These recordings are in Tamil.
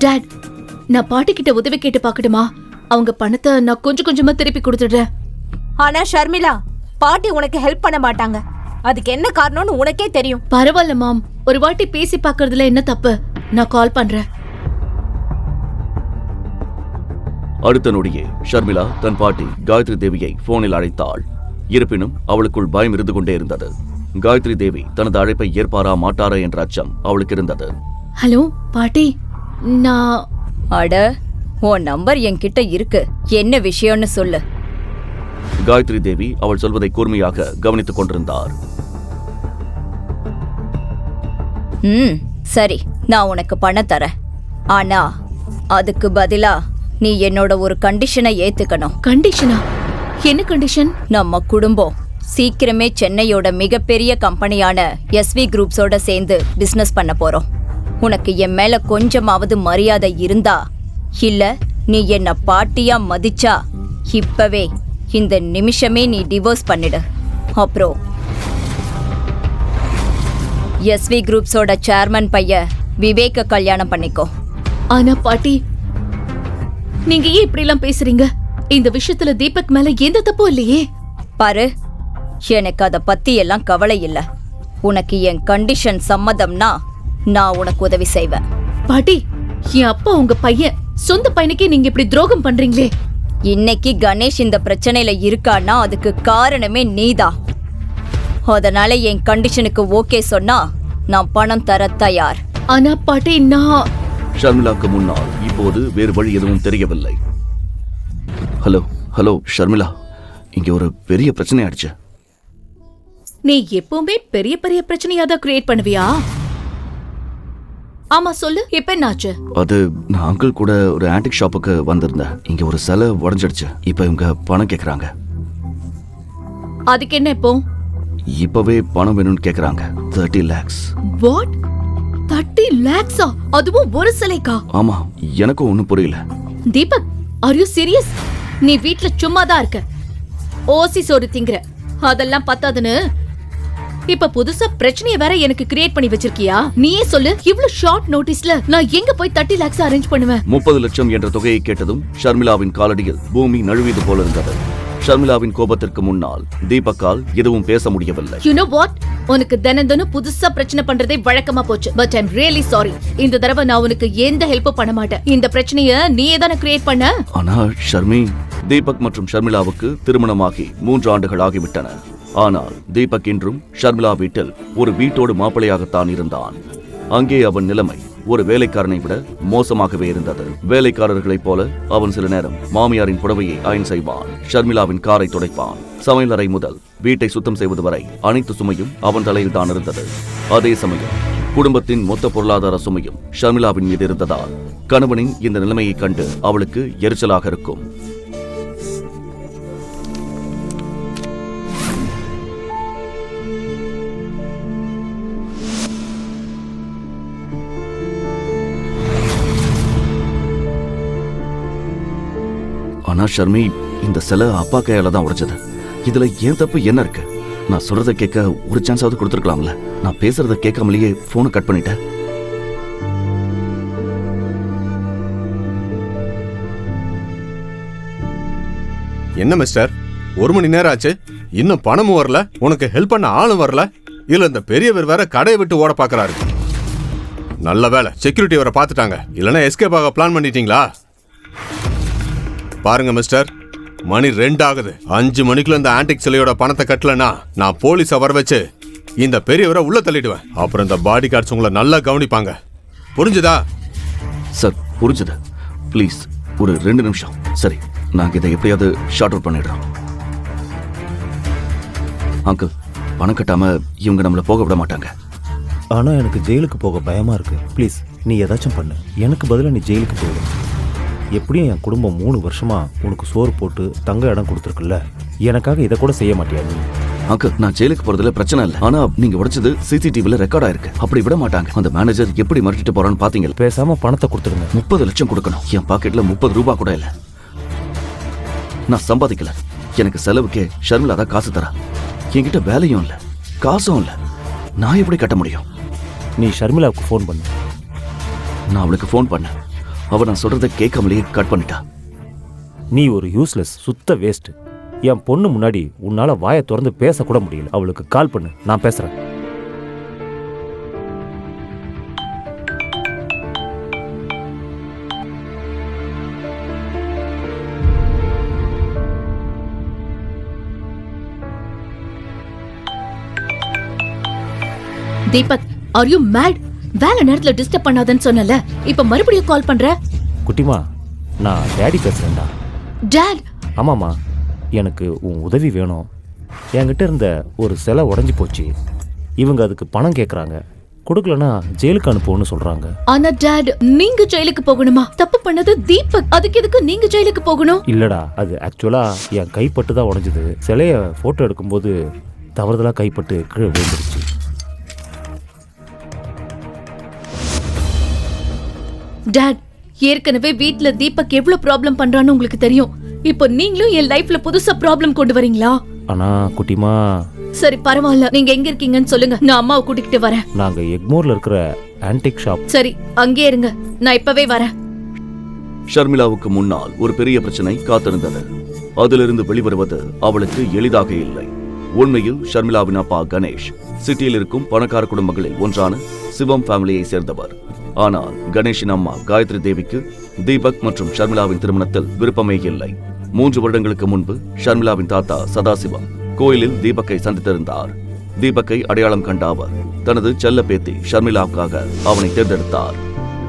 டாட், நான் பாட்டி கிட்ட உதவி கேட்டு பாக்கட்டுமா? அவங்க பணத்தை நான் கொஞ்சம் கொஞ்சமா திருப்பி கொடுத்துடுறேன். ஆனா ஷர்மிளா, பாட்டி உனக்கு ஹெல்ப் பண்ண மாட்டாங்க. அதுக்கு என்ன காரணம்னு உனக்கே தெரியும். பரவாயில்ல மாம், ஒரு வாட்டி பேசி பாக்குறதுல என்ன தப்பு? நான் கால் பண்றேன். அடுத்த நொடியே ஷர்மிளா தன் பாட்டி காயத்ரி தேவியை போனில் அழைத்தாள். இருப்பினும் அவளுக்குள் பயம் இருந்து கொண்டே இருந்தது. காயத்ரி தேவி தனது அழைப்பை ஏற்பாரா மாட்டாரா என்ற அச்சம் அவளுக்கு இருந்தது. ஹலோ பாட்டி, நான்... அட, உன் நம்பர் என்கிட்ட இருக்கு. என்ன விஷயம்னு சொல்லு. காயத்ரி தேவி அவள் சொல்வதை கூர்மையாக கவனித்துக் கொண்டிருந்தார். சரி, நான் உனக்கு பணம் தரேன். ஆனா அதுக்கு பதிலா நீ என்னோட ஒரு கண்டிஷனை ஏத்துக்கணும். கண்டிஷனா? என்ன கண்டிஷன்? நம்ம குடும்பம் சீக்கிரமே சென்னையோட மிகப்பெரிய கம்பெனியான SV குரூப்ஸோட சேர்ந்து பிசினஸ் பண்ண போறோம். உனக்கு என் மேல கொஞ்சமாவது மரியாதை இருந்தா, இல்ல நீ என்ன பாட்டியா மதிச்சா, இப்பவே இந்த நிமிஷமே நீ டிவோர்ஸ் பண்ணிடு. அப்புறம் SV குரூப்ஸோட சேர்மன் பையன் விவேக்க கல்யாணம் பண்ணிக்கோ. ஆனா பாட்டி, நீங்க ஏன் இப்படி எல்லாம் பேசுறீங்க? இந்த விஷயத்துல தீபக் மேல எந்த தப்பும் இல்லையே. பாரு, எனக்கு அத பத்தி எல்லாம் கவலை இல்ல. உனக்கு என் கண்டிஷன் சம்மதம்னா நான் உனக்கு உதவி செய்வேன். பாட்டி, என் அப்பா உங்க பையன், சொந்த பையனுக்கே நீங்க இப்படி துரோகம் பண்றீங்களே. இன்னைக்கு கணேஷ் இந்த பிரச்சனையில இருக்கான்னா அதுக்கு காரணமே நீதான். அதனால என் கண்டிஷனுக்கு ஓகே சொன்னா நான் பணம் தர தயார். ஆனா பாட்டி, நான்... ஷர்மிளாக்கு முன்னால் இப்போது வேறு வழி எதுவும் தெரியவில்லை. ஹலோ ஷர்மிளா, இங்க ஒரு பெரிய பிரச்சனை ஆயிடுச்சு. நீ எப்பவுமே பெரிய பெரிய பிரச்சனையா தான் கிரியேட் பண்ணுவியா? ஆமா சொல்லு, இப்ப என்னாச்சு? அது நான் அங்கிள் கூட ஒரு ஆன்டிக் ஷாப்புக்கு வந்திருந்தேன். இங்க ஒரு சிலை உடைஞ்சிடுச்சு. இப்ப இவங்க பணம் கேக்குறாங்க. அதுக்கு என்ன இப்போ? இப்பவே பணம் வேணும்னு கேக்குறாங்க. 30 lakhs. வாட்? 30 lakhs? அதுவும் ஒரு சிலைக்கா? ஆமா, எனக்கும் ஒண்ணும் புரியல. Deepak, are you serious? நீ வீட்ல சும்மா தான் இருக்க, ஓசி சோறு திங்கற. அதெல்லாம் பத்தாதுன்னு இப்ப புதுசா பிரச்சனைய வேற எனக்கு கிரியேட் பண்ணி வச்சிருக்கியா? நீயே சொல்லு, இவ்வளவு ஷார்ட் நோட்டீஸ்ல நான் எங்க போய் 30 lakhs அரேஞ்ச் பண்ணுவேன்? 30 லட்சம் என்ற தொகையை கேட்டதும் ஷர்மிளாவின் காலடியில் பூமி நழுவியது போல இருந்தது. ஷர்மிளாவின் கோபத்திற்கு முன்னால் தீபக்கால் எதுவும் பேச முடியவில்லை. You know what? உனக்கு தினம் புதுசா பிரச்சனை பண்றதே வழக்கமா போச்சு. But I'm really sorry. இந்த தடவை நான் உனக்கு எந்த ஹெல்ப்பும் பண்ண மாட்டேன். இந்த பிரச்சனைய நீயே தானே கிரியேட் பண்ண. ஆனா ஷர்மி, தீபக் மற்றும் ஷர்மிளாவுக்கு திருமணமாகி 3 ஆண்டுகள் ஆகிவிட்டன. ஆனால் தீபக் இன்றும் ஷர்மிளா வீட்டில் ஒரு வீட்டோடு மாப்பிளையாகத்தான் இருந்தான். அங்கே அவன் நிலைமை ஒரு வேலைக்காரனை விட மோசமாகவே இருந்தது. வேலைக்காரர்களைப் போல அவன் சில நேரம் மாமியாரின் புடவையை அயன் செய்வான், ஷர்மிளாவின் காரை துடைப்பான். சமையலறை முதல் வீட்டை சுத்தம் செய்வது வரை அனைத்து சுமையும் அவன் தலையில் தான் இருந்தது. அதே சமயம் குடும்பத்தின் மொத்த பொருளாதார சுமையும் ஷர்மிளாவின் மீது இருந்ததால் கணவனின் இந்த நிலைமையை கண்டு அவளுக்கு எரிச்சலாக இருக்கும். ஆனா ஷர்மி, இந்த சிலை அப்பா கையால தான் உடைச்சது. இதுல ஏன் தப்பு என்ன இருக்கு? நான் சொல்றதை கேட்க ஒரு சான்ஸாவது கொடுத்துருக்கலாம்ல. நான் பேசுறத கேட்காமலேயே போனை கட் பண்ணிட்டேன். என்ன மிஸ்டர், 1 மணி நேரம் ஆச்சு, இன்னும் பணமும் வரல, உனக்கு ஹெல்ப் பண்ண ஆளும் வரல. இல்ல இந்த பெரியவர் வேற கடையை விட்டு ஓட பாக்குறாரு. நல்ல வேலை செக்யூரிட்டி வர பாத்துட்டாங்க, இல்லைன்னா எஸ்கேப் ஆக பிளான் பண்ணிட்டீங்களா? பாருங்க மிஸ்டர், மணி 2 ஆகுது. 5 மணிக்குள்ள இந்த ஆன்டிக் சிலையோட பணத்தை கட்டலன்னா நான் போலீஸை வர வச்சு இந்த பெரியவரை உள்ள தள்ளிடுவேன். அப்புறம் இந்த பாடி கார்ட்ஸ் உங்களை நல்லா கவனிப்பாங்க. புரிஞ்சுதா? சார், புரிஞ்சுது. ப்ளீஸ் ஒரு 2 நிமிஷம். சரி, நாங்கள் இதை எப்படியாவது ஷார்ட் அவுட் பண்ணிடுறோம். அங்கிள், பணம் கட்டாம இவங்க நம்மளை போக விட மாட்டாங்க. ஆனால் எனக்கு ஜெயிலுக்கு போக பயமாக இருக்கு. ப்ளீஸ் நீ ஏதாச்சும் பண்ணு. எனக்கு பதிலாக நீ ஜெயிலுக்கு போயிடு. எப்படியும் என் குடும்பம் 3 வருஷமா உனக்கு சோறு போட்டு தங்க இடம் கொடுத்துருக்குல்ல, எனக்காக இதை கூட செய்ய மாட்டியா நீ? அங்கிள், நான் ஜெயிலுக்கு போறதுல பிரச்சனை இல்லை. ஆனா நீங்க உடைச்சது CCTVல ரெக்கார்ட் ஆயிருக்கு. அப்படி விட மாட்டாங்க. அந்த மேனேஜர் எப்படி மிரட்டிட்டு போறான்னு பாத்தீங்க? பேசாம பணத்தை கொடுத்துருங்க. 30 லட்சம் கொடுக்கணும். என் பாக்கெட்ல 30 ரூபாய் கூட இல்ல. நான் சம்பாதிக்கல. எனக்கு செலவுக்கே ஷர்மிளா தான் காசு தரா. என்கிட்ட வேலையும் இல்ல, காசும் இல்ல. நான் எப்படி கட்ட முடியும்? நீ ஷர்மிளாவுக்கு ஃபோன் பண்ணு. நான் அவளுக்கு ஃபோன் பண்ணேன். அவ நான் சொல்றதை கேட்காமலேயே கட் பண்ணிட்டா. நீ ஒரு யூஸ்லெஸ், சுத்த வேஸ்ட். என் பொண்ணு முன்னாடி உன்னால வாயை திறந்து பேசக்கூட முடியல. அவளுக்கு கால் பண்ணு, நான் பேசுறேன். Deepak, are you mad? வேலை நேரத்துல டிஸ்டர்ப் பண்ணாதன்னு சொன்னல, இப்ப மறுபடியும் கால் பண்ற? குட்டிமா, நான் டேடி பேசுறேன்டா. டாட்? ஆமாம்மா, எனக்கு உன் உதவி வேணும். என்கிட்ட இருந்த ஒரு சிலை உடஞ்சி போச்சு. இவங்க அதுக்கு பணம் கேட்குறாங்க. கொடுக்கலனா ஜெயிலுக்கு அனுப்புவோன்னு சொல்றாங்க. ஆனா டாட், நீங்க ஜெயிலுக்கு போகணுமா? தப்பு பண்ணது தீபக், அதுக்கு எதுக்கு நீங்க ஜெயிலுக்கு போகணும்? இல்லடா, அது ஆக்சுவலா என் கைப்பட்டு தான் உடஞ்சுது. சிலைய போட்டோ எடுக்கும்போது தவறுதலா கைப்பட்டு கீழே விழுந்துருச்சு. டாட், ஏற்கனவே வீட்ல தீபக் எவ்வளவு ப்ராப்ளம் பண்றான்னு உங்களுக்கு தெரியும். இப்போ நீங்களும் என் லைஃப்ல புதுசா ப்ராப்ளம் கொண்டு வரீங்களா? ஆனா குட்டிமா, சரி பரவாயில்ல, நீங்க எங்க இருக்கீங்கன்னு சொல்லுங்க, நான் அம்மாவை கூட்டிக்கிட்டு வரேன். நாங்க எக்மோர்ல இருக்கிற ஆன்டிக் ஷாப். சரி, அங்கே இருங்க, நான் இப்பவே வரேன். ஷர்மிளாவுக்கு முன்னால் ஒரு பெரிய பிரச்சனை காத்திருந்தது. அதிலிருந்து வெளிவருவது அவளுக்கு எளிதாக இல்லை. உண்மையில் ஷர்மிளாவின் அப்பா கணேஷ் சிட்டியில் இருக்கும் பணக்கார குடும்பங்களில் ஒன்றான சிவம் ஃபேமிலியை சேர்ந்தவர். ஆனால் கணேஷின் அம்மா காயத்ரி தேவிக்கு தீபக் மற்றும் ஷர்மிளாவின் திருமணத்தில் விருப்பமே இல்லை. 3 வருடங்களுக்கு முன்பு ஷர்மிளாவின் தாத்தா சதாசிவம் கோயிலில் தீபக்கை சந்தித்திருந்தார். தீபக்கை அடையாளம் கண்ட அவர் தனது செல்ல பேத்தி ஷர்மிளாவுக்காக அவனை தேர்ந்தெடுத்தார்.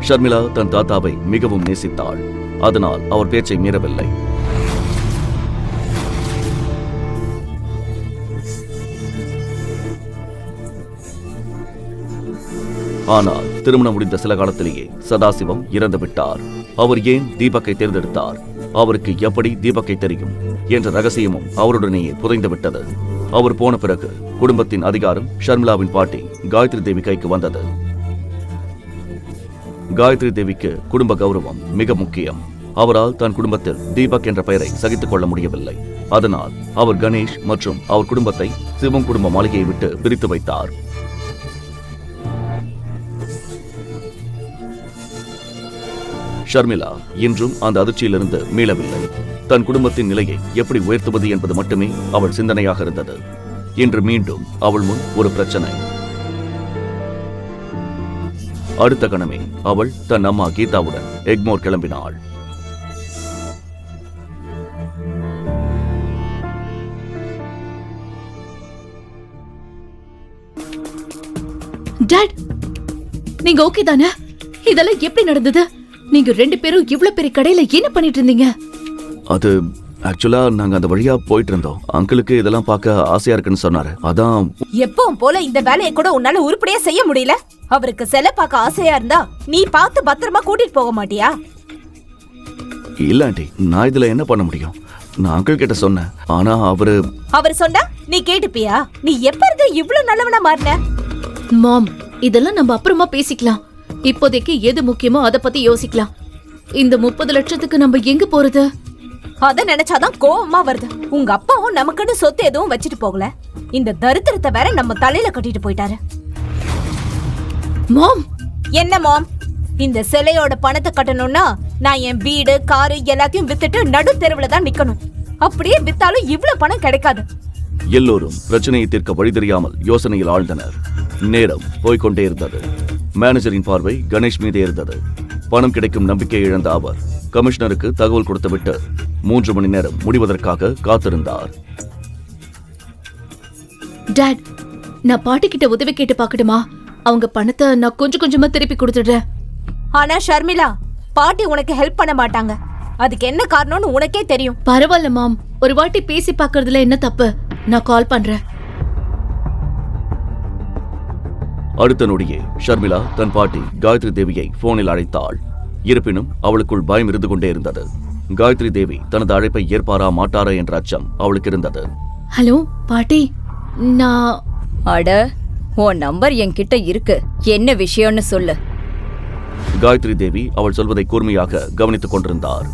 ஷர்மிளா தன் தாத்தாவை மிகவும் நேசித்தாள். அதனால் அவர் பேச்சை மீறவில்லை. ஆனால் திருமணம் முடிந்த சில காலத்திலேயே சதாசிவம் இறந்து விட்டார். அவர் ஏன் தீபக்கை தேர்ந்தெடுத்தார், அவருக்கு எப்படி தீபக்கை தெரியும் என்ற ரகசியமும் அவருடனேயே புதைந்து விட்டது. அவர் போன பிறகு குடும்பத்தின் அதிகாரம் ஷர்மிளாவின் பாட்டி காயத்ரி தேவி கைக்கு வந்தது. காயத்ரி தேவிக்கு குடும்ப கௌரவம் மிக முக்கியம். அவரால் தன் குடும்பத்தில் தீபக் என்ற பெயரை சகித்துக் கொள்ள முடியவில்லை. அதனால் அவர் கணேஷ் மற்றும் அவர் குடும்பத்தை சிவம் குடும்ப மாளிகையை விட்டு பிரித்து வைத்தார். ஷர்மிளா இன்றும் அந்த அதிர்ச்சியிலிருந்து மீளவில்லை. தன் குடும்பத்தின் நிலையை எப்படி உயர்த்துவது என்பது மட்டுமே அவள் சிந்தனையாக இருந்தது. இன்று மீண்டும் அவள் முன் ஒரு பிரச்சனை. அடுத்த கணமே அவள் தன் அம்மா கீதாவுடன் எக்மோர் கிளம்பினாள். டாட், நீங்க ஓகே தானே? இதெல்லாம் எப்படி நடந்தது? நீங்க 2 பேரும் இவ்வளவு பெரிய கடையில என்ன பண்ணிட்டு இருந்தீங்க? அது ஆக்சுவலா நாங்க அந்த வழியா போயிட்டு இருந்தோம். அங்கிளுக்கு இதெல்லாம் பார்க்க ஆசையா இருக்குன்னு சொன்னாரு. அதான். எப்பவும் போல இந்த வேலையை கூட உன்னால உருப்படியா செய்ய முடியல. அவருக்கு சிலை பார்க்க ஆசையா இருந்தா நீ பார்த்து பத்திரமா கூட்டிட்டு போக மாட்டியா? இல்ல ஆண்டி, நான் இதுல என்ன பண்ண முடியும்? நான் அங்கிள் கிட்ட சொன்னேன். ஆனா அவர் சொன்னா நீ கேட்டுப்பியா? நீ எப்ப இருந்து இவ்வளவு நல்லவனா மாறின? மாம், இதெல்லாம் நம்ம அப்புறமா பேசிக்கலாம். இப்போதைக்கு எது முக்கியமோ அத பத்தி யோசிக்கலாம். இந்த 30 லட்சத்துக்கு நம்ம எங்க போறது? அத நினைச்சாதான் கோவமா வருது. உங்க அப்பாவும் நமக்குன்னு சொத்து எதுவும் வச்சுட்டு போகல. இந்த தரித்திரத்தை வேற நம்ம தலையில கட்டிட்டு போயிட்டாரு. மாம், என்ன மாம்? இந்த சிலையோட பணத்தை கட்டணும்னா நான் என் வீடு, காரு எல்லாத்தையும் வித்துட்டு நடு தெருவுல தான் நிக்கணும். அப்படியே வித்தாலும் இவ்வளவு பணம் கிடைக்காது. எல்லோரும் பிரச்சனையை தீர்க்க வழி தெரியாமல் யோசனையில் ஆழ்ந்தனர். நேரம் போய்கொண்டே இருந்தது. மேனேஜரின் பார்வை கணேஷ் மீதே இருந்தது. பணம் கிடைக்கும் நம்பிக்கையை இழந்த அவர் கமிஷனருக்கு தகவல் கொடுத்துவிட்டு 3 மணி நேரம் முடிவதற்காக காத்திருந்தார். டாட், நான் பாட்டி கிட்ட உதவி கேட்டு பாக்கட்டுமா? அவங்க பணத்தை நான் கொஞ்சம் கொஞ்சமா திருப்பி கொடுத்துடுறேன். ஆனா ஷர்மிளா, பாட்டி உனக்கு ஹெல்ப் பண்ண மாட்டாங்க. அதுக்கு என்ன காரணம்னு உனக்கே தெரியும். பரவாயில்ல மாம், ஒரு வாட்டி பேசி பாக்குறதுல என்ன தப்பு? நான் கால் பண்றேன். அடுத்த நொடியே ஷர்மிளா தன் பாட்டி காயத்ரி தேவியை போனில் அழைத்தாள். இருப்பினும் அவளுக்குள் பயம் இருந்து கொண்டே இருந்தது. காயத்ரி தேவி தனது அழைப்பை ஏற்பாரா மாட்டாரா என்ற அச்சம் அவளுக்கு இருந்தது. ஹலோ பாட்டி, நான் அட, உன் நம்பர் என்கிட்ட இருக்கு. என்ன விஷயம்னு சொல்லு. காயத்ரி தேவி அவள் சொல்வதை கூர்மையாக கவனித்துக் கொண்டிருந்தார்.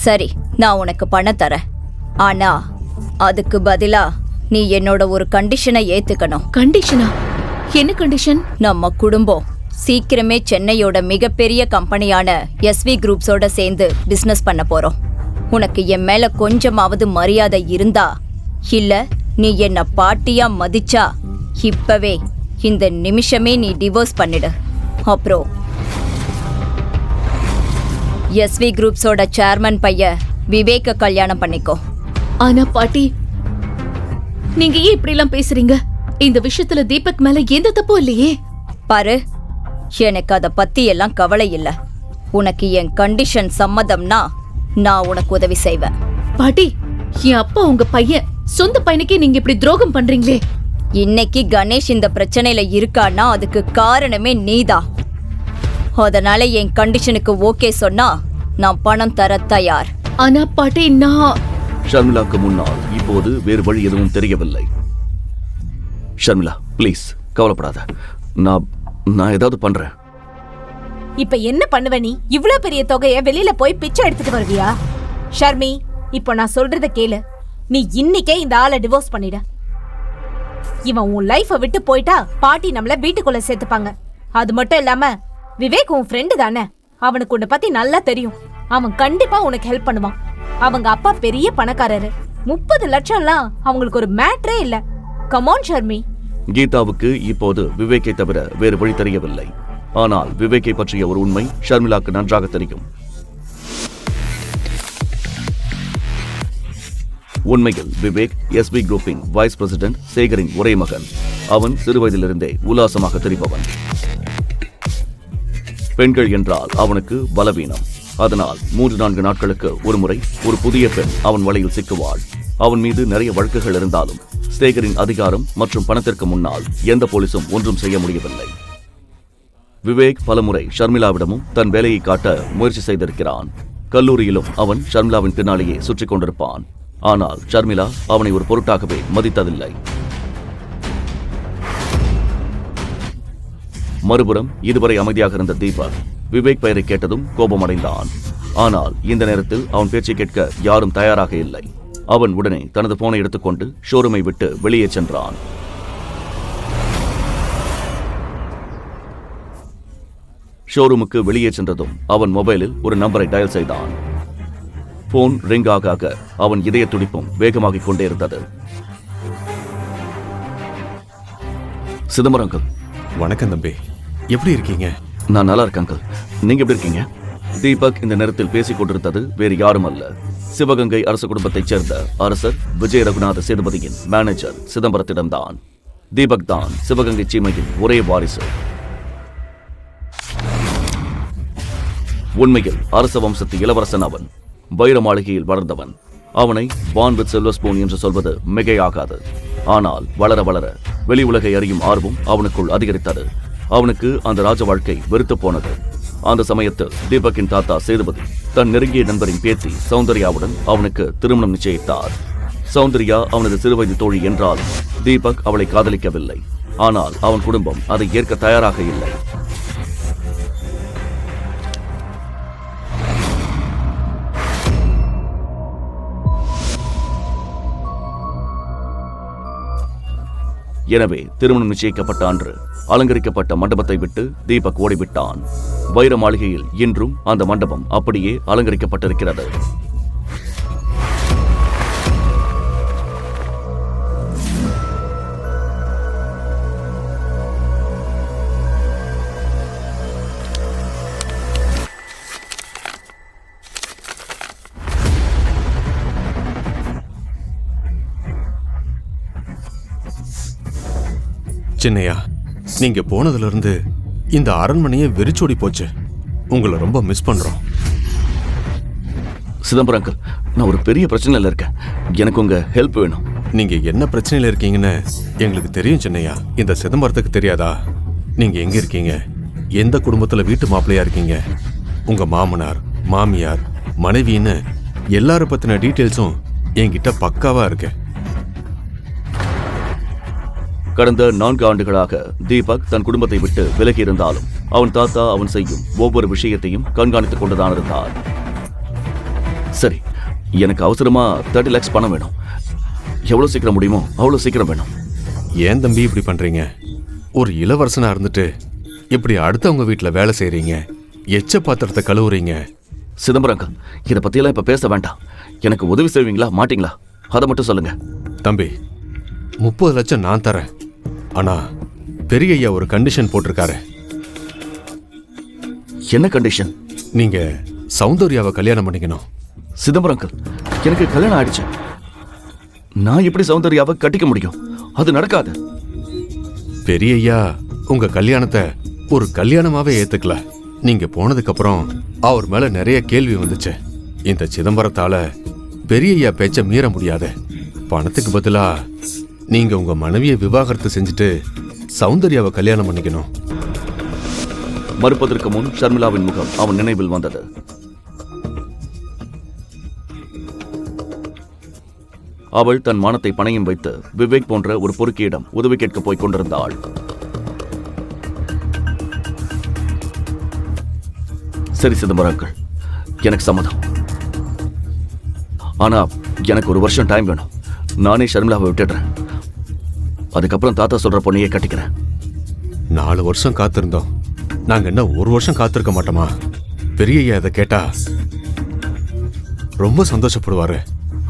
சரி, நான் உனக்கு பணம் தரேன். ஆனா அதுக்கு பதிலா நீ என்னோட ஒரு கண்டிஷனை ஏத்துக்கணும். கண்டிஷனா? என்ன கண்டிஷன்? நம்ம குடும்பம் சீக்கிரமே சென்னையோட மிகப்பெரிய கம்பெனியான எஸ்வி குரூப்ஸோட சேர்ந்து பிசினஸ் பண்ண போறோம். உனக்கு என் மேல கொஞ்சமாவது மரியாதை இருந்தா, இல்ல நீ என்ன பாட்டியா மதிச்சா, இப்பவே இந்த நிமிஷமே நீ டிவோர்ஸ் பண்ணிடு. அப்புறம் எஸ்வி குரூப்ஸோட சேர்மன் பையன் விவேக்க கல்யாணம் பண்ணிக்கோ. ஆனா பாட்டி, நீங்க ஏன் இப்படி எல்லாம் பேசுறீங்க? இந்த விஷயத்துல தீபக் மேல எந்த தப்பும் இல்லையே. பாரு, எனக்கு அத பத்தி எல்லாம் கவலை இல்ல. உனக்கு என் கண்டிஷன் சம்மதம்னா நான் உனக்கு உதவி செய்வேன். பாட்டி, என் அப்பா உங்க பையன், சொந்த பையனுக்கே நீங்க இப்படி துரோகம் பண்றீங்களே. இன்னைக்கு கணேஷ் இந்த பிரச்சனையில இருக்கான்னா அதுக்கு காரணமே நீதான். அதனால என் கண்டிஷனுக்கு ஓகே சொன்னா நான் பணம் தர தயார். ஆனா பாட்டி, நான் ஷர்மிளாக்கு முன்னால் இப்போது வேறு வழி எதுவும் தெரியவில்லை. ஷர்மிளா, ப்ளீஸ் கவலைப்படாத. நான் ஏதாவது பண்றேன். இப்ப என்ன பண்ணுவ நீ? இவ்ளோ பெரிய தொகையை வெளியில போய் பிச்சை எடுத்துட்டு வருவியா? ஷர்மி, இப்போ நான் சொல்றத கேளு. நீ இன்னைக்கே இந்த ஆளை டிவோர்ஸ் பண்ணிட. இவன் உன் லைஃப விட்டு போயிட்டா பாட்டி நம்மள வீட்டுக்குள்ள சேர்த்துப்பாங்க. அது மட்டும் இல்லாம விவேக் உன் ஃப்ரெண்டு தானே, அவனுக்கு உன்னை பத்தி நல்லா தெரியும். அவன் கண்டிப்பா உனக்கு ஹெல்ப் பண்ணுவான். அவங்க அப்பா பெரிய பணக்காரரு. 30 லட்சம்லாம் அவங்களுக்கு ஒரு மேட்ரே இல்ல. கமான் ஷர்மி. கீதாவுக்கு இப்போது விவேக்கை தவிர வேறு வழி தெரியவில்லை. ஆனால் விவேக்கை பற்றிய ஒரு உண்மை ஷர்மிளாக்கு நன்றாக தெரியும். உண்மையில் விவேக் எஸ்வி குரூப்பின் வைஸ் பிரசிடென்ட் சேகரின் ஒரே மகன். அவன் சிறுவயதிலிருந்தே உல்லாசமாக தெரிபவன். பெண்கள் என்றால் அவனுக்கு பலவீனம். அதனால் 3-4 நாட்களுக்கு ஒருமுறை ஒரு புதிய பெண் அவன் வலையில் சிக்குவாள். அவன் மீது நிறைய வழக்குகள் இருந்தாலும் சேகரின் அதிகாரம் மற்றும் பணத்திற்கு முன்னால் எந்த போலீசும் ஒன்றும் செய்ய முடியவில்லை. விவேக் பலமுறை ஷர்மிளாவிடமும் தன் வேலையை காட்ட முயற்சி செய்திருக்கிறான். கல்லூரியிலும் அவன் ஷர்மிளாவின் பின்னாலேயே சுற்றிக் கொண்டிருப்பான். ஆனால் ஷர்மிளா அவனை ஒரு பொருட்டாகவே மதித்ததில்லை. மறுபுறம் இதுவரை அமைதியாக இருந்த தீபக் விவேக் பெயரை கேட்டதும் கோபமடைந்தான். ஆனால் இந்த நேரத்தில் அவன் பேச்சை கேட்க யாரும் தயாராக இல்லை. அவன் உடனே தனது போனை எடுத்துக்கொண்டு ஷோரூமை விட்டு வெளியே சென்றான். ஷோரூமுக்கு வெளியே சென்றதும் அவன் மொபைலில் ஒரு நம்பரை டயல் செய்தான். போன் ரிங் ஆக அவன் இதய துடிப்பும் வேகமாகிக் கொண்டே இருந்தது. சிதம்பரம் அங்கிள். வணக்கம் தம்பி, எப்படி இருக்கீங்க? நான் நல்லா இருக்கேன் அங்கிள். நீங்க எப்படி இருக்கீங்க? தீபக் இந்த நேரத்தில் பேசிக் கொண்டிருந்தது வேறு யாரும் அல்ல, சிவகங்கை அரச குடும்பத்தைச் சேர்ந்த அரசர் விஜய ரகுநாத சேதுபதியின் மேனேஜர் சிதம்பரத்திடம்தான். தீபக் தான் சிவகங்கை சீமையின் ஒரே வாரிசு. உண்மையில் அரச வம்சத்து இளவரசன் அவன். வைர மாளிகையில் வளர்ந்தவன். அவனை பான் வித் சில்வர் ஸ்பூன் என்று சொல்வது மிகையாகாது. ஆனால் வளர வளர வெளி உலகை அறியும் ஆர்வம் அவனுக்குள் அதிகரித்தது. அவனுக்கு அந்த ராஜ வாழ்க்கை வெறுத்து போனது. அந்த சமயத்தில் தீபக்கின் தாத்தா சேதுபதி தன் நெருங்கிய நண்பரின் பேத்தி சௌந்தர்யாவுடன் அவனுக்கு திருமணம் நிச்சயித்தார். சௌந்தர்யா அவனது சிறுவயது தோழி என்றாலும் தீபக் அவளை காதலிக்கவில்லை. ஆனால் அவன் குடும்பம் அதை ஏற்க தயாராக இல்லை. எனவே திருமணம் நிச்சயிக்கப்பட்ட அன்று அலங்கரிக்கப்பட்ட மண்டபத்தை விட்டு தீபக் ஓடிவிட்டான். வைர மாளிகையில் இன்றும் அந்த மண்டபம் அப்படியே அலங்கரிக்கப்பட்டிருக்கிறது. சின்னையா, நீங்க போனதுல இருந்து இந்த அரண்மனையே வெறிச்சோடி போச்சு. உங்களை ரொம்ப மிஸ் பண்றோம். சிதம்பரம் அங்கிள், நான் ஒரு பெரிய பிரச்சனையில இருக்கேன். எனக்கு உங்க ஹெல்ப் வேணும். நீங்க என்ன பிரச்சனையில இருக்கீங்கன்னு எங்களுக்கு தெரியும் சின்னையா. இந்த சிதம்பரத்துக்கு தெரியாதா? நீங்க எங்க இருக்கீங்க, எந்த குடும்பத்துல வீட்டு மாப்பிள்ளையா இருக்கீங்க, உங்க மாமனார் மாமியார் மனைவின்னு எல்லார பத்தின டீட்டெயில்ஸும் என்கிட்ட பக்காவா இருக்கு. கடந்த 4 ஆண்டுகளாக தீபக் தன் குடும்பத்தை விட்டு விலகி இருந்தாலும் அவன் தாத்தா அவன் செய்யும் ஒவ்வொரு விஷயத்தையும் கண்காணித்துக் கொண்டுதான் இருந்தார். சரி, எனக்கு அவசரமா 30 lakhs பணம் வேணும். எவ்வளவு சீக்கிரம் முடியுமோ அவ்வளவு சீக்கிரம் வேணும். ஏன் தம்பி இப்படி பண்றீங்க? ஒரு இளவரசனா இருந்துட்டு இப்படி அடுத்தவங்க வீட்டுல வேலை செய்றீங்க, எச்ச பாத்திரத்தை கழுவுறீங்க. சிதம்பரம் அங்கிள், இதை பத்தியெல்லாம் இப்ப பேச வேண்டாம். எனக்கு உதவி செய்வீங்களா மாட்டீங்களா அதை மட்டும் சொல்லுங்க. தம்பி, 30 லட்சம் நான் தரேன். ஆனா பெரிய ஐயா ஒரு கண்டிஷன் போட்டிருக்காரு. என்ன கண்டிஷன்? நீங்க சௌந்தர்யாவை கல்யாணம் பண்ணிக்கணும். சிதம்பரம் அங்கிள், எனக்கு கல்யாணம் ஆயிடுச்சு. நான் எப்படி சௌந்தர்யாவை கட்டிக்க முடியும்? அது நடக்காது. பெரிய ஐயா உங்க கல்யாணத்தை ஒரு கல்யாணமாவே ஏத்துக்கல. நீங்க போனதுக்கு அப்புறம் அவர் மேல நிறைய கேள்வி வந்துச்சு. இந்த சிதம்பரத்தால பெரிய ஐயா பேச்ச மீற முடியாது. பணத்துக்கு பதிலா நீங்க உங்க மனைவியை விவாகரத்து செஞ்சுட்டு சௌந்தர்யாவை கல்யாணம் பண்ணிக்கணும். மறுப்பதற்கு முன் ஷர்மிளாவின் முகம் அவன் நினைவில் வந்தது. அவள் தன் மானத்தை பணையம் வைத்து விவேக் போன்ற ஒரு பொறுக்கியிடம் உதவி கேட்க போய் கொண்டிருந்தாள். சரி சிதம்பரம் அங்கிள், எனக்கு சம்மதம். ஆனா எனக்கு 1 வருஷம் டைம் வேணும். நானே ஷர்மிளாவை விட்டுடுறேன். அதுக்கப்புறம் தாத்தா சொல்ற பொண்ணையே கட்டிக்கிறேன். 4 வருஷம் காத்திருந்தோம். நாங்க என்ன 1 வருஷம் காத்திருக்க மாட்டோமா? பெரிய ஐயா இதை கேட்டா ரொம்ப சந்தோஷப்படுவாரு.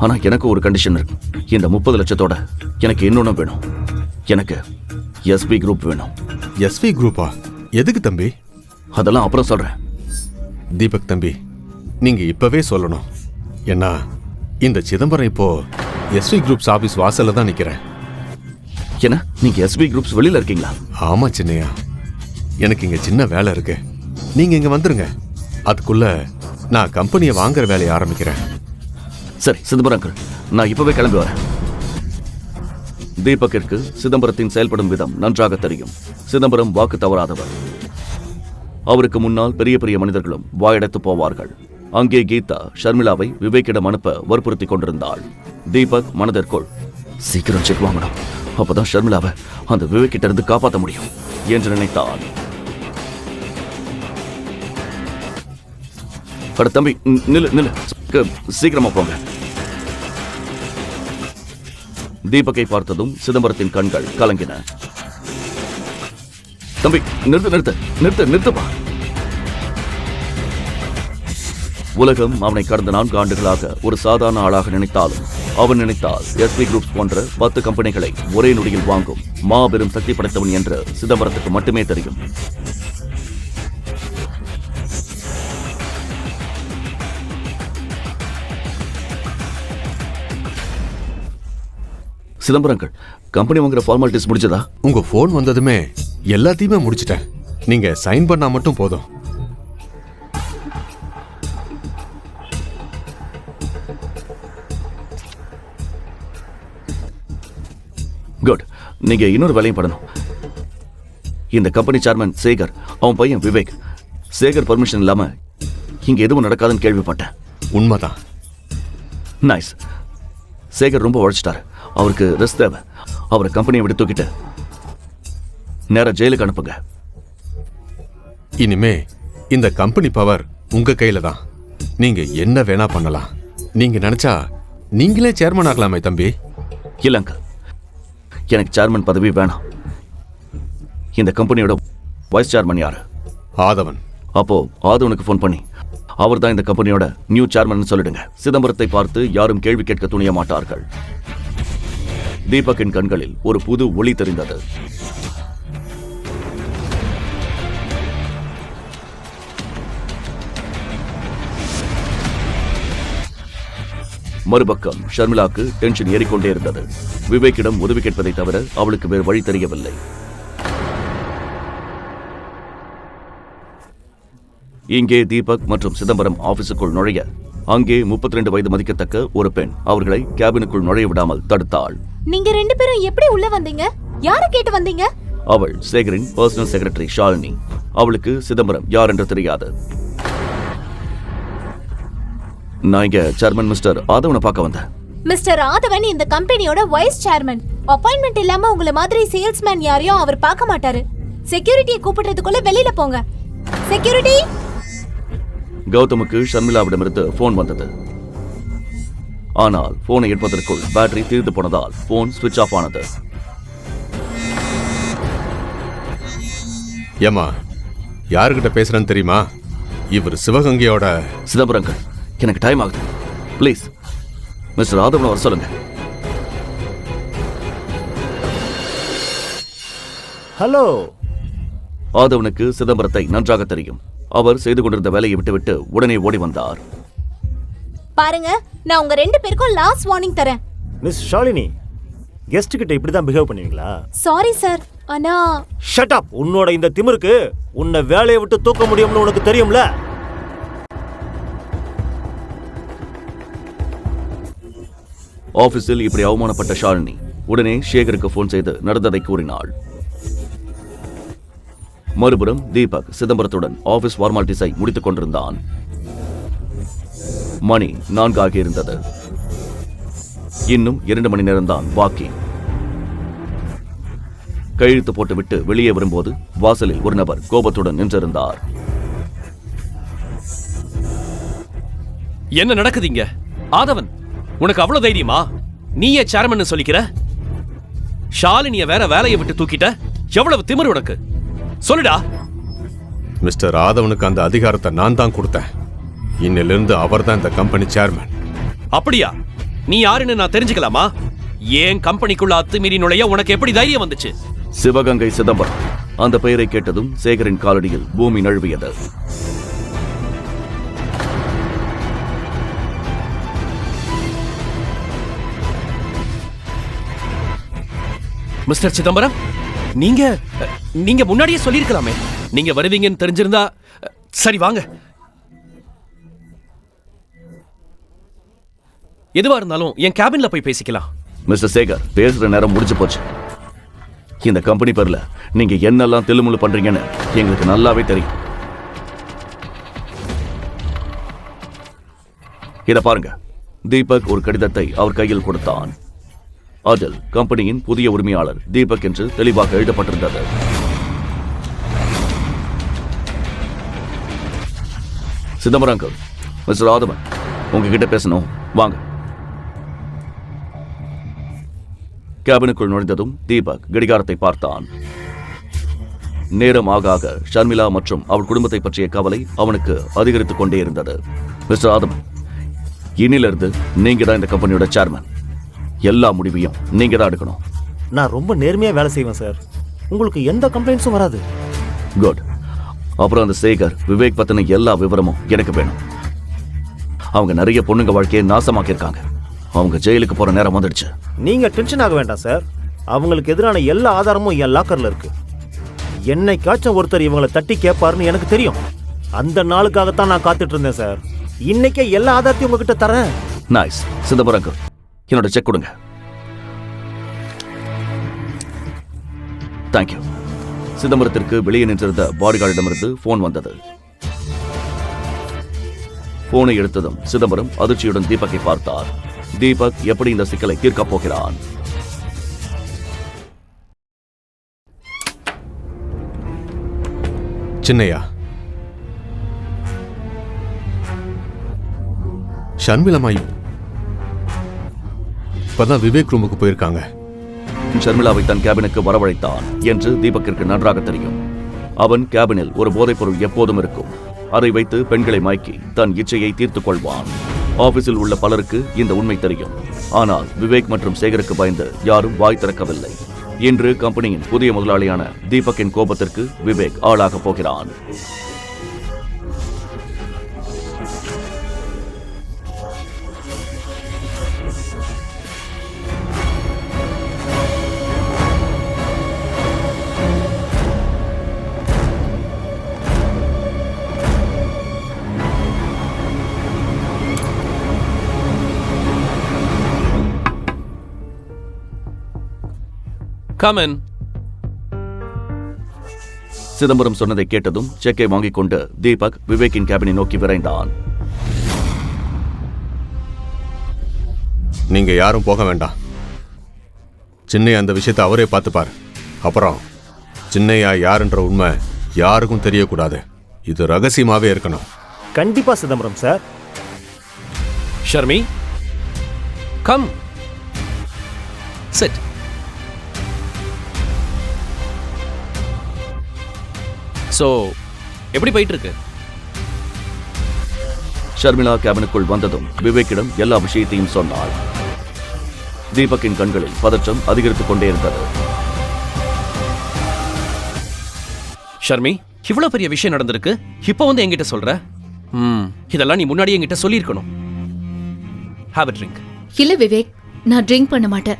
ஆனா எனக்கு ஒரு கண்டிஷன் இருக்கு. இந்த 30 லட்சத்தோட எனக்கு இன்னொன்னும் வேணும். எனக்கு எஸ்பி குரூப் வேணும். எஸ்வி குரூப்பா? எதுக்கு தம்பி? அதெல்லாம் அப்புறம் சொல்றேன். தீபக் தம்பி, நீங்க இப்பவே சொல்லணும். ஏன்னா இந்த சிதம்பரம் இப்போ எஸ்வி குரூப்ஸ் ஆபீஸ் வாசல்ல தான் நிக்கிறேன். என்ன, நீங்க எஸ்பி குரூப்ஸ் வெளியில இருக்கீங்களா? ஆமா சின்னையா, எனக்கு இங்க சின்ன வேலை இருக்கு. நீங்க இங்க வந்துருங்க. அதுக்குள்ள நான் கம்பெனியை வாங்குற வேலையை ஆரம்பிக்கிறேன். சரி சிதம்பரம் அங்கிள், நான் இப்பவே கிளம்பி வரேன். தீபக்கிற்கு சிதம்பரத்தின் செயல்படும் விதம் நன்றாக தெரியும். சிதம்பரம் வாக்கு தவறாதவர். அவருக்கு முன்னால் பெரிய பெரிய மனிதர்களும் வாயடைத்து போவார்கள். அங்கே கீதா ஷர்மிளாவை விவேக்கிடம் அனுப்ப வற்புறுத்தி கொண்டிருந்தாள். தீபக் மனதிற்குள் சீக்கிரம் செக் வாங்கணும், அப்பதான் ஷர்மிளாவை அந்த விவேக்கிட்ட இருந்து காப்பாற்ற முடியும் என்று நினைத்தான். அட தம்பி, நில்லு நில்லு, சீக்கிரமா போங்க. தீபக்கை பார்த்ததும் சிதம்பரத்தின் கண்கள் கலங்கின. தம்பி நிறுத்து நிறுத்து நிறுத்து நிறுத்துப்பா. உலகம் அவனை கடந்த 4 ஆண்டுகளாக ஒரு சாதாரண ஆளாக நினைத்தாலும் அவன் நினைத்தால் எஸ்பி குரூப்ஸ் போன்ற 10 கம்பெனிகளை ஒரே நொடியில் வாங்கும் மாபெரும் சக்தி படைத்தவன் என்று சிதம்பரத்துக்கு மட்டுமே தெரியும். சிதம்பரங்கள், கம்பெனி வாங்குற ஃபார்மாலிட்டிஸ் முடிச்சதா? உங்க போன் வந்ததுமே எல்லாத்தையுமே முடிச்சிட்டேன். நீங்க சைன் பண்ணா மட்டும் போதும். குட். நீங்க இன்னொரு வேலையும் பண்ணணும். இந்த கம்பெனி சேர்மன் சேகர், அவன் பையன் விவேக். சேகர் பர்மிஷன் இல்லாம இங்க எதுவும் நடக்காதுன்னு கேள்விப்பட்டேன். உண்மைதான். நைஸ். சேகர் ரொம்ப உழைச்சிட்டாரு. அவருக்கு ரெஸ்ட் தேவை. அவரை கம்பெனியை விட்டு தூக்கிட்டு நேரா ஜெயிலுக்கு அனுப்புங்க. இனிமே இந்த கம்பெனி பவர் உங்க கையில தான். நீங்க என்ன வேணா பண்ணலாம். நீங்க நினைச்சா நீங்களே சேர்மன் ஆகலாமே தம்பி. இல்லங்க, எனக்கு சேர்மன் பதவி வேணாம். இந்த கம்பெனியோட வைஸ் சேர்மன் யாரு? ஆதவன். அப்போ ஆதவனுக்கு ஃபோன் பண்ணி அவர் தான் இந்த கம்பெனியோட நியூ சேர்மன் சொல்லிடுங்க. சிதம்பரத்தை பார்த்து யாரும் கேள்வி கேட்க துணிய மாட்டார்கள். தீபக்கின் கண்களில் ஒரு புது ஒளி தெரிந்தது. மறுபக்கம் ஷர்மிளாக்கு டென்ஷன் ஏறிக்கொண்டே இருந்தது. விவேக்கிடம் உதவி கேட்பதை தவிர அவளுக்கு வேறு வழி தெரியவில்லை. இங்கே தீபக் மற்றும் சிதம்பரம் ஆபீஸுக்குள் நுழைய அங்கே 32 வயது மதிக்கத்தக்க ஒரு பெண் அவர்களை கேபினுக்குள் நுழைய விடாமல் தடுத்தாள். நீங்க 2 பேரும் எப்படி உள்ள வந்தீங்க? யாரை கேட்டு வந்தீங்க? அவள் சேகரின் பர்சனல் செக்ரட்டரி ஷாலினி. அவளுக்கு சிதம்பரம் யார் என்று தெரியாது. நான் இங்க சேர்மன் மிஸ்டர் ஆதவனை பார்க்க வந்தேன். மிஸ்டர் ஆதவன் இந்த கம்பெனியோட வைஸ் சேர்மன். அப்பாயின்மெண்ட் இல்லாம உங்கள மாதிரி சேல்ஸ்மேன் யாரையும் அவர் பார்க்க மாட்டாரு. செக்யூரிட்டியை கூப்பிடுறதுக்குள்ள வெளியில போங்க. செக்யூரிட்டி. கௌதமுக்கு ஷர்மிளாவிடமிருந்து போன் வந்தது. ஆனால் போனை எடுப்பதற்குள் பேட்டரி தீர்ந்து போனதால் போன் ஸ்விட்ச் ஆஃப் ஆனது. ஏமா, யாருக்கிட்ட பேசுறேன்னு தெரியுமா? இவர் சிவகங்கையோட சிதம்பரங்கள், எனக்கு டைம் ஆகுது. ப்ளீஸ் மிஸ்டர் ஆதவனை வர சொல்லுங்க. ஹலோ. ஆதவனுக்கு சிதம்பரத்தை நன்றாக தெரியும். அவர் செய்து கொண்டிருந்த வேலையை விட்டுவிட்டு உடனே ஓடி வந்தார். பாருங்க, நான் உங்க 2 பேருக்கும் லாஸ்ட் வார்னிங் தரேன். மிஸ் ஷாலினி, கெஸ்ட் கிட்ட இப்படி தான் பிஹேவ் பண்ணுவீங்களா? சாரி சார், ஆனா ஷட் அப். உன்னோட இந்த திமிருக்கு உன்னை வேலையை விட்டு தூக்க முடியும்னு உனக்கு தெரியும்ல? ஆபீஸில் இப்படி அவமானப்பட்ட ஷாலினி உடனே சேகருக்கு போன் செய்து நடந்ததை கூறினாள். மறுபுறம் தீபக் சிதம்பரத்துடன் ஆபீஸ் ஃபார்மாலிட்டிஸை முடித்துக் கொண்டிருந்தான். மணி 4 ஆகியிருந்தது. இன்னும் 2 மணி நேரம்தான் பாக்கி. கையெழுத்து போட்டுவிட்டு வெளியே வரும்போது வாசலில் ஒரு நபர் கோபத்துடன் நின்றிருந்தார். என்ன நடக்குதுங்க? ஆதவன், உனக்கு அவ்வளவு தைரியமா? நீயே சேர்மன் சொல்லிக்கிற? ஷாலினிய வேற வேலையை விட்டு தூக்கிட்ட? எவ்வளவு திமிரு உனக்கு? சொல்லுடா. மிஸ்டர் ஆதவனுக்கு அந்த அதிகாரத்தை நான் தான் கொடுத்தேன். இன்னிலிருந்து அவர் தான் இந்த கம்பெனி சேர்மன். அப்படியா? நீ யாருன்னு நான் தெரிஞ்சுக்கலாமா? ஏன் கம்பெனிக்குள்ள அத்துமீறி நுழைய உனக்கு எப்படி தைரியம் வந்துச்சு? சிவகங்கை சிதம்பரம். அந்த பெயரை கேட்டதும் சேகரின் காலடியில் பூமி நழுவியது. மிஸ்டர் சிதம்பரம், நீங்க முன்னாடியே சொல்லியிருக்கலாமே. நீங்க வருவீங்கன்னு தெரிஞ்சிருந்தா. சரி வாங்க. எதுவா இருந்தாலும் என் கேபின்ல போய் பேசிக்கலாம். மிஸ்டர் சேகர், பேசுற நேரம் முடிஞ்சு போச்சு. இந்த கம்பெனி பேர்ல நீங்க என்னெல்லாம் தில்லுமுள்ளு பண்றீங்கன்னு எங்களுக்கு நல்லாவே தெரியும். இத பாருங்க. தீபக் ஒரு கடிதத்தை அவர் கையில் கொடுத்தான். அதில் கம்பெனியின் புதிய உரிமையாளர் தீபக் என்று தெளிவாக எழுதப்பட்டிருந்தது. சிதம்பரங்கள், மிஸ்டர் ஆதவன் உங்ககிட்ட பேசணும், வாங்க. கேபினுக்குள் நுழைந்ததும் தீபக் கடிகாரத்தை பார்த்தான். நேரம் ஆக ஆக ஷர்மிளா மற்றும் அவள் குடும்பத்தை பற்றிய கவலை அவனுக்கு அதிகரித்துக் கொண்டே இருந்தது. மிஸ்டர் ஆதவன், இன்னிலிருந்து நீங்க தான் இந்த கம்பெனியோட சேர்மன். எல்லா முடிவையும் நீங்க தான் எடுக்கணும். நான் ரொம்ப நேர்மையா வேலை செய்வேன் சார். உங்களுக்கு எந்த கம்ப்ளைண்ட்ஸும் வராது. குட். அப்புறம் அந்த சேகர், விவேக் பத்தின எல்லா விவரமும் எனக்கு வேணும். அவங்க நிறைய பொண்ணுங்க வாழ்க்கையை நாசமாக்கியிருக்காங்க. அவங்க ஜெயிலுக்கு போற நேரம் வந்துடுச்சு. நீங்க டென்ஷன் ஆக வேண்டாம் சார். அவங்களுக்கு எதிரான எல்லா ஆதாரமும் என் லாக்கர்ல இருக்கு. என்னைக்காச்சும் ஒருத்தர் இவங்களை தட்டி கேட்பாருன்னு எனக்கு தெரியும். அந்த நாளுக்காகத்தான் நான் காத்துட்டு இருந்தேன் சார். இன்னைக்கே எல்லா ஆதாரத்தையும் உங்ககிட்ட தரேன். நைஸ். சிதம்பரங்கள், என்னோட செக் கொடுங்க. தேங்க்யூ. சிதம்பரத்திற்கு வெளியே நின்றிருந்த பாடிகார்டிடமிருந்து போன் வந்தது. போனை எடுத்ததும் சிதம்பரம் அதிர்ச்சியுடன் தீபக்கை பார்த்தார். தீபக் எப்படி இந்த சிக்கலை தீர்க்கப் போகிறான்? சின்னையா, ஷர்மிளமாயி இப்பதான் விவேக் ரூமுக்கு போயிருக்காங்க. ஷர்மிளாவை தன் கேபினுக்கு வரவழைத்தான் என்று தீபக்கிற்கு நன்றாக தெரியும். அவன் கேபினில் ஒரு போதைப்பொருள் எப்போதும் இருக்கும். அதை வைத்து பெண்களை மயக்கி தன் இச்சையை தீர்த்துக் கொள்வான். ஆபீஸில் உள்ள பலருக்கு இந்த உண்மை தெரியும். ஆனால் விவேக் மற்றும் சேகருக்கு பயந்து யாரும் வாய் திறக்கவில்லை. இன்று கம்பெனியின் புதிய முதலாளியான தீபக்கின் கோபத்திற்கு விவேக் ஆளாக போகிறான். Come in. சிதம்பரம் சொன்னதை கேட்டதும் செக்கை வாங்கிக் கொண்டு தீபக் விவேக்கின் கேபினை நோக்கி விரைந்தான். நீங்க யாரும் போக வேண்டாம். சின்னையா அந்த விஷயத்தை அவரே பார்த்துப்பார். அப்புறம் சின்னையா யாருன்ற உண்மை யாருக்கும் தெரியக்கூடாது. இது ரகசியமாவே இருக்கணும். கண்டிப்பா Chidambaram sir. Sharmi, come. Sit. So, எப்படி போயிட்டு இருக்கு? ஷர்மிளா கேபினுக்குள் வந்ததும் விவேக்கிடம் எல்லா விஷயத்தையும் சொன்னாள். தீபக்கின் கண்களில் பதற்றம் அதிகரித்துக் கொண்டே இருந்தது. ஷர்மி, இவ்வளவு பெரிய விஷயம் நடந்திருக்கு, இப்போ வந்து என்கிட்ட சொல்ற? இதெல்லாம் நீ முன்னாடியே என்கிட்ட சொல்லியிருக்கணும். Have a drink. இல்ல விவேக், நான் ட்ரிங்க் பண்ண மாட்டேன்.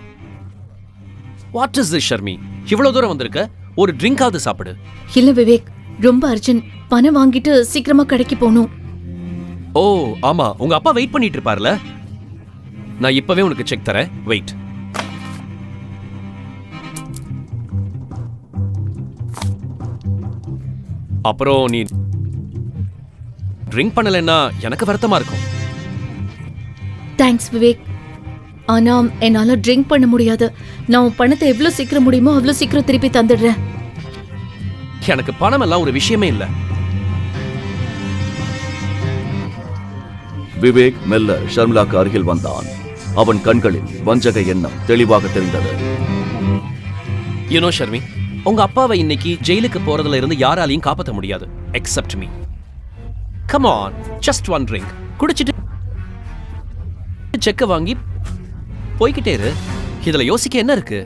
What is this Sharmi? இவ்வளவு தூரம் வந்திருக்க, ஒரு ட்ரிங்காவது சாப்பிடு. இல்ல விவேக், ரொம்ப அர்ஜென்ட். பணம் வாங்கிட்டு சீக்கிரமா கடைக்கு போகணும். ஓ ஆமா, உங்க அப்பா வெயிட் பண்ணிட்டு இருப்பார்ல. நான் இப்பவே உனக்கு செக் தரேன், வெயிட். அப்புறம் நீ ட்ரிங்க் பண்ணலன்னா எனக்கு வருத்தமா இருக்கும். தேங்க்ஸ் விவேக், ஆனா என்னால ட்ரிங்க் பண்ண முடியாது. நான் உன் பணத்தை எவ்வளவு சீக்கிரம் முடியுமோ அவ்வளவு சீக்கிரம் திருப்பி தந்துடுறேன். எனக்கு பணம் எல்லாம் ஒரு விஷயமே இல்ல. விவேக் மெல்ல ஷர்மிளாக்கு அருகில் வந்தான். அவன் கண்களில் வஞ்சக எண்ணம் தெளிவாக தெரிந்தது. யூனோ ஷர்மி, உங்க அப்பாவை இன்னைக்கு ஜெயிலுக்கு போறதுல இருந்து யாராலையும் காப்பாற்ற முடியாது, accept me. Come on, just one drink குடிச்சிட்டு செக்க வாங்கி போய்கிட்டே இரு. இதுல யோசிக்க என்ன இருக்கு?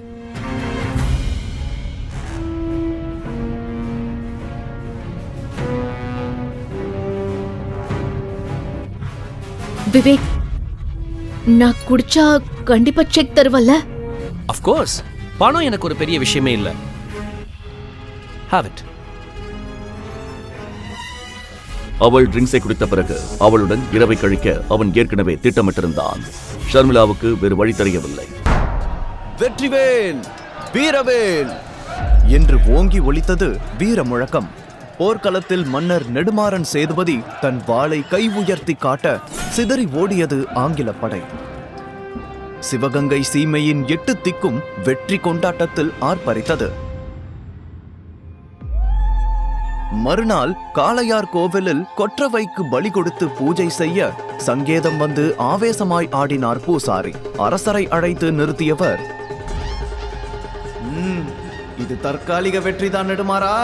விவேக், நான் குடிச்சா கண்டிப்பா செக் தருவல்ல? ஆஃப் கோர்ஸ், பணம் எனக்கு ஒரு பெரிய விஷயமே இல்ல. Have it. அவள் ட்ரிங்க்ஸை குடித்த பிறகு அவளுடன் இரவை கழிக்க அவன் ஏற்கனவே திட்டமிட்டிருந்தான். ஷர்மிளாவுக்கு வேறு வழி தெரியவில்லை. வெற்றிவேல், வீரவேல் என்று ஓங்கி ஒலித்தது வீர முழக்கம். போர்க்களத்தில் மன்னர் நெடுமாறன் சேதுபதி தன் வாளை கை உயர்த்தி காட்ட சிதறி ஓடியது ஆங்கில படை. சிவகங்கை சீமையின் 8 திக்கும் வெற்றி கொண்டாட்டத்தில் ஆர்ப்பரித்தது. மறுநாள் காளையார் கோவிலில் கொற்றவைக்கு பலி கொடுத்து பூஜை செய்ய சங்கேதம் வந்து ஆவேசமாய் ஆடினார் பூசாரி. அரசரை அழைத்து நிறுத்தியவர், இது தற்காலிக வெற்றிதான் நெடுமாறா.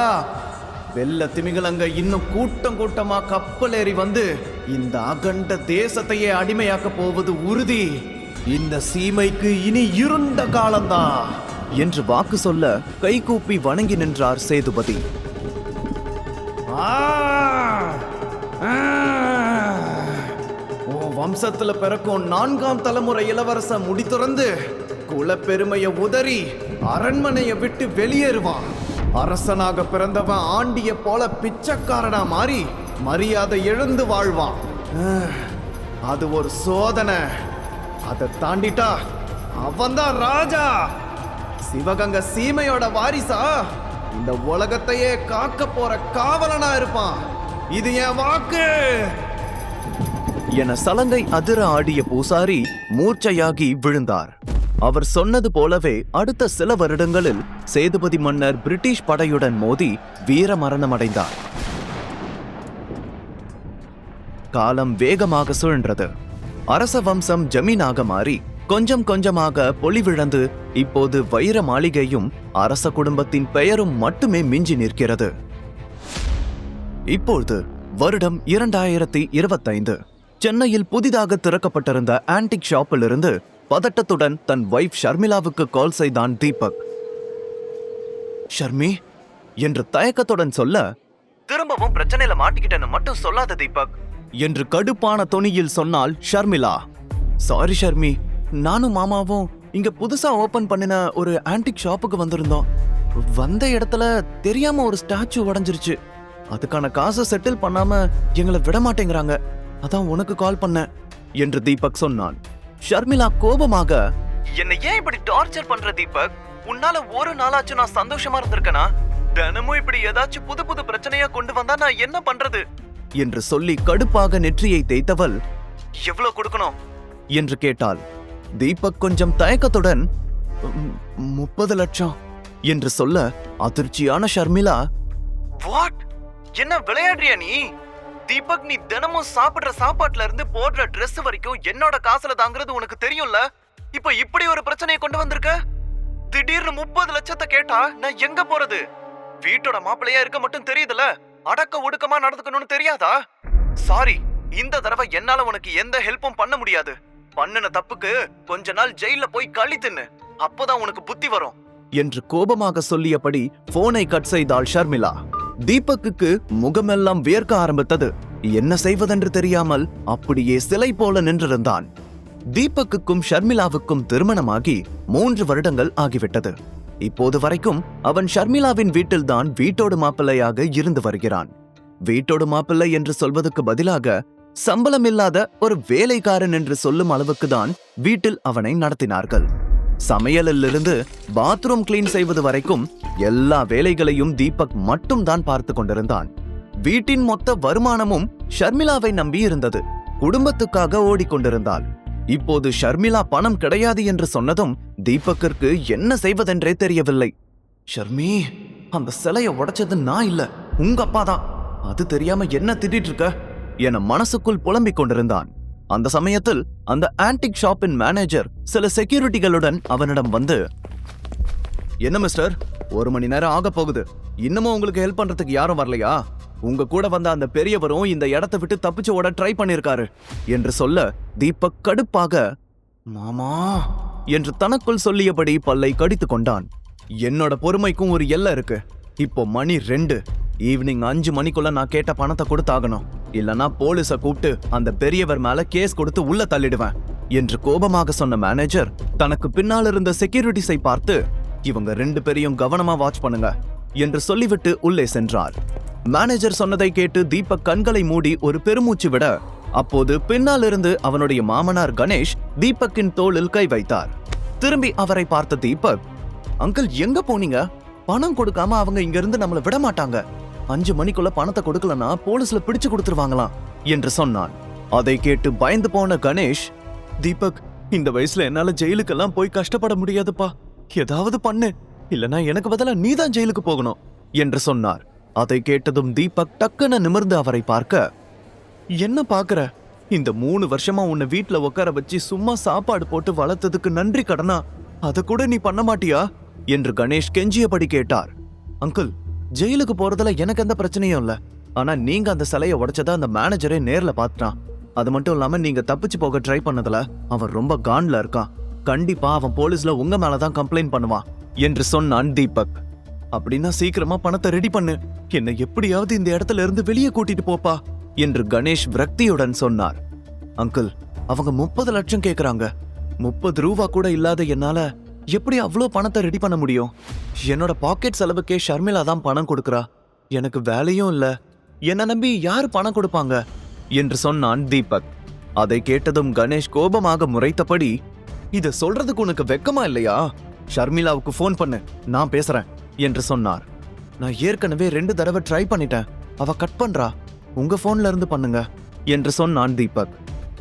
வெள்ள திமிங்கலங்க இன்னும் கூட்டம் கூட்டமா கப்பல் ஏறி வந்து இந்த அகண்ட தேசத்தையே அடிமையாக்க போவது உறுதி. இந்த சீமைக்கு இனி இருண்ட காலம்தான் என்று வாக்கு சொல்ல கைகூப்பி வணங்கி நின்றார் சேதுபதி. வம்சத்துல பிறக்கும் 4ஆம் தலைமுறை இளவரச முடி துறந்து குலப்பெருமைய உதறி அரண்மனையை விட்டு வெளியேறுவான். அரசனாக பிறந்தவன் ஆண்டிய போல பிச்சைக்காரனா மாறி மரியாதை எழுந்து வாழ்வான். அது ஒரு சோதனை. அதை தாண்டிட்டா அவன்தான் ராஜா. சிவகங்கை சீமையோட வாரிசா இந்த உலகத்தையே காக்க போற காவலனா இருப்பான். இது என் வாக்கு என சலங்கை அதிர ஆடிய பூசாரி மூர்ச்சையாகி விழுந்தார். அவர் சொன்னது போலவே அடுத்த சில வருடங்களில் சேதுபதி மன்னர் பிரிட்டிஷ் படையுடன் மோதி வீர மரணம் அடைந்தார். காலம் வேகமாக சுழன்றது. அரச வம்சம் ஜமீனாக மாறி கொஞ்சம் கொஞ்சமாக பொலிவிழந்து இப்போது வைர மாளிகையும் அரச குடும்பத்தின் பெயரும் மட்டுமே மிஞ்சி நிற்கிறது. இப்போது வருடம் 2025. சென்னையில் புதிதாக திறக்கப்பட்டிருந்த ஆன்டிக் ஷாப்பில் இருந்து பதட்டத்துடன் தன் வைஃப் ஷர்மிளாவுக்கு கால் செய்தான் தீபக். ஷர்மி என்று தயக்கத்துடன் சொல்ல, திரும்பவும் பிரச்சனையில மாட்டிக்கிட்டேன்னு மட்டும் சொல்லாத தீபக் என்று கடுப்பான தொனியில் சொன்னாள் ஷர்மிளா. சாரி ஷர்மி, நானும் மாமாவும் இங்க புதுசா ஓபன் பண்ணின ஒரு ஆன்டிக் ஷாப்புக்கு வந்திருந்தோம். வந்த இடத்துல தெரியாம ஒரு ஸ்டாச்சு உடைஞ்சிருச்சு. அதுக்கான காசை செட்டில் பண்ணாம எங்களை விட மாட்டேங்கிறாங்க. அதான் உனக்கு கால் பண்ண என்று தீபக் சொன்னான். ஷர்மிளா கோபமாக, என்னை ஏன் இப்படி டார்ச்சர் பண்ற தீபக்? உன்னால ஒரு நாளாச்சும் நான் சந்தோஷமா இருந்திருக்கனா? தினமும் இப்படி ஏதாச்சும் புது புது பிரச்சனையா கொண்டு வந்தா நான் என்ன பண்றது என்று சொல்லி கடுப்பாக நெற்றியை தேய்த்தவள், எவ்வளவு கொடுக்கணும் என்று கேட்டாள். தீபக் கொஞ்சம் தயக்கத்துடன் 30 லட்சம் என்று சொல்ல அதிர்ச்சியான ஷர்மிளா, வாட், என்ன விளையாடுறியா நீ? தீபக், நீ தினமும் சாப்பிடுற சாப்பாட்டுல இருந்து போடுற ட்ரெஸ் வரைக்கும் என்னோட காசுல தாங்கிறது உனக்கு தெரியும்ல. இப்ப இப்படி ஒரு பிரச்சனையை கொண்டு வந்திருக்க. திடீர்னு 30 லட்சத்தை கேட்டா நான் எங்க போறது? வீட்டோட மாப்பிள்ளையா இருக்க மட்டும் தெரியுதுல, அடக்க ஒடுக்கமா நடந்துக்கணும்னு தெரியாதா? சாரி, இந்த தடவை என்னால உனக்கு எந்த ஹெல்ப்பும் பண்ண முடியாது. பண்ணுன தப்புக்கு கொஞ்ச நாள் ஜெயில போய் களி தின்னு, அப்போதான் உனக்கு புத்தி வரும் என்று கோபமாக சொல்லியபடி போனை கட் செய்தாள் ஷர்மிளா. தீபக்குக்கு முகமெல்லாம் வியர்க்க ஆரம்பித்தது. என்ன செய்வதென்று தெரியாமல் அப்படியே சிலை போல நின்றிருந்தான். தீபக்குக்கும் ஷர்மிளாவுக்கும் திருமணமாகி 3 வருடங்கள் ஆகிவிட்டது. இப்போது வரைக்கும் அவன் ஷர்மிளாவின் வீட்டில்தான் வீட்டோடு மாப்பிள்ளையாக இருந்து வருகிறான். வீட்டோடு மாப்பிள்ளை என்று சொல்வதற்கு பதிலாக சம்பளம் இல்லாத ஒரு வேலைக்காரன் என்று சொல்லும் அளவுக்கு தான் வீட்டில் அவனை நடத்தினார்கள். சமையலிலிருந்து பாத்ரூம் கிளீன் செய்வது வரைக்கும் எல்லா வேலைகளையும் தீபக் மட்டும் தான் பார்த்து கொண்டிருந்தான். வீட்டின் மொத்த வருமானமும் ஷர்மிளாவை நம்பி இருந்தது. குடும்பத்துக்காக ஓடிக்கொண்டிருந்தாள். இப்போது ஷர்மிளா பணம் கிடையாது என்று சொன்னதும் தீபக்கிற்கு என்ன செய்வதென்றே தெரியவில்லை. ஷர்மி, அந்த சிலைய உடைச்சது நான் இல்ல, உங்க அப்பா தான். அது தெரியாம என்ன திட்டிட்டு இருக்க என மனசுக்குள் புலம்பிக் கொண்டிருந்தான். அந்த சமயத்தில் அந்த ஆன்டிக் ஷாப்பின் மேனேஜர் சில செக்யூரிட்டிகளுடன் அவனிடம் வந்து, என்ன மிஸ்டர், 1 மணி நேரம் ஆக போகுது, இன்னமும் உங்களுக்கு ஹெல்ப் பண்றதுக்கு யாரும் வரலையா? உங்க கூட வந்த அந்த பெரியவரும் இந்த இடத்தை விட்டு தப்பிச்சு ஓட ட்ரை பண்ணிருக்காரு என்று சொல்ல தீபக் கடுப்பாக மாமா என்று தனக்குள் சொல்லியபடி பல்லை கடித்து கொண்டான். என்னோட பொறுமைக்கும் ஒரு எல்லை இருக்கு. இப்போ மணி 2, ஈவினிங் 5 மணிக்குள்ள நான் கேட்ட பணத்தை கொடுத்தாகணும், இல்லனா போலீஸ கூப்பிட்டு அந்த பெரியவர் மேல கேஸ் கொடுத்து உள்ள தள்ளிடுவேன் என்று கோபமாக சொன்ன மேனேஜர் தனக்கு பின்னால் இருந்த செக்யூரிட்டிஸை பார்த்து, இவங்க 2 பேரையும் கவனமா வாட்ச் பண்ணுங்க என்று சொல்லிவிட்டு உள்ளே சென்றார். மேனேஜர் சொன்னதை கேட்டு தீபக் கண்களை மூடி ஒரு பெருமூச்சு விட, அப்போது பின்னால் இருந்து அவனுடைய மாமனார் கணேஷ் தீபக்கின் தோளில் கை வைத்தார். திரும்பி அவரை பார்த்த தீபக், அங்கிள் எங்க போனீங்க? பணம் கொடுக்காம அவங்க இங்க இருந்து நம்மள விட மாட்டாங்க. 5 மணிக்குள்ள பணத்தை கொடுக்கலன்னா போலீஸ்ல பிடிச்சு கொடுத்துருவாங்களாம் என்று சொன்னான். அதை கேட்டு பயந்து போன கணேஷ், தீபக், இந்த வயசுல என்னால ஜெயிலுக்கெல்லாம் போய் கஷ்டப்பட முடியாதுப்பா, ஏதாவது பண்ணு, இல்லனா எனக்கு பதிலா நீதான் ஜெயிலுக்கு போகணும் என்று சொன்னார். அதை கேட்டதும் தீபக் டக்குன்னு நிமிர்ந்து அவரை பார்க்க, என்ன பாக்குற? இந்த 3 வருஷமா உன்னை வீட்டுல உட்கார வச்சு சும்மா சாப்பாடு போட்டு வளர்த்ததுக்கு நன்றி கடனா அதை கூட நீ பண்ண மாட்டியா என்று கணேஷ் கெஞ்சியபடி கேட்டார். அங்கிள், ஜெயிலுக்கு போறதுல எனக்கு எந்த பிரச்சனையும் இல்ல, ஆனா நீங்க அந்த சிலையை உடைச்சதா அந்த மேனேஜரே நேர்ல பாத்துட்டான். அது மட்டும் இல்லாம நீங்க தப்பிச்சு போக ட்ரை பண்ணதுல அவன் ரொம்ப கான்ல இருக்கான். கண்டிப்பா அவன் போலீஸ்ல உங்க மேலதான் கம்ப்ளைண்ட் பண்ணுவான் என்று சொன்னான் தீபக். அப்படின்னா சீக்கிரமா பணத்தை ரெடி பண்ணு, என்னை எப்படியாவது இந்த இடத்துல இருந்து வெளியே கூட்டிட்டு போப்பா என்று கணேஷ் விரக்தியுடன் சொன்னார். அங்கிள், அவங்க 30 லட்சம் கேக்குறாங்க. 30 ரூபா கூட இல்லாத என்னால எப்படி அவ்வளோ பணத்தை ரெடி பண்ண முடியும்? என்னோட பாக்கெட் செலவுக்கே ஷர்மிளா தான் பணம் கொடுக்கறா. எனக்கு வேலையும் இல்ல, என்ன நம்பி யார் பணம் கொடுப்பாங்க என்று சொன்னான் தீபக். அதை கேட்டதும் கணேஷ் கோபமாக முறைத்தபடி, இத சொல்றதுக்கு உனக்கு வெக்கமா இல்லையா? ஷர்மிளாவுக்கு போன் பண்ணு, நான் பேசுறேன் என்று சொன்னார். நான் ஏற்கனவே 2 தடவை ட்ரை பண்ணிட்டேன், அவ கட் பண்றா, உங்க போன்ல இருந்து பண்ணுங்க என்று சொன்னான் தீபக்.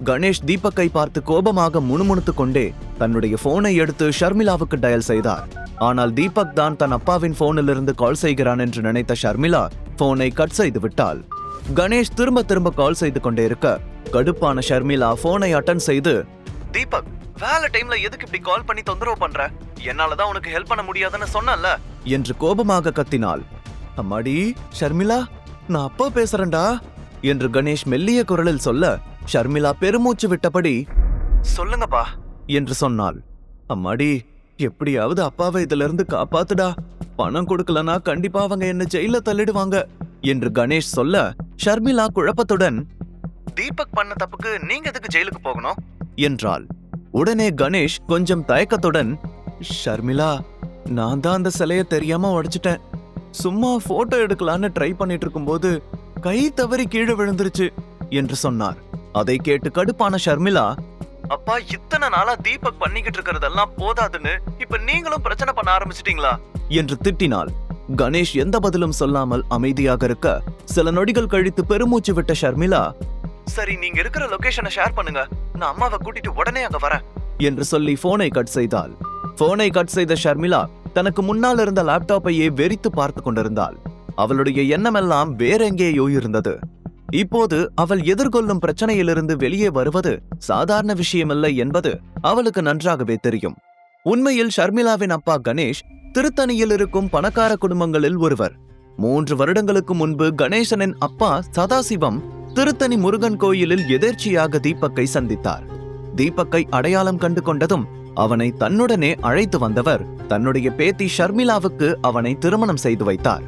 கணேஷ் தீபக்கை பார்த்து கோபமாக முணுமுணுத்துக் கொண்டே தன்னுடைய போனை எடுத்து ஷர்மிளாவுக்கு டயல் செய்தார். ஆனால் தீபக் தான் தன் அப்பாவின் போனிலிருந்து கால் செய்கிறான் என்று நினைத்த ஷர்மிளா போனை கட் செய்து விட்டாள். கணேஷ் திரும்ப திரும்ப கால் செய்து கொண்டே இருக்க கடுப்பான ஷர்மிளா போனை அட்டன் செய்து, தீபக், வேலை டைம்ல எதுக்கு இப்படி கால் பண்ணி தொந்தரவு பண்ற? என்னாலதான் உனக்கு ஹெல்ப் பண்ண முடியாதுன்னு சொன்னல என்று கோபமாக கத்தினாள். அம்மாடி ஷர்மிளா, நான் அப்பா பேசுறேன்டா என்று கணேஷ் மெல்லிய குரலில் சொல்ல ஷர்மிளா பெருமூச்சு விட்டபடி, சொல்லுங்கப்பா என்று சொன்னாள். அம்மாடி, எப்படியாவது அப்பாவை இதுல இருந்து காப்பாத்துடா, பணம் கொடுக்கலனா கண்டிப்பா அவங்க என்ன ஜெயில தள்ளிடுவாங்க என்று கணேஷ் சொல்ல ஷர்மிளா குழப்பத்துடன், தீபக் பண்ண தப்புக்கு நீங்க எதுக்கு ஜெயிலுக்கு போகணும் என்றாள். உடனே கணேஷ் கொஞ்சம் தயக்கத்துடன், ஷர்மிளா, நான் தான் அந்த சிலைய தெரியாம உடைச்சிட்டேன். சும்மா போட்டோ எடுக்கலான்னு ட்ரை பண்ணிட்டு இருக்கும்போது கை தவறி கீழே விழுந்துருச்சு என்று சொன்னார். அதை கேட்டு கடுப்பான ஷர்மிளா, அப்பா, இத்தனை நாளா தீபக் பண்ணிக்கிட்டு இருக்கிறதெல்லாம் போதாதுன்னு இப்ப நீங்களும் பிரச்சனை பண்ண ஆரம்பிச்சிட்டீங்களா என்று திட்டினாள். கணேஷ் எந்த பதிலும் சொல்லாமல் அமைதியாக இருக்க சில நொடிகள் கழித்து பெருமூச்சு விட்ட ஷர்மிளா, சரி, நீங்க இருக்கிற லொகேஷனை ஷேர் பண்ணுங்க, நான் அம்மாவை கூட்டிட்டு உடனே அங்க வரேன் என்று சொல்லி போனை கட் செய்தாள். போனை கட் செய்த ஷர்மிளா தனக்கு முன்னால் இருந்த லேப்டாப்பையே வெறித்து பார்த்து கொண்டிருந்தாள். அவளுடைய எண்ணமெல்லாம் வேற எங்கேயோ இருந்தது. இப்போது அவள் எதிர்கொள்ளும் பிரச்சனையிலிருந்து வெளியே வருவது சாதாரண விஷயமல்ல என்பது அவளுக்கு நன்றாகவே தெரியும். உண்மையில் ஷர்மிளாவின் அப்பா கணேஷ் திருத்தணியில் இருக்கும் பணக்கார குடும்பங்களில் ஒருவர். 3 வருடங்களுக்கு முன்பு கணேசனின் அப்பா சதாசிவம் திருத்தணி முருகன் கோயிலில் எதேர்ச்சியாக தீபக்கை சந்தித்தார். தீபக்கை அடையாளம் கண்டு கொண்டதும் அவனை தன்னுடனே அழைத்து வந்தவர் தன்னுடைய பேத்தி ஷர்மிளாவுக்கு அவனை திருமணம் செய்து வைத்தார்.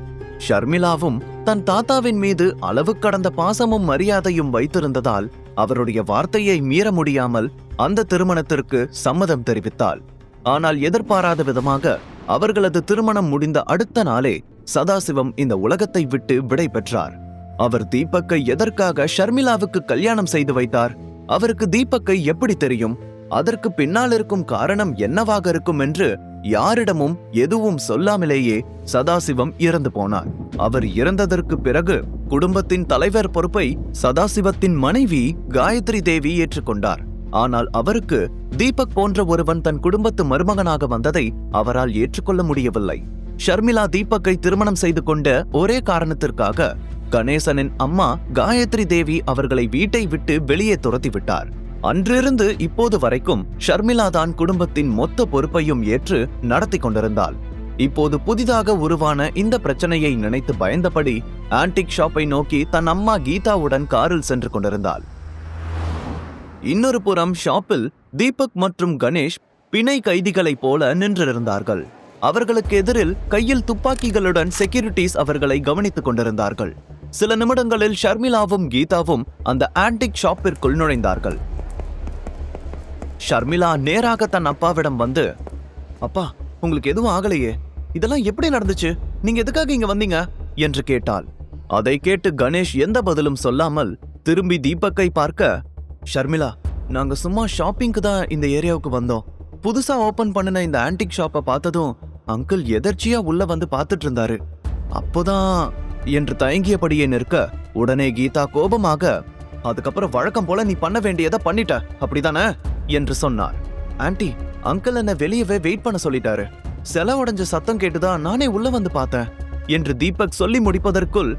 ஷர்மிளாவும் தன் தாத்தாவின் மீது அளவு கடந்த பாசமும் மரியாதையும் வைத்திருந்ததால் அவருடைய வார்த்தையை மீற முடியாமல் அந்த திருமணத்திற்கு சம்மதம் தெரிவித்தாள். ஆனால் எதிர்பாராத விதமாக அவர்களது திருமணம் முடிந்த அடுத்த நாளே சதாசிவம் இந்த உலகத்தை விட்டு விடை பெற்றார். அவர் தீபக்கை எதற்காக ஷர்மிளாவுக்கு கல்யாணம் செய்து வைத்தார்? அவருக்கு தீபக்கை எப்படி தெரியும்? அதற்கு பின்னால் இருக்கும் காரணம் என்னவாக இருக்கும் என்று யாரிடமும் எதுவும் சொல்லாமலேயே சதாசிவம் இறந்து போனார். அவர் இறந்ததற்கு பிறகு குடும்பத்தின் தலைவர் பொறுப்பை சதாசிவத்தின் மனைவி காயத்ரி தேவி ஏற்றுக்கொண்டார். ஆனால் அவருக்கு தீபக் போன்ற ஒருவன் தன் குடும்பத்து மருமகனாக வந்ததை அவரால் ஏற்றுக்கொள்ள முடியவில்லை. ஷர்மிளா தீபக்கை திருமணம் செய்து கொண்ட ஒரே காரணத்திற்காக கணேசனின் அம்மா காயத்ரி தேவி அவர்களை வீட்டை விட்டு வெளியே துரத்திவிட்டார். அன்றிருந்து இப்போது வரைக்கும் ஷர்மிளா தான் குடும்பத்தின் மொத்த பொறுப்பையும் ஏற்று நடத்தி கொண்டிருந்தாள். இப்போது புதிதாக உருவான இந்த பிரச்சனையை நினைத்து பயந்தபடி ஆன்டிக் ஷாப்பை நோக்கி தன் அம்மா கீதாவுடன் காரில் சென்று கொண்டிருந்தாள். இன்னொரு புறம் ஷாப்பில் தீபக் மற்றும் கணேஷ் பிணை கைதிகளைப் போல நின்றிருந்தார்கள். அவர்களுக்கு எதிரில் கையில் துப்பாக்கிகளுடன் செக்யூரிட்டிஸ் அவர்களை கவனித்துக் கொண்டிருந்தார்கள். சில நிமிடங்களில் ஷர்மிளாவும் கீதாவும் அந்த ஆன்டிக் ஷாப்பிற்குள் நுழைந்தார்கள். ஷர்மிளா நேராக தன் அப்பாவிடம் வந்து, அப்பா, உங்களுக்கு எதுவும் ஆகலையே? இதெல்லாம் எப்படி நடந்துச்சு? நீங்க எதுக்காக இங்க வந்தீங்க என்று கேட்டாள். அதை கேட்டு கணேஷ் எந்த பதிலும் சொல்லாமல் திரும்பி தீபக்கை பார்க்க, ஷர்மிளா, நாங்க சும்மா ஷாப்பிங்க்கு தான் இந்த ஏரியாவுக்கு வந்தோம். புதுசா ஓபன் பண்ணின இந்த ஆன்டிக் ஷாப்பை பார்த்ததும் அங்கிள் எதர்ச்சியா உள்ள வந்து பார்த்துட்டு இருந்தாரு. அப்போதான் என்று தயங்கியபடியே நிற்க, உடனே கீதா கோபமாக, அதுக்கப்புறம் வழக்கம் போல நீ பண்ண வேண்டியதை பண்ணிட்ட, அப்படிதானே என்று சொன்னார். ஆன்ட்டி, அங்கிள் என்ன வெளியவே வெயிட் பண்ண சொல்லிட்டாரு. செல உடைஞ்ச சத்தம் கேட்டுதான் நானே உள்ள வந்து பார்த்தேன் என்று தீபக் சொல்லி முடிப்பதற்குள்,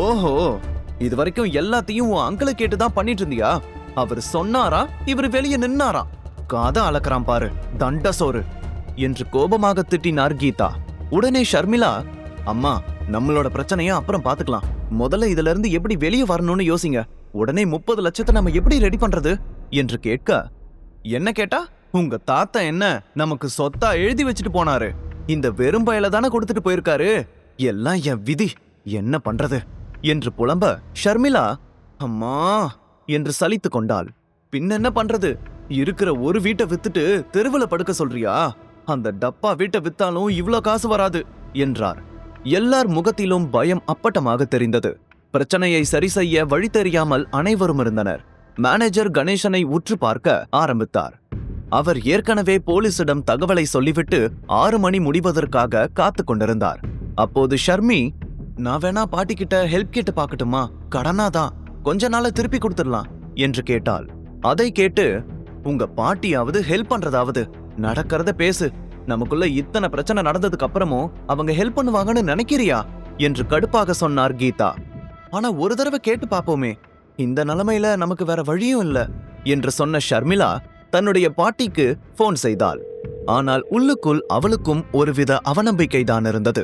ஓஹோ, இது வரைக்கும் எல்லாத்தையும் உன் அங்கிளை கேட்டுதான் பண்ணிட்டு இருந்தியா? அவர் சொன்னாரா, இவர் வெளியே நின்னாரா? காதை அளக்குறான் பாரு, தண்ட சோறு என்று கோபமாக திட்டினார் கீதா. உடனே ஷர்மிளா, அம்மா, நம்மளோட பிரச்சனைய அப்புறம் பாத்துக்கலாம், முதல்ல இதுல இருந்து எப்படி வெளியே வரணும்னு யோசிங்க. உடனே 30 லட்சத்தை நம்ம எப்படி ரெடி பண்றது என்று கேட்க, என்ன கேட்டா? உங்க தாத்தா என்ன நமக்கு சொத்தா எழுதி வச்சுட்டு போனாரு? இந்த வெறும் பயல தானே கொடுத்துட்டு போயிருக்காரு. எல்லாம் என் விதி, என்ன பண்றது என்று புலம்ப ஷர்மிளா அம்மா என்று சலித்து கொண்டாள். பின்னென்ன பண்றது? இருக்கிற ஒரு வீட்டை வித்துட்டு தெருவுல படுக்க சொல்றியா? அந்த டப்பா வீட்டை வித்தாலும் இவ்ளோ காசு வராது என்றார். எல்லார் முகத்திலும் பயம் அப்பட்டமாக தெரிந்தது. பிரச்சனையை சரி செய்ய வழி தெரியாமல் அனைவரும் இருந்தனர். மேனேஜர் கணேசனை உற்று பார்க்க ஆரம்பித்தார். அவர் ஏற்கனவே போலீசிடம் தகவலை சொல்லிவிட்டு 6 மணி முடிவதற்காக காத்து கொண்டிருந்தார். அப்போது ஷர்மி, நான் வேணா பாட்டி கிட்ட ஹெல்ப் கேட்டு பாக்கட்டுமா? கடனாதான், கொஞ்ச நாள திருப்பி கொடுத்துடலாம் என்று கேட்டாள். அதை கேட்டு, உங்க பாட்டியாவது ஹெல்ப் பண்றதாவது நடக்கிறத பேசு. நமக்குள்ள இத்தனை பிரச்சனை நடந்ததுக்கு அப்புறமும் அவங்க ஹெல்ப் பண்ணுவாங்கன்னு நினைக்கிறியா என்று கடுப்பாக சொன்னார் கீதா. ஆனா ஒரு தடவை கேட்டு பாப்போமே, இந்த நிலைமையில நமக்கு வேற வழியும் இல்ல என்று சொன்ன ஷர்மிளா தன்னுடைய பாட்டிக்கு போன் செய்தாள். ஆனால் உள்ளுக்குள் அவளுக்கும் ஒருவித அவநம்பிக்கை தான் இருந்தது.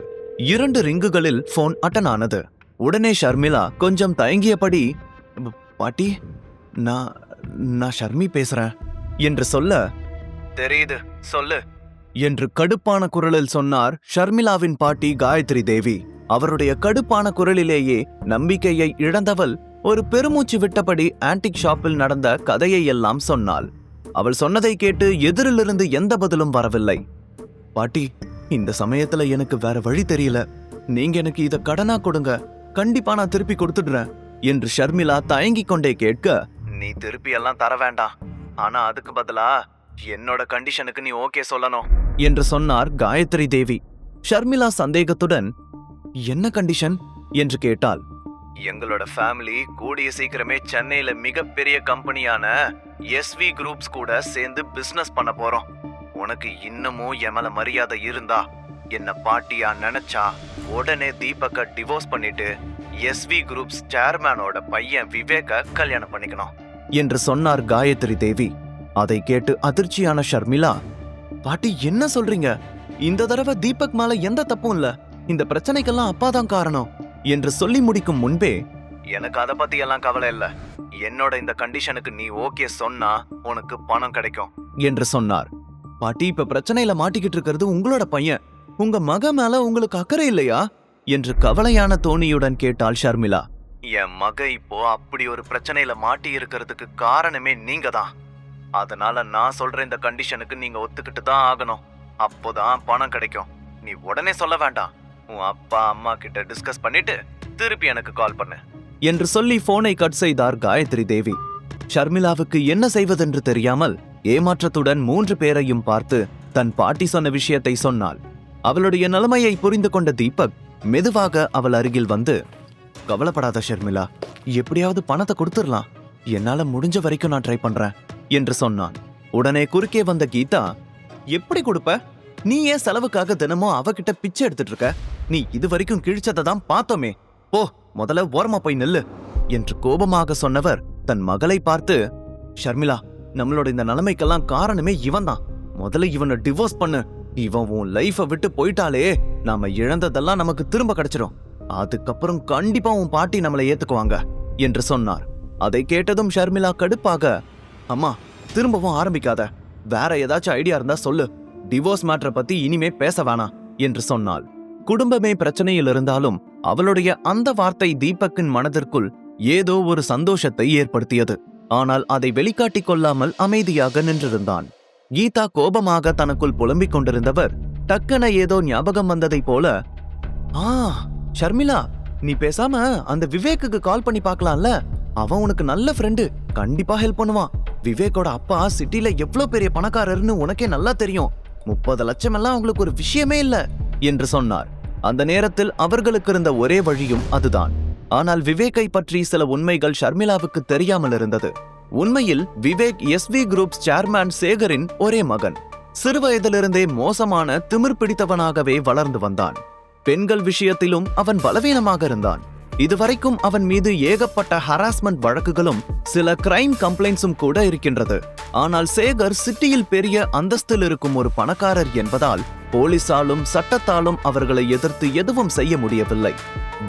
2 ரிங்குகளில் போன் அட்டன் ஆனது. உடனே ஷர்மிளா கொஞ்சம் தயங்கியபடி, பாட்டி, நான் ஷர்மி பேசுறேன் என்று சொல்ல, தெரியுது, சொல்லு என்று கடுப்பான குரலில் சொன்னார் ஷர்மிளாவின் பாட்டி காயத்ரி தேவி. அவருடைய கடுப்பான குரலிலேயே நம்பிக்கையை இழந்தவள் ஒரு பெருமூச்சு விட்டபடி ஆன்டிக் ஷாப்பில் நடந்த கதையை எல்லாம் சொன்னாள். அவள் சொன்னதை கேட்டு எதிரிலிருந்து எந்த பதிலும் வரவில்லை. பாட்டி, இந்த சமயத்துல எனக்கு வேற வழி தெரியல, நீங்க எனக்கு இத கடனா கொடுங்க, கண்டிப்பா நான் திருப்பி கொடுத்துடுறேன் என்று ஷர்மிளா தயங்கிக் கொண்டே கேட்க, நீ திருப்பி எல்லாம் தர வேண்டாம், ஆனா அதுக்கு பதிலா என்னோட கண்டிஷனுக்கு நீ ஓகே சொல்லணும் என்று சொன்னார் காயத்ரி தேவி. ஷர்மிளா சந்தேகத்துடன், என்ன கண்டிஷன் என்று கேட்டாள். எங்களோட ஃபேமிலி கூடிய சீக்கிரமே சென்னையில மிகப்பெரிய கம்பெனியான எஸ்வி குரூப்ஸ் கூட சேர்ந்து பிசினஸ் பண்ண போறோம். உனக்கு இன்னமும் எமல மரியாதை இருந்தா, என்ன பாட்டியா நினைச்சா உடனே தீபக்க டிவோர்ஸ் பண்ணிட்டு எஸ்வி குரூப்ஸ் சேர்மேனோட பையன் விவேக கல்யாணம் பண்ணிக்கணும் என்று சொன்னார் காயத்ரி தேவி. அதை கேட்டு அதிர்ச்சியான ஷர்மிளா, பாட்டி என்ன சொல்றீங்க? இந்த தடவை தீபக் மேல எந்த தப்பும் இல்ல, இந்த பிரச்சனைக்கெல்லாம் அப்பா தான் காரணம் என்று சொல்லி முடிக்கும் முன்பே, எனக்கு அதை பத்தி எல்லாம் கவலை இல்ல, என்னோட இந்த கண்டிஷனுக்கு நீ ஓகே சொன்னா உனக்கு பணம் கிடைக்கும் என்று சொன்னார். பாட்டி, இப்ப பிரச்சனையில மாட்டிக்கிட்டு இருக்கிறது உங்களோட பையன், உங்க மக மேல உங்களுக்கு அக்கறை இல்லையா என்று கவலையான தோணியுடன் கேட்டாள் ஷர்மிளா. என் மக இப்போ அப்படி ஒரு பிரச்சனையில மாட்டி இருக்கிறதுக்கு காரணமே நீங்க தான். அதனால நான் சொல்ற இந்த கண்டிஷனுக்கு நீங்க ஒத்துக்கிட்டு தான் ஆகணும், அப்போதான் பணம் கிடைக்கும். நீ உடனே சொல்ல வேண்டாம், உன் அப்பா அம்மா கிட்ட டிஸ்கஸ் பண்ணிட்டு திருப்பி எனக்கு கால் பண்ணு என்று சொல்லி போனை கட் செய்தார் காயத்ரி தேவி. ஷர்மிளாவுக்கு என்ன செய்வதென்று தெரியாமல் ஏமாற்றத்துடன் 3 பேரையும் பார்த்து தன் பாட்டி சொன்ன விஷயத்தை சொன்னாள். அவளுடைய நிலைமையை புரிந்து கொண்ட தீபக் மெதுவாக அவள் அருகில் வந்து, கவலைப்படாத ஷர்மிளா, எப்படியாவது பணத்தை கொடுத்துடலாம், என்னால முடிஞ்ச வரைக்கும் நான் ட்ரை பண்றேன் என்று சொன்னான். உடனே குறுக்கே வந்த கீதா, எப்படி கொடுப்ப? நீ ஏன் செலவுக்காக தினமும் அவகிட்ட பிச்சை எடுத்துட்டு இருக்க? நீ இது வரைக்கும் கிழிச்சதை தான் பார்த்தோமே, போ முதல்ல ஓரமா போய் நில்லு என்று கோபமாக சொன்னவர் தன் மகளை பார்த்து, ஷர்மிளா, நம்மளோட இந்த நிலைமைக்கெல்லாம் காரணமே இவன் தான், முதல்ல இவனை டிவோர்ஸ் பண்ணு, இவன் உன் லைஃபை விட்டு போயிட்டாலே நாம இழந்ததெல்லாம் நமக்கு திரும்ப கிடைச்சிடும், அதுக்கப்புறம் கண்டிப்பா உன் பாட்டி நம்மளை ஏத்துக்குவாங்க என்று சொன்னார். அதை கேட்டதும் ஷர்மிளா கடுப்பாக, அம்மா திரும்பவும் ஆரம்பிக்காத, வேற ஏதாச்சும் ஐடியா இருந்தா சொல்லு, டிவோர்ஸ் மேட்டரை பத்தி இனிமே பேச வேணாம் என்று சொன்னாள். குடும்பமே பிரச்சனையில் இருந்தாலும் அவளுடைய அந்த வார்த்தை தீபக்கின் மனதிற்குள் ஏதோ ஒரு சந்தோஷத்தை ஏற்படுத்தியது. ஆனால் அதை வெளிக்காட்டிக் கொள்ளாமல் அமைதியாக நின்றிருந்தான். கீதா கோபமாக தனக்குள் புலம்பிக் கொண்டிருந்தவர் டக்கென ஏதோ ஞாபகம் வந்ததை போல, ஷர்மிளா, நீ பேசாம அந்த விவேக்குக்கு கால் பண்ணி பார்க்கலாம்ல, அவன் உனக்கு நல்ல ஃப்ரெண்டு, கண்டிப்பா ஹெல்ப் பண்ணுவான். விவேக்கோட அப்பா சிட்டில எவ்வளவு பெரிய பணக்காரர்னு உனக்கே நல்லா தெரியும், 30 லட்சம் எல்லாம் உங்களுக்கு ஒரு விஷயமே இல்ல என்று சொன்னார். அந்த நேரத்தில் அவர்களுக்கு இருந்த ஒரே வழியும் அதுதான். ஆனால் விவேக்கை பற்றி சில உண்மைகள் ஷர்மிளாவுக்கு தெரியாமல் இருந்தது. உண்மையில் விவேக் எஸ்வி குரூப்ஸ் சேர்மேன் சேகரின் ஒரே மகன். சிறுவயதிலிருந்தே மோசமான திமிர் பிடித்தவனாகவே வளர்ந்து வந்தான். பெண்கள் விஷயத்திலும் அவன் பலவீனமாக இருந்தான். இதுவரைக்கும் அவன் மீது ஏகப்பட்ட ஹராஸ்மெண்ட் வழக்குகளும் சில கிரைம் கம்ப்ளைண்ட்ஸும் கூட இருக்கின்றது. ஆனால் சேகர் சிட்டியில் பெரிய அந்தஸ்தில் இருக்கும் ஒரு பணக்காரர் என்பதால் போலீசாலும் சட்டத்தாலும் அவர்களை எதிர்த்து எதுவும் செய்ய முடியவில்லை.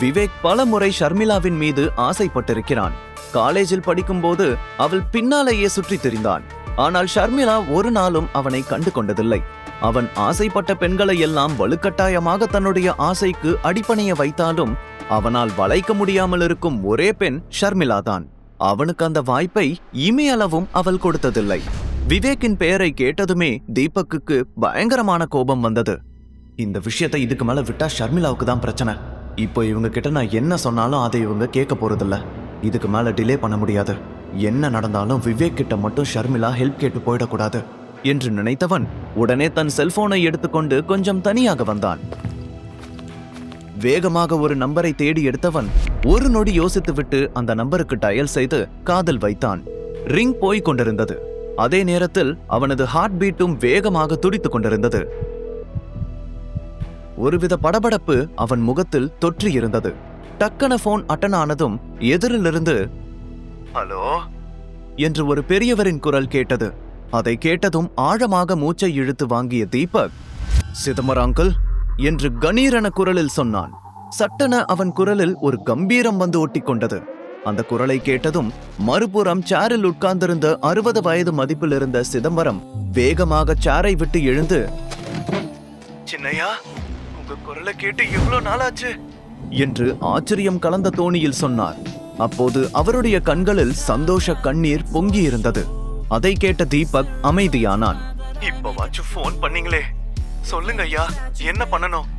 விவேக் பல முறை ஷர்மிளாவின் மீது ஆசைப்பட்டிருக்கிறான். காலேஜில் படிக்கும்போது அவள் பின்னாலேயே சுற்றி திரிந்தான். ஆனால் ஷர்மிளா ஒரு நாளும் அவனை கண்டு கொண்டதில்லை. அவன் ஆசைப்பட்ட பெண்களை எல்லாம் வலுக்கட்டாயமாக தன்னுடைய ஆசைக்கு அடிபணிய வைத்தாலும் அவனால் வளைக்க முடியாமல் இருக்கும் ஒரே பெண் ஷர்மிளா தான். அவனுக்கு அந்த வாய்ப்பை இமையளவும் அவள் கொடுத்ததில்லை. விவேக்கின் பெயரை கேட்டதுமே தீபக்குக்கு பயங்கரமான கோபம் வந்தது. இந்த விஷயத்தை இதுக்கு மேல விட்டா ஷர்மிளாவுக்கு தான் பிரச்சனை. இப்போ இவங்க கிட்ட நான் என்ன சொன்னாலும் அதை இவங்க கேட்க போறதில்ல. இதுக்கு மேல டிலே பண்ண முடியாது. என்ன நடந்தாலும் விவேக் கிட்ட மட்டும் ஷர்மிளா ஹெல்ப் கேட்டு போயிடக்கூடாது என்று நினைத்தவன் உடனே தன் செல்போனை எடுத்துக்கொண்டு கொஞ்சம் தனியாக வந்தான். வேகமாக ஒரு நம்பரை தேடி எடுத்தவன் ஒரு நொடி யோசித்துவிட்டு அந்த நம்பருக்கு டயல் செய்து காதில் வைத்தான். ரிங் போய் கொண்டிருந்தது. அதே நேரத்தில் அவனது ஹார்ட் பீட்டும் வேகமாக துடித்துக் கொண்டிருந்தது. ஒருவித படபடப்பு அவன் முகத்தில் தொற்றி இருந்தது. டக்கன போன் அட்டன் ஆனதும் எதிரிலிருந்து ஹலோ என்று ஒரு பெரியவரின் குரல் கேட்டது. அதை கேட்டதும் ஆழமாக மூச்சை இழுத்து வாங்கிய தீபக், சிதம்பரம் அங்கிள் என்று கணீரென குரலில் சொன்னான். சட்டென அவன் குரலில் ஒரு கம்பீரம் வந்து ஒட்டி கொண்டது. அந்த குரலை கேட்டதும் மறுபுறம் சேரில் உட்கார்ந்திருந்த 60 வயது மதிப்பில் இருந்த சிதம்பரம் வேகமாக சேரை விட்டு எழுந்து, சின்னையா, உங்க குரலை கேட்டு எவ்வளவு நாளாச்சு என்று ஆச்சரியம் கலந்த தோணியில் சொன்னார். அப்போது அவருடைய கண்களில் சந்தோஷ கண்ணீர் பொங்கி இருந்தது. அதை கேட்ட தீபக் அமைதியானான். இப்பவாச்சும் போன் பண்ணீங்களே, சொல்லுங்க ஐயா, என்ன பண்ணணும்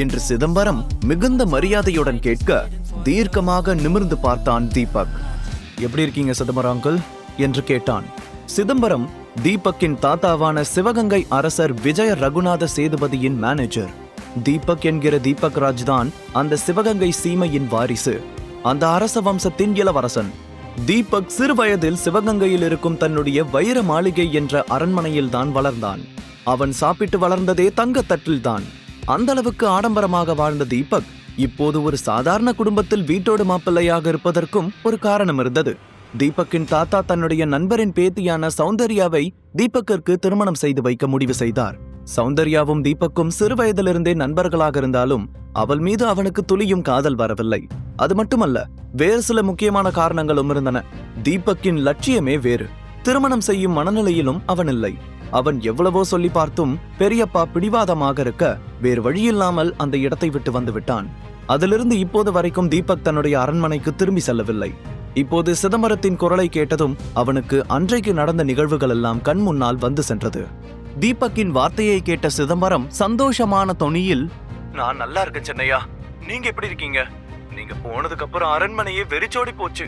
என்று சிதம்பரம் மிகுந்த மரியாதையுடன் கேட்க தீர்க்கமாக நிமிர்ந்து பார்த்தான் தீபக். எப்படி இருக்கீங்க சிதம்பரம் அங்கிள் என்று கேட்டான். சிதம்பரம் தீபக்கின் தாத்தாவான சிவகங்கை அரசர் விஜய ரகுநாத சேதுபதியின் மேனேஜர். தீபக் என்கிற தீபக் ராஜ் தான் அந்த சிவகங்கை சீமையின் வாரிசு, அந்த அரச வம்சத்தின் இளவரசன். தீபக் சிறு வயதில் சிவகங்கையில் இருக்கும் தன்னுடைய வைர மாளிகை என்ற அரண்மனையில் தான் வளர்ந்தான். அவன் சாப்பிட்டு வளர்ந்ததே தங்கத்தட்டில்தான். அந்த அளவுக்கு ஆடம்பரமாக வாழ்ந்த தீபக் இப்போது ஒரு சாதாரண குடும்பத்தில் வீட்டோடு மாப்பிள்ளையாக இருப்பதற்கும் ஒரு காரணம் இருந்தது. தீபக்கின் தாத்தா தன்னுடைய நண்பரின் பேத்தியான சௌந்தர்யாவை தீபக்கிற்கு திருமணம் செய்து வைக்க முடிவு செய்தார். சௌந்தர்யாவும் தீபக்கும் சிறு வயதிலிருந்தே நண்பர்களாக இருந்தாலும் அவள் மீது அவனுக்கு துளியும் காதல் வரவில்லை. அது மட்டுமல்ல, வேறு சில முக்கியமான காரணங்களும் இருந்தன. தீபக்கின் லட்சியமே வேறு. திருமணம் செய்யும் மனநிலையிலும் அவன் இல்லை. அவன் எவ்வளவோ சொல்லி பார்த்தும் பெரியப்பா பிடிவாதமாக இருக்க வேறு வழியில்லாமல் அந்த இடத்தை விட்டு வந்து விட்டான். அதிலிருந்து இப்போது வரைக்கும் தீபக் தன்னுடைய அரண்மனைக்கு திரும்பி செல்லவில்லை. இப்போது சிதம்பரத்தின் குரலை கேட்டதும் அவனுக்கு அன்றைக்கு நடந்த நிகழ்வுகள் எல்லாம் கண் முன்னால் வந்து சென்றது. தீபக்கின் வார்த்தையை கேட்ட சிதம்பரம் சந்தோஷமான தொனியில், நான் நல்லா இருக்கேன் சின்னையா, நீங்க எப்படி இருக்கீங்க? நீங்க போனதுக்கு அப்புறம் அரண்மனையே வெறிச்சோடி போச்சு.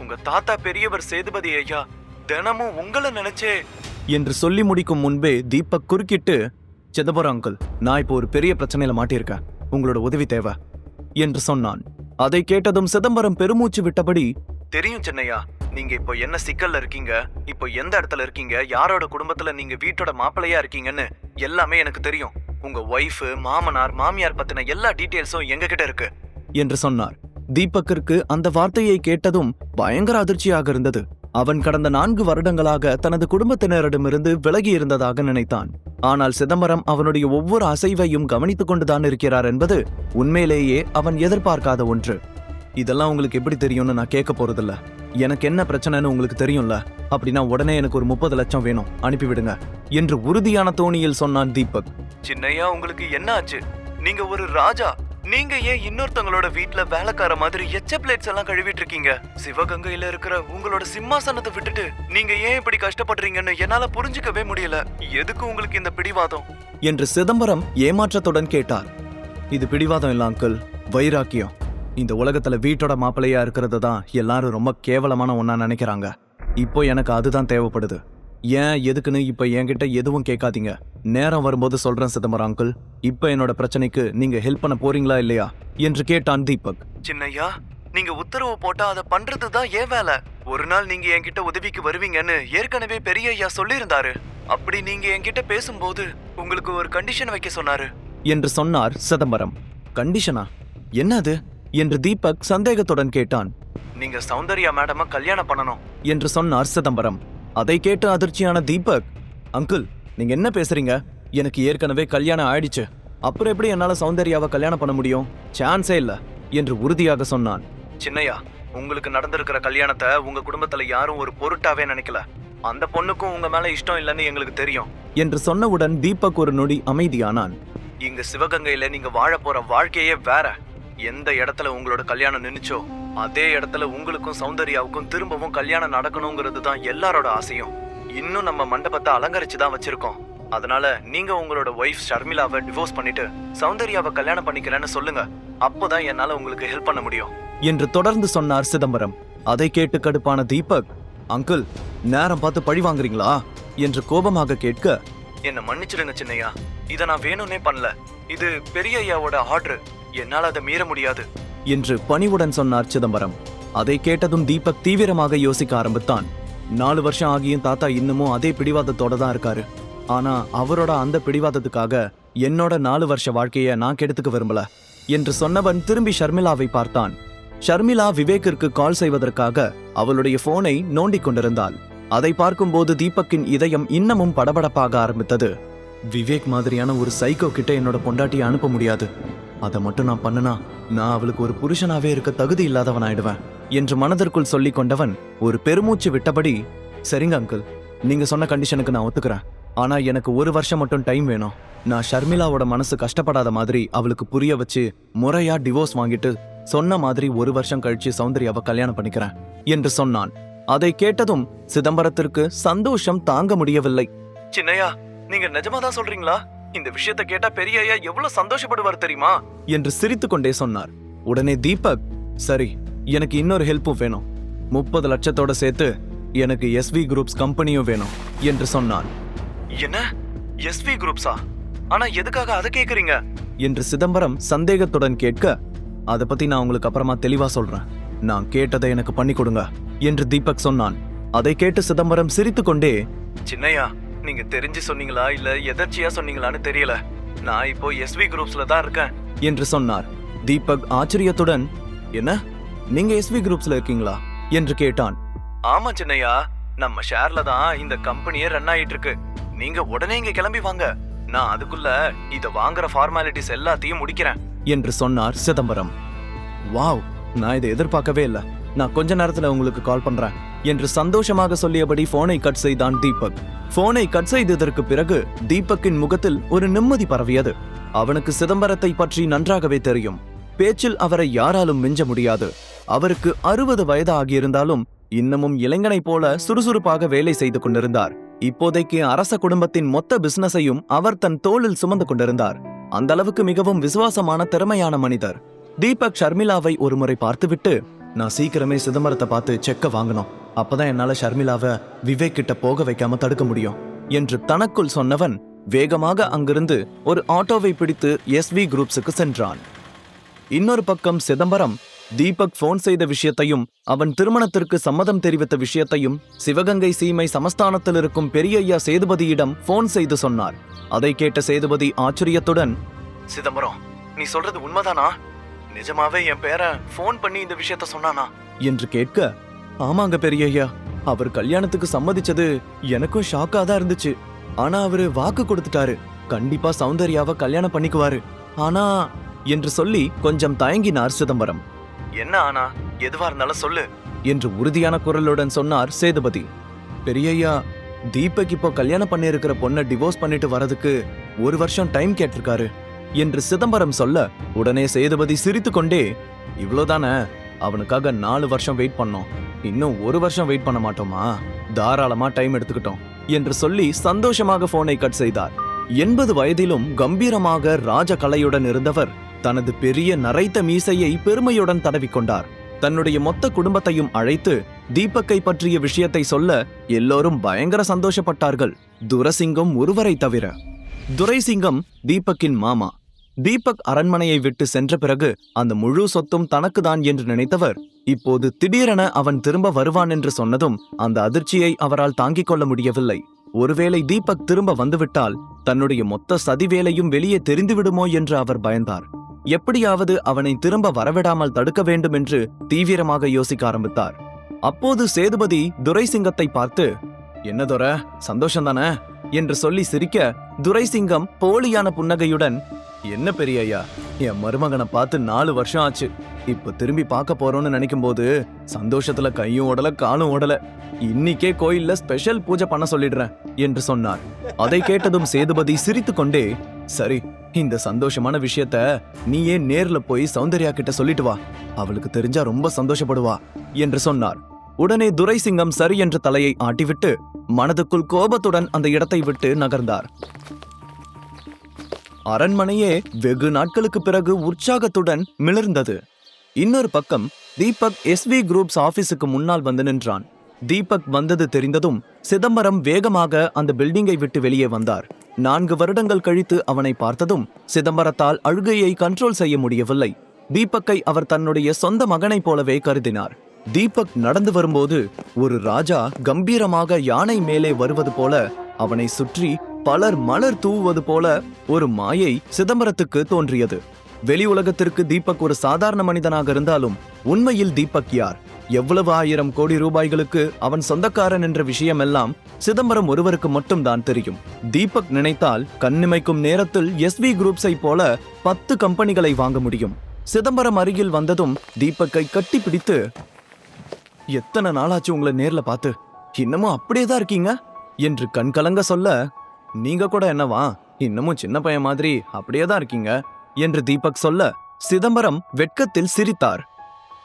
உங்க தாத்தா பெரியவர் சேதுபதி ஐயா தினமும் உங்களை நினைச்சே என்று சொல்லி முடிக்கும் முன்பே தீபக் குறுக்கிட்டு, சிதம்பரம் அங்கிள், நான் இப்போ ஒரு பெரிய பிரச்சனையில மாட்டியிருக்கேன், உங்களோட உதவி தேவை என்று சொன்னான். அதை கேட்டதும் சிதம்பரம் பெருமூச்சு விட்டபடி, தெரியும் சின்னையா, நீங்க இப்போ என்ன சிக்கல்ல இருக்கீங்க, இப்போ எந்த இடத்துல இருக்கீங்க, யாரோட குடும்பத்துல நீங்க வீட்டோட மாப்பிள்ளையா இருக்கீங்கன்னு எல்லாமே எனக்கு தெரியும். உங்க ஒய்ஃப், மாமனார், மாமியார் பத்தின எல்லா டீடைல்ஸும் எங்க கிட்ட இருக்கு என்று சொன்னார். தீபக்கிற்கு அந்த வார்த்தையை கேட்டதும் பயங்கர அதிர்ச்சியாக இருந்தது. அவன் கடந்த 4 வருடங்களாக தனது குடும்பத்தினரிடமிருந்து விலகி இருந்ததாக நினைத்தான். ஆனால் சிதம்பரம் அவனுடைய ஒவ்வொரு அசைவையும் கவனித்துக் கொண்டுதான் இருக்கிறார் என்பது உண்மையிலேயே அவன் எதிர்பார்க்காத ஒன்று. இதெல்லாம் உங்களுக்கு எப்படி தெரியும்னு நான் கேட்க போறதில்ல. எனக்கு என்ன பிரச்சனைன்னு உங்களுக்கு தெரியும்ல, அப்படின்னா உடனே எனக்கு ஒரு 30 லட்சம் வேணும், அனுப்பிவிடுங்க என்று உறுதியான தோணியில் சொன்னான் தீபக். சின்னையா, உங்களுக்கு என்ன ஆச்சு? நீங்க ஒரு ராஜா, நீங்க ஏன் இன்னொருத்தங்களோட வீட்ல வேலைக்கார மாதிரி எச்ச பிளேட்ஸ் எல்லாம் கழுவிட்டு இருக்கீங்க? சிவகங்கையில இருக்கிற உங்களோட சிம்மாசனத்தை விட்டுட்டு நீங்க ஏன் இப்படி கஷ்டப்படுறீங்கன்னு என்னால புரிஞ்சுக்கவே முடியல. எதுக்கு உங்களுக்கு இந்த பிடிவாதம் என்று சிதம்பரம் ஏமாற்றத்துடன் கேட்டார். இது பிடிவாதம் இல்ல அங்கிள், வைராக்கியம். இந்த உலகத்துல வீட்டோட மாப்பிள்ளையா இருக்கிறது தான் எல்லாரும் ரொம்ப கேவலமான ஒன்னா நினைக்கிறாங்க. இப்போ எனக்கு அதுதான் தேவைப்படுது. ஏன் எதுக்குன்னு இப்ப என்கிட்ட எதுவும் கேட்காதீங்க. நேரம் வரும்போது சொல்றேன் சிதம்பரம் அங்கிள். இப்ப என்னோட பிரச்சனைக்கு நீங்க ஹெல்ப் பண்ண போறீங்களா இல்லையா என்று கேட்டான் தீபக். சின்னையா, நீங்க உத்தரவு போட்டா அதை பண்றதுதான் ஏன் வேலை. ஒரு நாள் நீங்க என்கிட்ட உதவிக்கு வருவீங்கன்னு ஏற்கனவே பெரிய ஐயா சொல்லியிருந்தாரு. அப்படி நீங்க என்கிட்ட பேசும்போது உங்களுக்கு ஒரு கண்டிஷன் வைக்க சொன்னாரு என்று சொன்னார் சிதம்பரம். கண்டிஷனா? என்னது என்று தீபக் சந்தேகத்துடன் கேட்டான். நீங்க சௌந்தர்யா மேடம கல்யாணம் பண்ணணும் என்று சொன்னார் சிதம்பரம். அதை கேட்டு அதிர்ச்சியான தீபக், அங்கிள் நீங்க என்ன பேசுறீங்க? எனக்கு ஏற்கனவே கல்யாணம் ஆயிடுச்சு. அப்புறம் எப்படி என்னால சௌந்தர்யாவை கல்யாணம் பண்ண முடியும்? சான்ஸே இல்ல என்று உறுதியாக சொன்னான். சின்னையா, உங்களுக்கு நடந்திருக்கிற கல்யாணத்தை உங்க குடும்பத்துல யாரும் ஒரு பொருட்டாவே நினைக்கல. அந்த பொண்ணுக்கும் உங்க மேல இஷ்டம் இல்லைன்னு எங்களுக்கு தெரியும் என்று சொன்னவுடன் தீபக் ஒரு நொடி அமைதியானான். இங்க சிவகங்கையில நீங்க வாழ போற வாழ்க்கையே வேற. எந்த இடத்துல உங்களோட கல்யாணம் நின்னுச்சோ அதே இடத்துல உங்களுக்கும் சௌந்தர்யாவுக்கும் திரும்பவும் கல்யாணம் நடக்கணுங்கிறது தான் எல்லாரோட ஆசையும். இன்னும் நம்ம மண்டபத்தை அலங்கரிச்சுதான் வச்சிருக்கோம். அதனால நீங்க உங்களோட ஒய்ஃப் ஷர்மிளாவை டிவோர்ஸ் பண்ணிட்டு சௌந்தர்யாவை கல்யாணம் பண்ணிக்கிறேன்னு சொல்லுங்க. அப்போதான் என்னால உங்களுக்கு ஹெல்ப் பண்ண முடியும் என்று தொடர்ந்து சொன்னார் சிதம்பரம். அதை கேட்டு கடுப்பான தீபக், அங்கிள் நேரம் பார்த்து பழி வாங்குறீங்களா என்று கோபமாக கேட்க, என்ன மன்னிச்சிடுங்க சின்னையா, இதை நான் வேணும்னே பண்ணல. இது பெரிய ஐயாவோட ஆர்டர், என்னால் அதை மீற முடியாது என்று பணிவுடன் சொன்னார் சிதம்பரம். அதை கேட்டதும் தீபக் தீவிரமாக யோசிக்க ஆரம்பித்தான். 4 வருஷம் ஆகியும் தாத்தா இன்னமும் அதே பிடிவாதத்தோட தான் இருக்காரு. ஆனா அவரோட அந்த பிடிவாதத்துக்காக என்னோட 4 வருஷ வாழ்க்கைய நான் கெடுத்துக்க விரும்பல என்று சொன்னவன் திரும்பி ஷர்மிளாவை பார்த்தான். ஷர்மிளா விவேக்கிற்கு கால் செய்வதற்காக அவளுடைய போனை நோண்டிக் கொண்டிருந்தாள். அதை பார்க்கும்போது தீபக்கின் இதயம் இன்னமும் படபடப்பாக ஆரம்பித்தது. விவேக் மாதிரியான ஒரு சைக்கோ கிட்ட என்னோட பொண்டாட்டியை அனுப்ப முடியாது. அதை மட்டும் நான் பண்ணனா நான் அவளுக்கு ஒரு புருஷனாவே இருக்க தகுதி இல்லாதவன் ஆயிடுவேன் என்று மனதிற்குள் சொல்லிக் கொண்டவன் ஒரு பெருமூச்சு விட்டபடி, சரிங்க அங்கிள், நீங்க சொன்ன கண்டிஷனுக்கு நான் ஒத்துக்கிறேன். ஆனா எனக்கு 1 வருஷம் மட்டும் டைம் வேணும். நான் ஷர்மிளாவோட மனசு கஷ்டப்படாத மாதிரி அவளுக்கு புரிய வச்சு முறையா டிவோர்ஸ் வாங்கிட்டு சொன்ன மாதிரி 1 வருஷம் கழிச்சு சௌந்தர்யாவை கல்யாணம் பண்ணிக்கிறேன் என்று சொன்னான். அதை கேட்டதும் சிதம்பரத்திற்கு சந்தோஷம் தாங்க முடியவில்லை. சின்னையா, நீங்க நிஜமாதான் சொல்றீங்களா? இந்த விஷயத்தை கேட்டா பெரிய ஐயா எவ்வளவு சந்தோஷப்படுவார் தெரியுமா என்று சிரித்து கொண்டே சொன்னார். உடனே தீபக், சரி எனக்கு இன்னொரு ஹெல்ப்பும் வேணும். 30 லட்சத்தோட சேர்த்து எனக்கு SV குரூப்ஸ் கம்பெனியும் வேணும் என்று சொன்னான். என்ன SV குரூப்ஸா? ஆனா எதுக்காக அதை கேக்குறீங்க என்று சிதம்பரம் சந்தேகத்துடன் கேட்க, அதை பத்தி நான் உங்களுக்கு அப்புறமா தெளிவா சொல்றேன். நான் கேட்டதை எனக்கு பண்ணி கொடுங்க என்று தீபக் சொன்னான். அதை கேட்டு சிதம்பரம் சிரித்து கொண்டே, சின்னையா நீங்க தெரிஞ்சு சொன்னீங்களா இல்ல எதர்ச்சியா சொன்னீங்களான்னு தெரியல, நான் இப்போ SV குரூப்ஸ்ல தான் இருக்கேன் என்று சொன்னார். தீபக் ஆச்சரியத்துடன், என்ன நீங்க SV குரூப்ஸ்ல இருக்கீங்களா என்று கேட்டான். ஆமா சின்னையா, நம்ம ஷேர்ல தான் இந்த கம்பெனியே ரன் ஆயிட்டு இருக்கு. நீங்க உடனே இங்க கிளம்பி வாங்க. நான் அதுக்குள்ள இத வாங்குற ஃபார்மாலிட்டிஸ் எல்லாத்தையும் முடிக்கிறேன் என்று சொன்னார் சிதம்பரம். வாவ், நான் இதை எதிர்பார்க்கவே இல்லை. நான் கொஞ்ச நேரத்துல உங்களுக்கு கால் பண்றேன் என்று சந்தோஷமாக சொல்லியபடி போனை கட் செய்தான் தீபக். போனை கட் செய்ததற்கு பிறகு தீபக்கின் முகத்தில் ஒரு நிம்மதி பரவியது. அவனுக்கு சிதம்பரத்தை பற்றி நன்றாகவே தெரியும். பேச்சில் அவரை யாராலும் மிஞ்ச முடியாது. அவருக்கு 60 வயது ஆகியிருந்தாலும் இன்னமும் இளைஞனைப் போல சுறுசுறுப்பாக வேலை செய்து கொண்டிருந்தார். இப்போதைக்கு அரச குடும்பத்தின் மொத்த பிசினஸையும் அவர் தன் தோளில் சுமந்து கொண்டிருந்தார். அந்த அளவுக்கு மிகவும் விசுவாசமான திறமையான மனிதர். தீபக் ஷர்மிளாவை ஒருமுறை பார்த்துவிட்டு, நான் சீக்கிரமே சிதம்பரத்தை பார்த்து செக்க வாங்கணும், அப்பதான் என்னால ஷர்மிளாவை விவேக் கிட்ட போக வைக்காம தடுக்க முடியும் என்று தனக்குள் சொன்னவன் வேகமாக அங்கிருந்து ஒரு ஆட்டோவை பிடித்து SV குரூப்ஸுக்கு சென்றான். இன்னொரு பக்கம் சிதம்பரம் தீபக் போன் செய்த விஷயத்தையும் அவன் திருமணத்திற்கு சம்மதம் தெரிவித்த விஷயத்தையும் சிவகங்கை சீமை சமஸ்தானத்தில் இருக்கும் பெரியய்யா சேதுபதியிடம் போன் செய்து சொன்னார். அதை கேட்ட சேதுபதி ஆச்சரியத்துடன், சிதம்பரம், நீ சொல்றது உண்மைதானா? நிஜமாவே என் பேரை போன் பண்ணி இந்த விஷயத்த சொன்னானா என்று கேட்க, ஆமாங்க பெரியய்யா, அவர் கல்யாணத்துக்கு சம்மதிச்சது எனக்கும் ஷாக்கா தான் இருந்துச்சு. ஆனா அவரு வாக்கு கொடுத்துட்டாரு, கண்டிப்பா சௌந்தர்யாவை கல்யாணம் பண்ணிக்குவாரு. ஆனா என்று சொல்லி கொஞ்சம் தயங்கினார் சிதம்பரம். என்ன ஆனா? எதுவா இருந்தாலும் சொல்லு என்று உறுதியான குரலுடன் சொன்னார் சேதுபதி. பெரியய்யா, தீபக் இப்போ கல்யாணம் பண்ணியிருக்கிற பொண்ணை டிவோர்ஸ் பண்ணிட்டு வரதுக்கு 1 வருஷம் டைம் கேட்டிருக்காரு என்று சிதம்பரம் சொல்ல, உடனே சேதுபதி சிரித்துக்கொண்டே, இவ்வளவுதானே, அவனுக்காக 4 வருஷம் வெயிட் பண்ணோம், இன்னும் 1 வருஷம் வெயிட் பண்ண மாட்டோமா? தாராளமா டைம் எடுத்துக்கிட்டோம் என்று சொல்லி சந்தோஷமாக போனை கட் செய்தார். 80 வயதிலும் கம்பீரமாக ராஜ கலையுடன் இருந்தவர் தனது பெரிய நரைத்த மீசையை பெருமையுடன் தடவிக்கொண்டார். தன்னுடைய மொத்த குடும்பத்தையும் அழைத்து தீபக்கை பற்றிய விஷயத்தை சொல்ல எல்லோரும் பயங்கர சந்தோஷப்பட்டார்கள், துரசிங்கம் ஒருவரை தவிர. துரைசிங்கம் தீபக்கின் மாமா. தீபக் அரண்மனையை விட்டு சென்ற பிறகு அந்த முழு சொத்தும் தனக்குதான் என்று நினைத்தவர் இப்போது திடீரென அவன் திரும்ப வருவான் என்று சொன்னதும் அந்த அதிர்ச்சியை அவரால் தாங்கிக் கொள்ள முடியவில்லை. ஒருவேளை தீபக் திரும்ப வந்துவிட்டால் தன்னுடைய மொத்த சதி வேலையும் வெளியே தெரிந்துவிடுமோ என்று அவர் பயந்தார். எப்படியாவது அவனை திரும்ப வரவிடாமல் தடுக்க வேண்டும் என்று தீவிரமாக யோசிக்க ஆரம்பித்தார். அப்போது சேதுபதி துரைசிங்கத்தை பார்த்து, என்ன துரை, சந்தோஷம்தானே என்று சொல்லி சிரிக்க, துரைசிங்கம் போலியான புன்னகையுடன், என்ன பெரியய்யா, என் மருமகனை பார்த்து 4 வருஷம் ஆச்சு, இப்ப திரும்பி பார்க்க போறோம்னு நினைக்கும் போது சந்தோஷத்துல கையும் ஓடல காலும் ஓடல, இன்னிக்கே கோயில்ல ஸ்பெஷல் பூஜை பண்ண சொல்லிடுறேன் என்று சொன்னார். அதை கேட்டதும் சேதுபதி சிரித்துக்கொண்டே, சரி, இந்த சந்தோஷமான விஷயத்த நீயே நேர்ல போய் சௌந்தர்யா கிட்ட சொல்லிட்டு வா, அவளுக்கு தெரிஞ்சா ரொம்ப சந்தோஷப்படுவா என்று சொன்னார். உடனே துரைசிங்கம் சரி என்ற தலையை ஆட்டிவிட்டு மனதுக்குள் கோபத்துடன் அந்த இடத்தை விட்டு நகர்ந்தார். அரண்மனையே வெகு நாட்களுக்கு பிறகு உற்சாகத்துடன் மிளர்ந்தது. இன்னொரு பக்கம் தீபக் SV குரூப்ஸ் ஆபீஸுக்கு முன்னால் வந்து நின்றான். தீபக் வந்தது தெரிந்ததும் சிதம்பரம் வேகமாக அந்த பில்டிங்கை விட்டு வெளியே வந்தார். 4 வருடங்கள் கழித்து அவனை பார்த்ததும் சிதம்பரத்தால் அழுகையை கண்ட்ரோல் செய்ய முடியவில்லை. தீபக்கை அவர் தன்னுடைய சொந்த மகனைப் போலவே கருதினார். தீபக் நடந்து வரும்போது ஒரு ராஜா கம்பீரமாக யானை மேலே வருவது போல, அவனை சுற்றி பலர் மலர் தூவுவது போல ஒரு மாயை சிதம்பரத்துக்கு தோன்றியது. வெளி உலகத்திற்கு தீபக் ஒரு சாதாரண மனிதனாக இருந்தாலும் உண்மையில் தீபக் யார், எவ்வளவு 1000 கோடி ரூபாய்களுக்கு அவன் சொந்தக்காரன் என்ற விஷயமெல்லாம் சிதம்பரம் ஒருவருக்கு மட்டும்தான் தெரியும். தீபக் நினைத்தால் கண்ணிமைக்கும் நேரத்தில் SV குரூப்ஸை போல 10 கம்பெனிகளை வாங்க முடியும். சிதம்பரம் அருகில் வந்ததும் தீபக்கை கட்டி பிடித்து, எத்தனை நாளாச்சு உங்களை நேர்ல பார்த்து, இன்னமும் அப்படியேதான் இருக்கீங்க என்று கண்கலங்க சொல்ல, நீங்க கூட என்னவா, இன்னமும் சின்ன பையன் மாதிரி அப்படியேதான் இருக்கீங்க என்று தீபக் சொல்ல, சிதம்பரம் வெட்கத்தில் சிரித்தார்.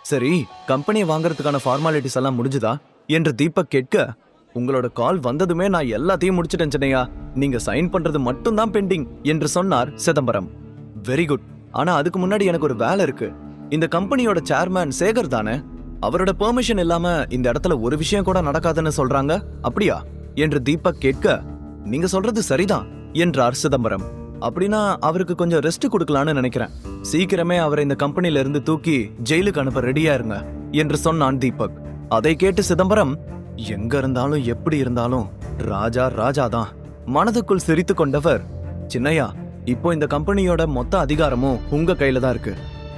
சரி, கம்பெனியை வாங்கறதுக்கான ஃபார்மாலிட்டிஸ் எல்லாம் முடிஞ்சுதா என்று தீபக் கேட்க, உங்களோட கால் வந்ததுமே நான் எல்லாத்தையும் முடிச்சிட்டேன் சின்னையா, நீங்க சைன் பண்றது மட்டும்தான் பெண்டிங் என்று சொன்னார் சிதம்பரம். வெரி குட், ஆனா அதுக்கு முன்னாடி எனக்கு ஒரு வேலை இருக்கு. இந்த கம்பெனியோட சேர்மேன் சேகர் தானே, அவரோட பெர்மிஷன் இல்லாம இந்த இடத்துல ஒரு விஷயம் கூட நடக்காதுன்னு சொல்றாங்க, அப்படியா என்று தீபக் கேட்க, நீங்க சொல்றது சரிதான் என்றார் சிதம்பரம். அப்படின்னா அவருக்கு கொஞ்சம் ரெஸ்ட் கொடுக்கலான்னு நினைக்கிறேன். சீக்கிரமே அவரை இந்த கம்பெனில இருந்து தூக்கி ஜெயிலுக்கு அனுப்ப ரெடியா இருங்க என்று சொன்னான் தீபக். அதை கேட்டு சிதம்பரம், எங்க இருந்தாலும் எப்படி இருந்தாலும் ராஜா ராஜாதான் மனதுக்குள் சிரித்து கொண்டவர், சின்னையா, இப்போ இந்த கம்பெனியோட மொத்த அதிகாரமும் உங்க கையில தான் இருக்கு.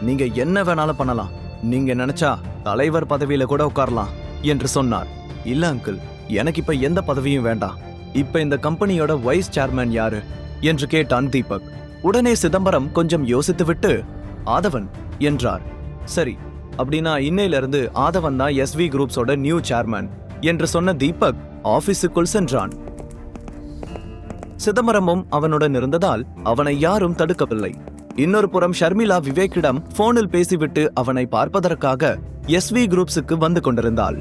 நீங்க என்ன வேணாலும் பண்ணலாம். நீங்க நினைச்சா தலைவர் பதவியில கூட உட்காரலாம் என்று சொன்னார். இல்ல அங்கிள், எனக்கு இப்ப எந்த பதவியும் வேண்டாம். இப்ப இந்த கம்பெனியோட வைஸ் சேர்மேன் யாரு? என்று கேட்டான் தீபக். உடனே சிதம்பரம் கொஞ்சம் யோசித்துவிட்டு ஆதவன் என்றார். சரி, அப்படின்னா இன்னையிலிருந்து ஆதவன் தான் எஸ்வி குரூப்ஸோட நியூ சேர்மன் என்று சொன்ன தீபக் ஆபீஸுக்குள் சென்றான். சிதம்பரமும் அவனுடன் இருந்ததால் அவனை யாரும் தடுக்கவில்லை. இன்னொரு புறம் ஷர்மிளா விவேக்கிடம் போனில் பேசிவிட்டு அவனை பார்ப்பதற்காக எஸ்வி குரூப்ஸுக்கு வந்து கொண்டிருந்தாள்.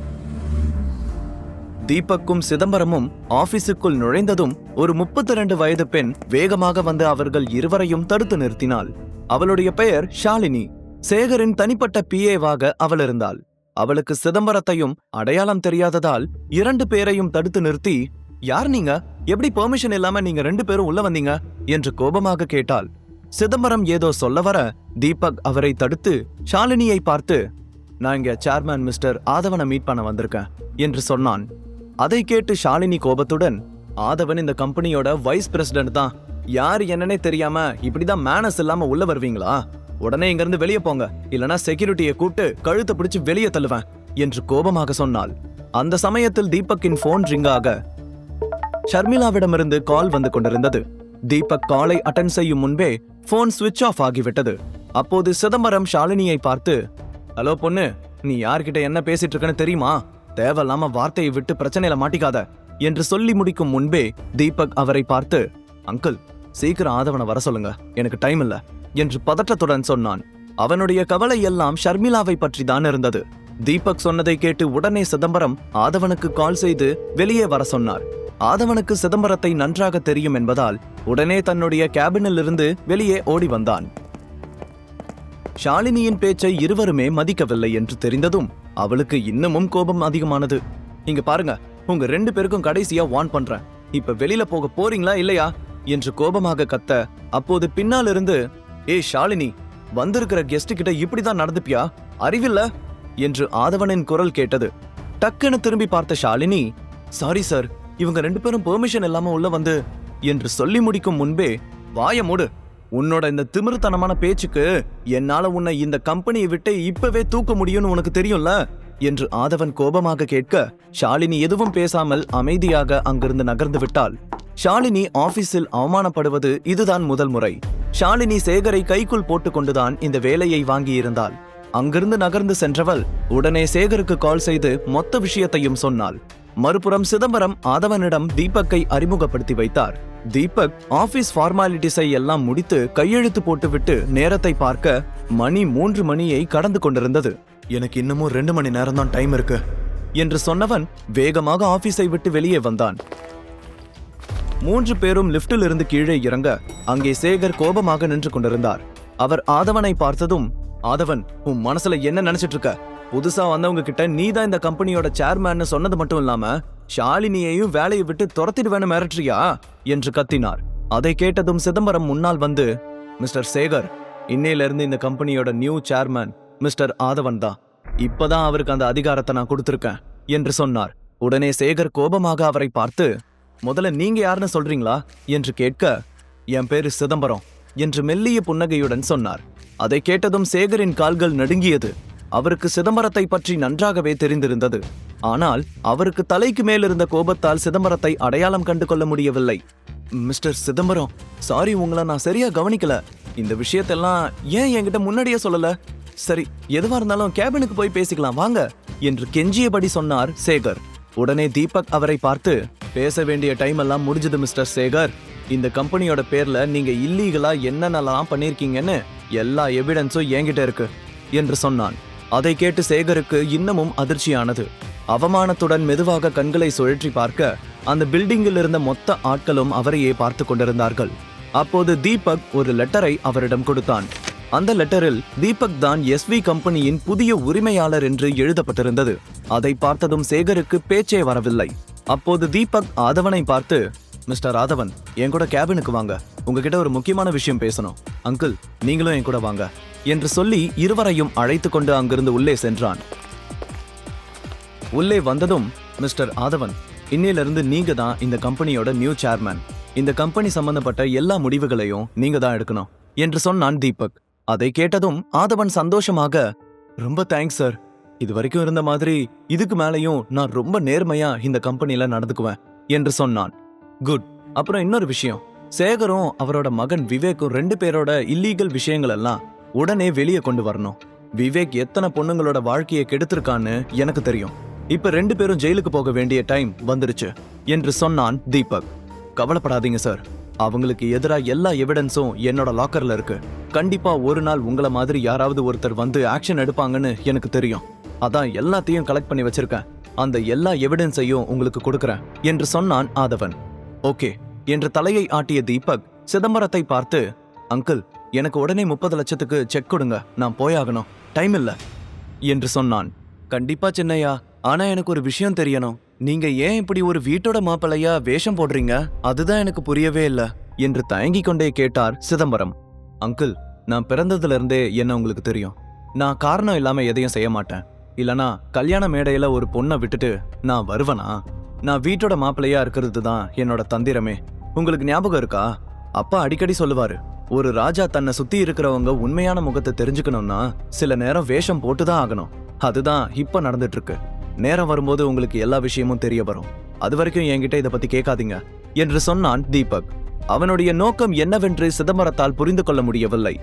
தீபக்கும் சிதம்பரமும் ஆபீஸுக்குள் நுழைந்ததும் ஒரு 32 வயது பெண் வேகமாக வந்து அவர்கள் இருவரையும் தடுத்து நிறுத்தினாள். அவளுடைய பெயர் ஷாலினி. சேகரின் தனிப்பட்ட பிஏவாக அவள் இருந்தாள். அவளுக்கு சிதம்பரத்தையும் அடையாளம் தெரியாததால் 2 பேரையும் தடுத்து நிறுத்தி, யார் நீங்க? எப்படி பெர்மிஷன் இல்லாம நீங்க 2 பேரும் உள்ள வந்தீங்க என்று கோபமாக கேட்டாள். சிதம்பரம் ஏதோ சொல்ல வர தீபக் அவரை தடுத்து ஷாலினியை பார்த்து, நான் இங்க சேர்மன் மிஸ்டர் ஆதவனை மீட் பண்ண வந்திருக்கேன் என்று சொன்னான். அதை கேட்டு ஷாலினி கோபத்துடன், ஆதவன் இந்த கம்பெனியோட வைஸ் பிரசிடென்ட் தான். யார் என்னன்னே தெரியாம இப்படிதான் மேனஸ் இல்லாம உள்ள வருவீங்களா? உடனே இங்க இருந்து வெளியே போங்க, இல்லனா செக்யூரிட்டியை கூப்பிட்டு கழுத்தை பிடிச்சு வெளியே தள்ளுவேன் என்று கோபமாக சொன்னாள். அந்த சமயத்தில் தீபக்கின் போன் ரிங் ஆக ஷர்மிளாவிடமிருந்து கால் வந்து கொண்டிருந்தது. தீபக் காலை அட்டென்ட் செய்யும் முன்பே போன் சுவிட்ச் ஆஃப் ஆகிவிட்டது. அப்போது சிதம்பரம் ஷாலினியை பார்த்து, ஹலோ பொண்ணு, நீ யார்கிட்ட என்ன பேசிட்டு இருக்கன்னு தெரியுமா? தேவையில்லாம வார்த்தையை விட்டு பிரச்சனையில மாட்டிக்காத என்று சொல்லி முடிக்கும் முன்பே தீபக் அவரை பார்த்து, அங்கிள், சீக்கிரம் ஆதவனை வர சொல்லுங்க, எனக்கு டைம் இல்ல என்று பதற்றத்துடன் சொன்னான். அவனுடைய கவலை எல்லாம் ஷர்மிளாவை பற்றி தான் இருந்தது. தீபக் சொன்னதை கேட்டு உடனே சிதம்பரம் ஆதவனுக்கு கால் செய்து வெளியே வர சொன்னார். ஆதவனுக்கு சிதம்பரத்தை நன்றாக தெரியும் என்பதால் உடனே தன்னுடைய கேபினில் இருந்து வெளியே ஓடி வந்தான். ஷாலினியின் பேச்சை இருவருமே மதிக்கவில்லை என்று தெரிந்ததும் அவளுக்கு இன்னமும் கோபம் அதிகமானது. இங்க பாருங்க, உங்க 2 பேருக்கும் கடைசியா வார்ன் பண்றேன், இப்ப வெளியில போக போறீங்களா இல்லையா என்று கோபமாக கத்த, அப்போது பின்னால் இருந்து, ஏய் ஷாலினி, வந்திருக்கிற கெஸ்ட் கிட்ட இப்படிதான் நடந்துப்பியா? அறிவில்ல என்று ஆதவனின் குரல் கேட்டது. டக்குன்னு திரும்பி பார்த்த ஷாலினி, சாரி சார், இவங்க 2 பேரும் பெர்மிஷன் இல்லாம உள்ள வந்து என்று சொல்லி முடிக்கும் முன்பே, வாய மூடு, உன்னோட இந்த திமிருத்தனமான பேச்சுக்கு என்னால உன்னை இந்த கம்பெனியை விட்டு இப்பவே தூக்க முடியும்னு உனக்கு தெரியும்ல என்று ஆதவன் கோபமாக கேட்க, ஷாலினி எதுவும் பேசாமல் அமைதியாக அங்கிருந்து நகர்ந்து விட்டாள். ஷாலினி ஆபீஸில் அவமானப்படுவது இதுதான் முதல் முறை. ஷாலினி சேகரை கைக்குள் போட்டுக்கொண்டுதான் இந்த வேலையை வாங்கியிருந்தாள். அங்கிருந்து நகர்ந்து சென்றவள் உடனே சேகருக்கு கால் செய்து மொத்த விஷயத்தையும் சொன்னாள். மறுபுறம் சிதம்பரம் ஆதவனிடம் தீபக்கை அறிமுகப்படுத்தி வைத்தார். தீபக் ஆபீஸ் ஃபார்மாலிட்டிஸை எல்லாம் முடித்து கையெழுத்து போட்டுவிட்டு நேரத்தை பார்க்க மணி 3 மணியை கடந்து கொண்டிருந்தது. எனக்கு இன்னமும் 2 மணி நேரம் தான் டைம் இருக்கு என்று சொன்னவன் வேகமாக ஆபீஸை விட்டு வெளியே வந்தான். 3 பேரும் லிப்டில் இருந்து கீழே இறங்க அங்கே சேகர் கோபமாக நின்று கொண்டிருந்தார். அவர் ஆதவனை பார்த்ததும், ஆதவன், உன் மனசுல என்ன நினைச்சிட்டு இருக்க? புதுசா வந்தவங்க கிட்ட நீதான் இந்த கம்பெனியோட சேர்மேன் சொன்னது மட்டும் இல்லாம ஷாலினியையும் வேலையை விட்டு துரத்திடுவேன்னு மிரட்டுறியா என்று கத்தினார். அதை கேட்டதும் சிதம்பரம் முன்னால் வந்து, மிஸ்டர் சேகர், இன்னையில இருந்து இந்த கம்பெனியோட நியூ சேர்மேன் மிஸ்டர் ஆதவன் தான். இப்பதான் அவருக்கு அந்த அதிகாரத்தை நான் கொடுத்திருக்கேன் என்று சொன்னார். உடனே சேகர் கோபமாக அவரை பார்த்து, முதல்ல நீங்க யாருன்னு சொல்றீங்களா என்று கேட்க, என் பேரு சிதம்பரம் என்று மெல்லிய புன்னகையுடன் சொன்னார். அதை கேட்டதும் சேகரின் கால்கள் நடுங்கியது. அவருக்கு சிதம்பரத்தை பற்றி நன்றாகவே தெரிந்திருந்தது. ஆனால் அவருக்கு தலைக்கு மேல் இருந்த கோபத்தால் சிதம்பரத்தை அடையாளம் கண்டு கொள்ள முடியவில்லை. மிஸ்டர் சிதம்பரம், சாரி, உங்களை நான் சரியா கவனிக்கல. இந்த விஷயத்தெல்லாம் ஏன் என்கிட்ட முன்னாடியே சொல்லல? சரி, எதுவா இருந்தாலும் கேபினுக்கு போய் பேசிக்கலாம் வாங்க என்று கெஞ்சியபடி சொன்னார் சேகர். உடனே தீபக் அவரை பார்த்து, பேச வேண்டிய டைம் எல்லாம் முடிஞ்சது மிஸ்டர் சேகர். இந்த கம்பெனியோட பேர்ல நீங்க இல்லீகலா என்னென்னலாம் பண்ணிருக்கீங்கன்னு எல்லா எவிடன்ஸும் என்கிட்ட இருக்கு என்று சொன்னான். அதை கேட்டு சேகருக்கு இன்னமும் அதிர்ச்சியானது. அவமானத்துடன் மெதுவாக கண்களை சுழற்றி பார்க்க அந்த பில்டிங்கில் இருந்த மொத்த ஆட்களும் அவரையே பார்த்து கொண்டிருந்தார்கள். அப்போது தீபக் ஒரு லெட்டரை அவரிடம் கொடுத்தான். அந்த லெட்டரில் தீபக் தான் எஸ்வி கம்பெனியின் புதிய உரிமையாளர் என்று எழுதப்பட்டிருந்தது. அதை பார்த்ததும் சேகருக்கு பேச்சே வரவில்லை. அப்போது தீபக் ஆதவனை பார்த்து, மிஸ்டர் ஆதவன், என் கூட கேபினுக்கு வாங்க, உங்ககிட்ட ஒரு முக்கியமான விஷயம் பேசணும். அங்கிள், நீங்களும் என் கூட வாங்க என்று சொல்லி இருவரையும் அழைத்து கொண்டு அங்கிருந்து உள்ளே சென்றான். உள்ளே வந்ததும், மிஸ்டர் ஆதவன், இன்னையிலிருந்து நீங்க தான் இந்த கம்பெனியோட நியூ சேர்மேன். இந்த கம்பெனி சம்பந்தப்பட்ட எல்லா முடிவுகளையும் நீங்க தான் எடுக்கணும் என்று சொன்னான் தீபக். அதை கேட்டதும் ஆதவன் சந்தோஷமாக, ரொம்ப தேங்க்ஸ் சார், இது வரைக்கும் இருந்த மாதிரி இதுக்கு மேலையும் நான் ரொம்ப நேர்மையா இந்த கம்பெனில நடந்துக்குவேன் என்று சொன்னான். குட். அப்புறம் இன்னொரு விஷயம், சேகரும் அவரோட மகன் விவேக்கும் 2 பேரோட இல்லீகல் விஷயங்கள் எல்லாம் உடனே வெளியே கொண்டு வரணும். விவேக் எத்தனை பொண்ணுங்களோட வாழ்க்கையை கெடுத்திருக்கான்னு எனக்கு தெரியும். இப்ப 2 பேரும் ஜெயிலுக்கு போக வேண்டிய டைம் வந்துருச்சு என்று சொன்னான் தீபக். கவலைப்படாதீங்க சார், அவங்களுக்கு எதிரா எல்லா எவிடன்ஸும் என்னோட லாக்கர்ல இருக்கு. கண்டிப்பா ஒரு நாள் உங்கள மாதிரி யாராவது ஒருத்தர் வந்து ஆக்ஷன் எடுப்பாங்கன்னு எனக்கு தெரியும். அதான் எல்லாத்தையும் கலெக்ட் பண்ணி வச்சிருக்கேன். அந்த எல்லா எவிடன்ஸையும் உங்களுக்கு கொடுக்கறேன் என்று சொன்னான் ஆதவன். ஓகே என்று தலையை ஆட்டிய தீபக் சிதம்பரத்தை பார்த்து, அங்கிள், எனக்கு உடனே 30 லட்சத்துக்கு செக் கொடுங்க, நான் போயாகணும், டைம் இல்ல என்று சொன்னான். கண்டிப்பா சின்னையா, ஆனா எனக்கு ஒரு விஷயம் தெரியணும். நீங்க ஏன் இப்படி ஒரு வீட்டோட மாப்பிள்ளையா வேஷம் போடுறீங்க? அதுதான் எனக்கு புரியவே இல்ல என்று தயங்கிக் கொண்டே கேட்டார் சிதம்பரம். அங்கிள், நான் பிறந்ததுல இருந்தே என்ன உங்களுக்கு தெரியும். நான் காரணம் இல்லாம எதையும் செய்ய மாட்டேன். இல்லனா கல்யாண மேடையில ஒரு பொண்ணை விட்டுட்டு நான் வருவனா? நான் வீட்டோட மாப்பிள்ளையா இருக்கிறது தான் என்னோட தந்திரமே. உங்களுக்கு ஞாபகம் இருக்கா? அப்பா அடிக்கடி சொல்லுவாரு, ஒரு ராஜா தன்னை சுத்தி இருக்கிறவங்க உண்மையான முகத்தை தெரிஞ்சுக்கணும்னா சில நேரம் வேஷம் போட்டுதான் ஆகணும். அதுதான் இப்ப நடந்துட்டு இருக்கு. நேரம் வரும்போது உங்களுக்கு எல்லா விஷயமும் தெரிய வரும். அது வரைக்கும் என்கிட்ட இதை பத்தி கேட்காதீங்க என்று சொன்னான் தீபக். அவனுடைய நோக்கம் என்னவென்று சிதம்பரத்தால் புரிந்து கொள்ள முடியவில்லை.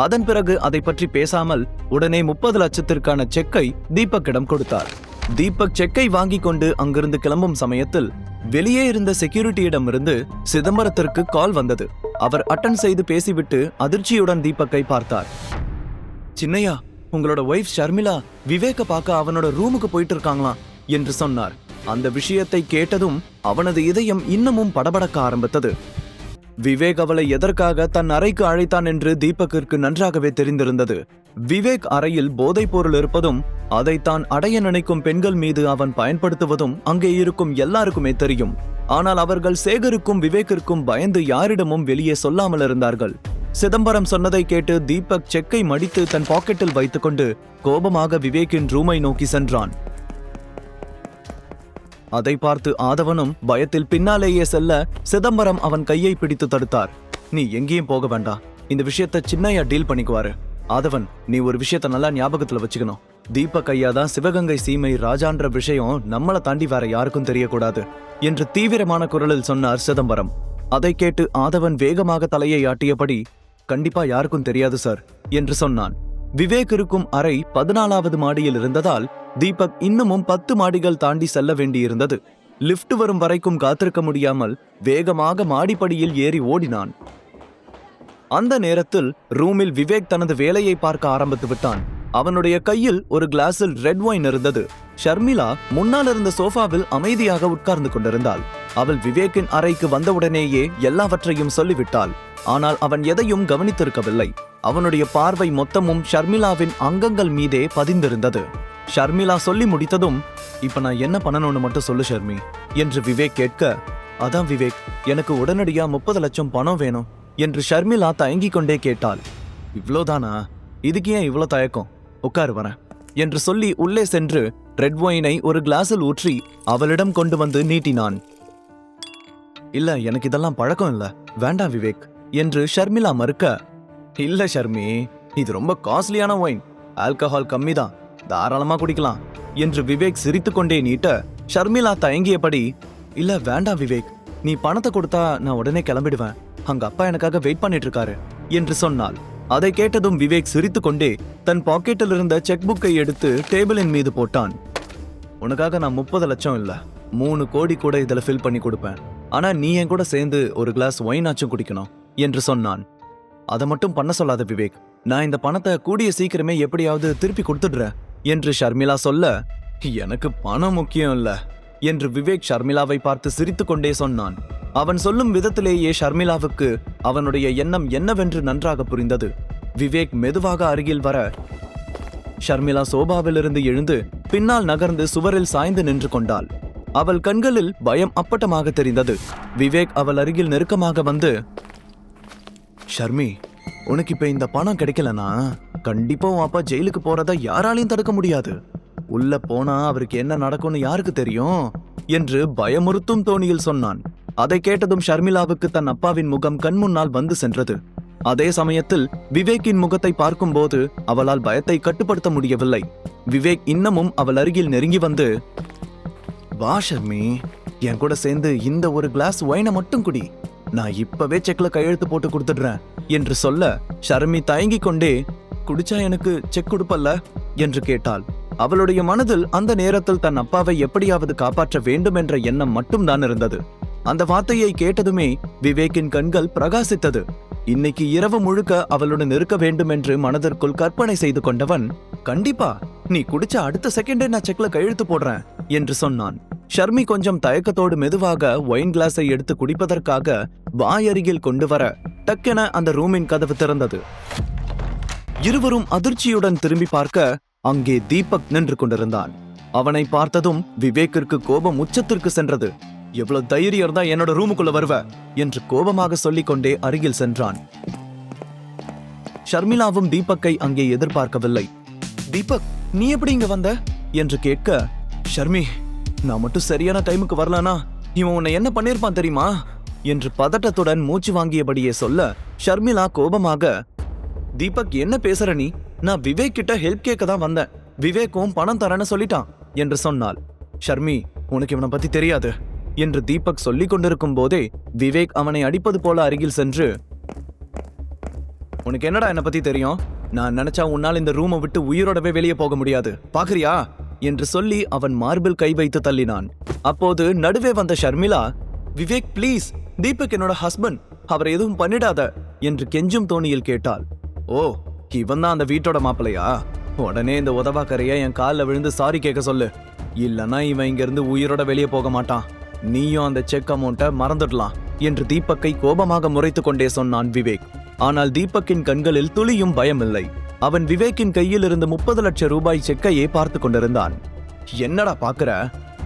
அதன் பிறகு அதை பற்றி பேசாமல் உடனே 30 லட்சத்திற்கான செக்கை தீபக்கிடம் கொடுத்தார். தீபக் செக்கை வாங்கி கொண்டு அங்கிருந்து கிளம்பும் சமயத்தில் வெளியே இருந்த செக்யூரிட்டியிடமிருந்து சிதம்பரத்திற்கு கால் வந்தது. அவர் அட்டன் செய்து பேசிவிட்டு அதிர்ச்சியுடன் தீபக்கை பார்த்தார். சின்னையா, உங்களோட ஒய்ஃப் ஷர்மிளா விவேக்க பார்க்க அவனோட ரூமுக்கு போயிட்டு இருக்காங்களாம் என்று சொன்னார். அந்த விஷயத்தை கேட்டதும் அவனது இதயம் இன்னமும் படபடக்க ஆரம்பித்தது. விவேக் அவளை எதற்காக தன் அறைக்கு அழைத்தான் என்று தீபக்கிற்கு நன்றாகவே தெரிந்திருந்தது. விவேக் அறையில் போதைப் பொருள் இருப்பதும் அதை தான் அடைய நினைக்கும் பெண்கள் மீது அவன் பயன்படுத்துவதும் அங்கே இருக்கும் எல்லாருக்குமே தெரியும். ஆனால் அவர்கள் சேகருக்கும் விவேக்கிற்கும் பயந்து யாரிடமும் வெளியே சொல்லாமல் இருந்தார்கள். சிதம்பரம் சொன்னதை கேட்டு தீபக் செக்கை மடித்து தன் பாக்கெட்டில் வைத்துக்கொண்டு கோபமாக விவேக்கின் ரூமை நோக்கி சென்றான். அதை பார்த்து ஆதவனும் பயத்தில் பின்னாலேயே செல்ல சிதம்பரம் அவன் கையை பிடித்து தடுத்தார். நீ எங்கேயும் போக வேண்டாம், இந்த விஷயத்தை சின்னையா டீல் பண்ணிக்குவாரு. ஆதவன், நீ ஒரு விஷயத்த நல்லா ஞாபகத்துல வச்சுக்கணும். தீபக் ஐயா தான் சிவகங்கை சீமை ராஜான்ற விஷயம் நம்மளை தாண்டி வேற யாருக்கும் தெரியக்கூடாது என்று தீவிரமான குரலில் சொன்னார் சிதம்பரம். அதை கேட்டு ஆதவன் வேகமாக தலையை ஆட்டியபடி, கண்டிப்பா யாருக்கும் தெரியாது சார் என்று சொன்னான். விவேக் இருக்கும் அறை 14வது மாடியில் இருந்ததால் தீபக் இன்னமும் 10 மாடிகள் தாண்டி செல்ல வேண்டியிருந்தது. லிப்ட் வரும் வரைக்கும் காத்திருக்க முடியாமல் வேகமாக மாடிப்படியில் ஏறி ஓடினான். அந்த நேரத்தில் ரூமில் விவேக் தனது வேலையை பார்க்க ஆரம்பித்து விட்டான். அவனுடைய கையில் ஒரு கிளாஸில் ரெட் வைன் இருந்தது. ஷர்மிளா முன்னால் இருந்த சோஃபாவில் அமைதியாக உட்கார்ந்து கொண்டிருந்தாள். அவள் விவேக்கின் அறைக்கு வந்தவுடனேயே எல்லாவற்றையும் சொல்லிவிட்டாள். ஆனால் அவன் எதையும் கவனித்திருக்கவில்லை. அவனுடைய பார்வை மொத்தமும் ஷர்மிளாவின் அங்கங்கள் மீதே பதிந்திருந்தது. ஷர்மிளா சொல்லி முடித்ததும், இப்ப நான் என்ன பண்ணணும்னு மட்டும் சொல்லு ஷர்மி என்று விவேக் கேட்க, அதான் விவேக், எனக்கு உடனடியா 30 லட்சம் பணம் வேணும் என்று ஷர்மிளா தயங்கிக் கொண்டே கேட்டாள். இவ்வளோதானா? இதுக்கு ஏன் இவ்வளோ தயக்கம்? உட்காரு வரேன் என்று சொல்லி உள்ளே சென்று ரெட் ஒயினை ஒரு கிளாஸில் ஊற்றி அவளிடம் கொண்டு வந்து நீட்டினான். இல்ல, எனக்கு இதெல்லாம் பழக்கம் இல்ல, வேண்டாம் விவேக் என்று ஷர்மிளா மறுக்க, இல்ல ஷர்மி, இது ரொம்ப காஸ்ட்லியான ஒயின், ஆல்கஹால் கம்மி தான், தாராளமா குடிக்கலாம் என்று விவேக் சிரித்து கொண்டே நீட்ட ஷர்மிளா தயங்கியபடி, இல்ல வேண்டாம் விவேக், நீ பணத்தை கொடுத்தா நான் உடனே கிளம்பிடுவேன், அங்க அப்பா எனக்காக வெயிட் பண்ணிட்டு இருக்காரு என்று சொன்னாள். அதை கேட்டதும் விவேக் சிரித்து கொண்டே தன் பாக்கெட்டில் இருந்த செக் புக்கை எடுத்து டேபிளின் மீது போட்டான். உனக்காக நான் 30 லட்சம் இல்ல 3 கோடி கூட இதுல ஃபில் பண்ணி கொடுப்பேன். ஆனா நீ என் கூட சேர்ந்து ஒரு கிளாஸ் ஒயின் ஆச்சும் குடிக்கணும் என்று சொன்னான். அதை மட்டும் பண்ண சொல்லாத விவேக், நான் இந்த பணத்தை கூடிய சீக்கிரமே எப்படியாவது திருப்பி கொடுத்துடுறேன் என்று ஷர்மிளா சொல்ல, எனக்கு பணம் முக்கியம் இல்ல என்று விவேக் ஷர்மிளாவை பார்த்து சிரித்து கொண்டே சொன்னான். அவன் சொல்லும் விதத்திலேயே ஷர்மிளாவுக்கு அவனுடைய எண்ணம் என்னவென்று நன்றாக புரிந்தது. விவேக் மெதுவாக அருகில் வர ஷர்மிளா சோபாவிலிருந்து எழுந்து பின்னால் நகர்ந்து சுவரில் சாய்ந்து நின்று கொண்டாள். அவள் கண்களில் பயம் அப்பட்டமாக தெரிந்தது. விவேக் அவள் அருகில் நெருக்கமாக வந்து, ஷர்மி, உனக்கு இப்ப இந்த பணம் கிடைக்கலனா கண்டிப்பா உன் அப்பா ஜெயிலுக்கு போறத யாராலையும் தடுக்க முடியாது. உள்ள போனா அவருக்கு என்ன நடக்கும்னு யாருக்கு தெரியும் என்று பயமுறுத்தும் தோணியில் சொன்னான். அதை கேட்டதும் ஷர்மிளாவுக்கு தன் அப்பாவின் முகம் கண்முன்னால் வந்து சென்றது. அதே சமயத்தில் விவேக்கின் முகத்தை பார்க்கும்போது அவளால் பயத்தை கட்டுப்படுத்த முடியவில்லை. விவேக் இன்னமும் அவள் அருகில் நெருங்கி வந்து, வா ஷர்மி, என் கூட சேர்ந்து இந்த ஒரு கிளாஸ் ஒயினை மட்டும் குடி நான் இப்பவே செக்ல கையெழுத்து போட்டு கொடுத்துடுறேன் என்று சொல்ல ஷர்மி தயங்கிக் கொண்டே குடிச்சா எனக்கு செக் கொடுப்பல்ல என்று கேட்டாள். அவளுடைய மனதில் அந்த நேரத்தில் தன் அப்பாவை எப்படியாவது காப்பாற்ற வேண்டும் என்ற எண்ணம் மட்டும்தான் இருந்தது. அந்த வார்த்தையை கேட்டதுமே விவேக்கின் கண்கள் பிரகாசித்தது. இன்னைக்கு இரவு முழுக்க அவளுடன் இருக்க வேண்டும் என்று மனதிற்குள் கற்பனை செய்து கொண்டவன், கண்டிப்பா நீ குடிச்ச அடுத்த செகண்டே நான் செக்ல கையெழுத்து போடுறேன் என்று சொன்னான். ஷர்மி கொஞ்சம் தயக்கத்தோடு மெதுவாக ஒயின் கிளாஸை எடுத்து குடிப்பதற்காக வாயருகில் கொண்டு வர டக்கென அந்த ரூமின் கதவு திறந்தது. இருவரும் அதிர்ச்சியுடன் திரும்பி பார்க்க அங்கே தீபக் நின்று கொண்டிருந்தான். அவனை பார்த்ததும் விவேக்கிற்கு கோபம் உச்சத்திற்கு சென்றது. எவ்வளவு தைரியம் இருந்தா என்னோட ரூமுக்குள்ள வருவ என்று கோபமாக சொல்லிக் கொண்டே அருகில் சென்றான். ஷர்மிளாவும் தீபக்கை அங்கே எதிர்பார்க்கவில்லை. தீபக், நீ எப்படி இங்க வந்த என்று கேட்க, ஷர்மி, நான் மட்டும் சரியான டைமுக்கு வரலனா இவன் உன்னை என்ன பண்ணிருப்பான் தெரியுமா என்று பதட்டத்துடன் மூச்சு வாங்கியபடியே சொல்ல, ஷர்மிளா கோபமாக, தீபக் என்ன பேசுற நீ? நான் விவேக் கிட்ட ஹெல்ப் கேட்க தான் வந்தேன். விவேக்கும் பணம் தரேன்னு சொல்லிட்டான் என்று சொன்னாள். ஷர்மி, உனக்கு இவனை பத்தி தெரியாது என்று தீபக் சொல்லிக் கொண்டிருக்கும் போதே விவேக் அவனை அடிப்பது போல அருகில் சென்று, உனக்கு என்னடா என்ன பத்தி தெரியும்? நான் நினைச்சா உன்னால் இந்த ரூமை விட்டு உயிரோடவே வெளியே போக முடியாது, பாக்குறியா என்று சொல்லி அவன் மார்பில் கை வைத்து தள்ளினான். அப்போது நடுவே வந்த ஷர்மிளா, விவேக் ப்ளீஸ், தீபக் என்னோட ஹஸ்பண்ட், அவரை எதுவும் பண்ணிடாத என்று கெஞ்சும் தோணியில் கேட்டாள். ஓ, இவன் தான் அந்த வீட்டோட மாப்பிளையா? உடனே இந்த உதவாக்கரைய என் காலில் விழுந்து சாரி கேட்க சொல்லு, இல்லனா இவன் இங்கிருந்து உயிரோட வெளியே போக மாட்டான். நீயும் அந்த செக் அமௌண்ட்டை மறந்துடலாம் என்று தீபக்கை கோபமாக முறைத்து கொண்டே சொன்னான் விவேக். ஆனால் தீபக்கின் கண்களில் துளியும் பயமில்லை. அவன் விவேக்கின் கையில் இருந்து 30 லட்சம் ரூபாய் செக்கையே பார்த்து கொண்டிருந்தான். என்னடா பாக்குற?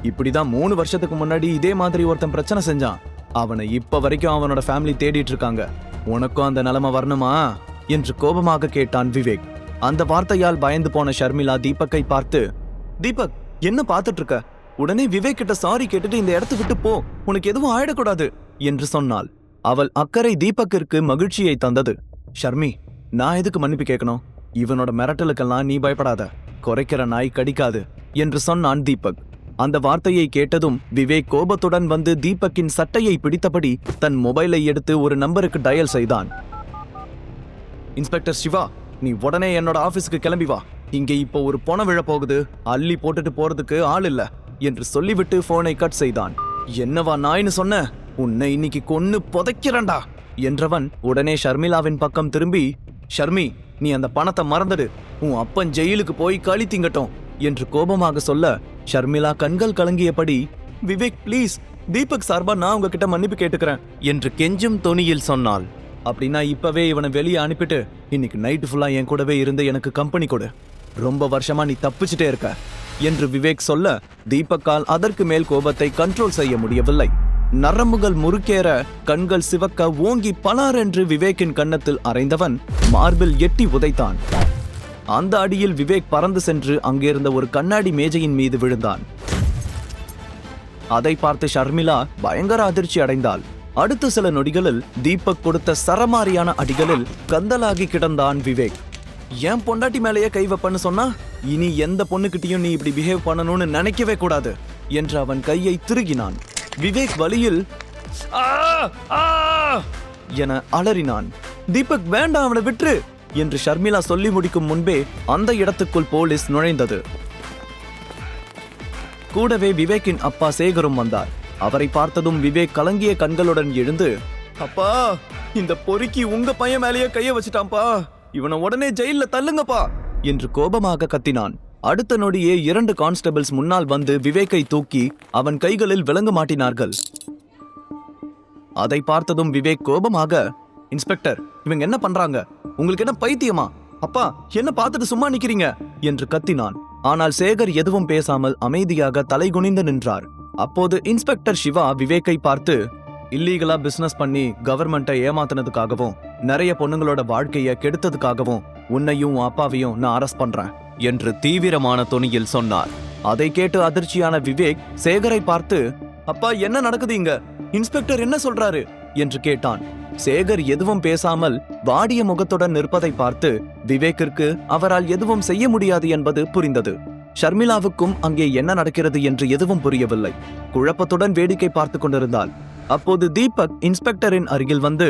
இப்படிதான் 3 வருஷத்துக்கு முன்னாடி இதே மாதிரி ஒருத்தன் பிரச்சனை செஞ்சான். அவனை இப்ப வரைக்கும் அவனோட ஃபேமிலி தேடிட்டு இருக்காங்க. உனக்கும் அந்த நிலைமை வரணுமா என்று கோபமாக கேட்டான் விவேக். அந்த வார்த்தையால் பயந்து போன ஷர்மிளா தீபக்கை பார்த்து, தீபக், என்ன பார்த்துட்டு இருக்க? உடனே விவேக் கிட்ட சாரி கேட்டுட்டு இந்த இடத்து விட்டு போ, உனக்கு எதுவும் ஆயிடக்கூடாது என்று சொன்னாள். அவள் அக்கறை தீபக்கிற்கு மகிழ்ச்சியை தந்தது. ஷர்மி, நான் எதுக்கு மன்னிப்பு கேட்கணும்? இவனோட மிரட்டலுக்கெல்லாம் நீ பயப்படாத, குறைக்கிற நாய் கடிக்காது என்று சொன்னான் தீபக். அந்த வார்த்தையை கேட்டதும் விவேக் கோபத்துடன் வந்து தீபக்கின் சட்டையை பிடித்தபடி தன் மொபைலை எடுத்து ஒரு நம்பருக்கு டயல் செய்தான். இன்ஸ்பெக்டர் சிவா, நீ உடனே என்னோட ஆபீஸ்க்கு கிளம்பி வா. இங்க இப்போ ஒரு பணம் விழ போகுது, அள்ளி போட்டுட்டு போறதுக்கு ஆள் இல்ல என்று சொல்லிவிட்டு போனை கட் செய்தான். என்னவா நாய்னு சொன்ன? உன்னை இன்னைக்கு கொன்னு புதைக்கிறண்டா என்றவன் உடனே ஷர்மிளாவின் பக்கம் திரும்பி, ஷர்மி, நீ அந்த பணத்தை மறந்துடு, உன் அப்பன் ஜெயிலுக்கு போய் களி திங்கட்டும் என்று கோபமாக சொல்ல, ஷர்மிளா கண்கள் கலங்கியபடி, விவேக் ப்ளீஸ், தீபக் சார்பா நான் உங்ககிட்ட மன்னிப்பு கேட்டுக்கிறேன் என்று கெஞ்சும் தொனியில் சொன்னாள். அப்படின்னா இப்பவே இவனை வெளியே அனுப்பிட்டு இன்னைக்கு நைட்டு ஃபுல்லா என் கூடவே இருந்து எனக்கு கம்பெனி கொடு. ரொம்ப வருஷமா நீ தப்பிச்சுட்டே இருக்க என்று விவேக் சொல்ல, தீபக்கால் அதற்கு மேல் கோபத்தை கண்ட்ரோல் செய்ய முடியவில்லை. நரம்புகள் முறுக்கேற கண்கள் சிவக்க ஓங்கி பலார் என்று விவேக்கின் கன்னத்தில் அறைந்தவன் மார்பில் எட்டி உதைத்தான். அந்த அடியில் விவேக் பறந்து சென்று அங்கிருந்த ஒரு கண்ணாடி மேஜையின் மீது விழுந்தான். அதை பார்த்து ஷர்மிளா பயங்கர அதிர்ச்சி அடைந்தாள். அடுத்த சில நொடிகளில் தீபக் கொடுத்த சரமாரியான அடிகளில் கந்தலாகி கிடந்தான் விவேக். ஏன் பொண்டாட்டி மேலேயே கை வைப்பன்னு சொன்னா, இனி எந்த பொண்ணுகிட்டையும் நீ இப்படி பிஹேவ் பண்ணணும்னு நினைக்கவே கூடாது என்று அவன் கையை திருகினான். விவேக் வலியில் என அலறினான். தீபக், வேண்டாம், அவனை விட்டுரு என்று ஷர்மிளா சொல்லி முடிக்கும் முன்பே அந்த இடத்துக்குள் போலீஸ் நுழைந்தது. கூடவே விவேக்கின் அப்பா சேகரும் வந்தார். அவரை பார்த்ததும் விவேக் கலங்கிய கண்களுடன் எழுந்து, அப்பா, இந்த பொறுக்கி உங்க பையன் மேலேயே கைய வச்சுட்டான்பா, இவனை உடனே ஜெயில தள்ளுங்கப்பா என்று கோபமாக கத்தினான். அடுத்த நொடியே 2 கான்ஸ்டபிள்ஸ் முன்னால் வந்து விவேக்கை தூக்கி அவன் கைகளில் விலங்கு மாட்டினார்கள். அதை பார்த்ததும் விவேக் கோபமாக, இன்ஸ்பெக்டர், இவங்க என்ன பண்றாங்க? உங்களுக்கு என்ன பைத்தியமா? அப்பா, என்ன பார்த்துட்டு சும்மா நிக்கிறீங்க என்று கத்தினான். ஆனால் சேகர் எதுவும் பேசாமல் அமைதியாக தலைகுனிந்து நின்றார். அப்போது இன்ஸ்பெக்டர் சிவா விவேக்கை பார்த்து, இல்லீகலா பிசினஸ் பண்ணி கவர்மெண்ட்டை ஏமாத்தினதுக்காகவும் நிறைய பொண்ணுங்களோட வாழ்க்கைய கெடுத்ததுக்காகவும் உன்னையும் அப்பாவையும் நான் அரெஸ்ட் பண்றேன் என்று தீவிரமான தொனியில் சொன்னார். அதை கேட்டு அதிர்ச்சியான விவேக் சேகரை பார்த்து, அப்பா, என்ன நடக்குது இங்க? இன்ஸ்பெக்டர் என்ன சொல்றாரு என்று கேட்டான். சேகர் எதுவும் பேசாமல் வாடிய முகத்துடன் நிற்பதை பார்த்து விவேக்கிற்கு அவரால் எதுவும் செய்ய முடியாது என்பது புரிந்தது. ஷர்மிளாவுக்கும் அங்கே என்ன நடக்கிறது என்று எதுவும் புரியவில்லை. குழப்பத்துடன் வேடிக்கை பார்த்து கொண்டிருந்தாள். அப்போது தீபக் இன்ஸ்பெக்டரின் அருகில் வந்து,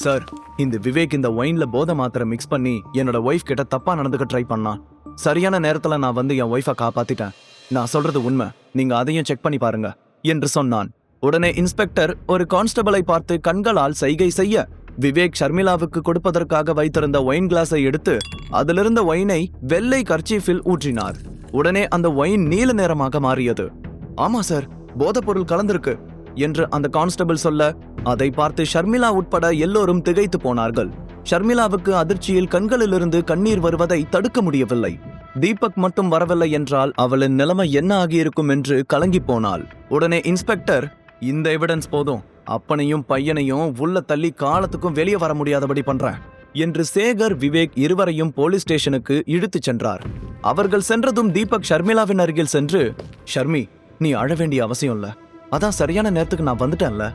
சார், இந்த விவேக் இந்த ஒயின்ல போதை மாத்திரை மிக்ஸ் பண்ணி என்னோட ஒய்ஃப் கிட்ட தப்பா நடந்துக்க ட்ரை பண்ணான். சரியான நேரத்துல நான் வந்து என் ஒய்ஃபை காப்பாத்திட்டேன். நான் சொல்றது உண்மை, நீங்க அதையும் செக் பண்ணி பாருங்க என்று சொன்னான். உடனே இன்ஸ்பெக்டர் ஒரு கான்ஸ்டபிளை பார்த்து கண்களால் சைகை செய்ய, விவேக் ஷர்மிளாவுக்கு கொடுப்பதற்காக வைத்திருந்த ஒயின் கிளாஸை எடுத்து அதிலிருந்த ஒயினை வெள்ளை கர்ச்சீஃபில் ஊற்றினார். உடனே அந்த ஒயின் நீல நிறமாக மாறியது. ஆமா சார், போதைப் பொருள் கலந்திருக்கு என்று அந்த கான்ஸ்டபிள் சொல்ல, அதை பார்த்து ஷர்மிளா உட்பட எல்லோரும் திகைத்து போனார்கள். ஷர்மிளாவுக்கு அதிர்ச்சியில் கண்களிலிருந்து கண்ணீர் வருவதை தடுக்க முடியவில்லை. தீபக் மட்டும் வரவில்லை என்றால் அவளின் நிலைமை என்ன ஆகியிருக்கும் என்று கலங்கி போனாள். உடனே இன்ஸ்பெக்டர், இந்த எவிடன்ஸ் போதும், அப்பனையும் பையனையும் உள்ள தள்ளி காலத்துக்கும் வெளியே வர முடியாதபடி பண்றேன் என்று சேகர், விவேக் இருவரையும் போலீஸ் ஸ்டேஷனுக்கு இழுத்துச் சென்றார். அவர்கள் சென்றதும் தீபக் ஷர்மிளாவின் அருகில் சென்று, ஷர்மி, நீ அழ வேண்டிய அவசியம் இல்ல, அதான் சரியான நேரத்துக்கு நான் வந்துட்டேன்ல,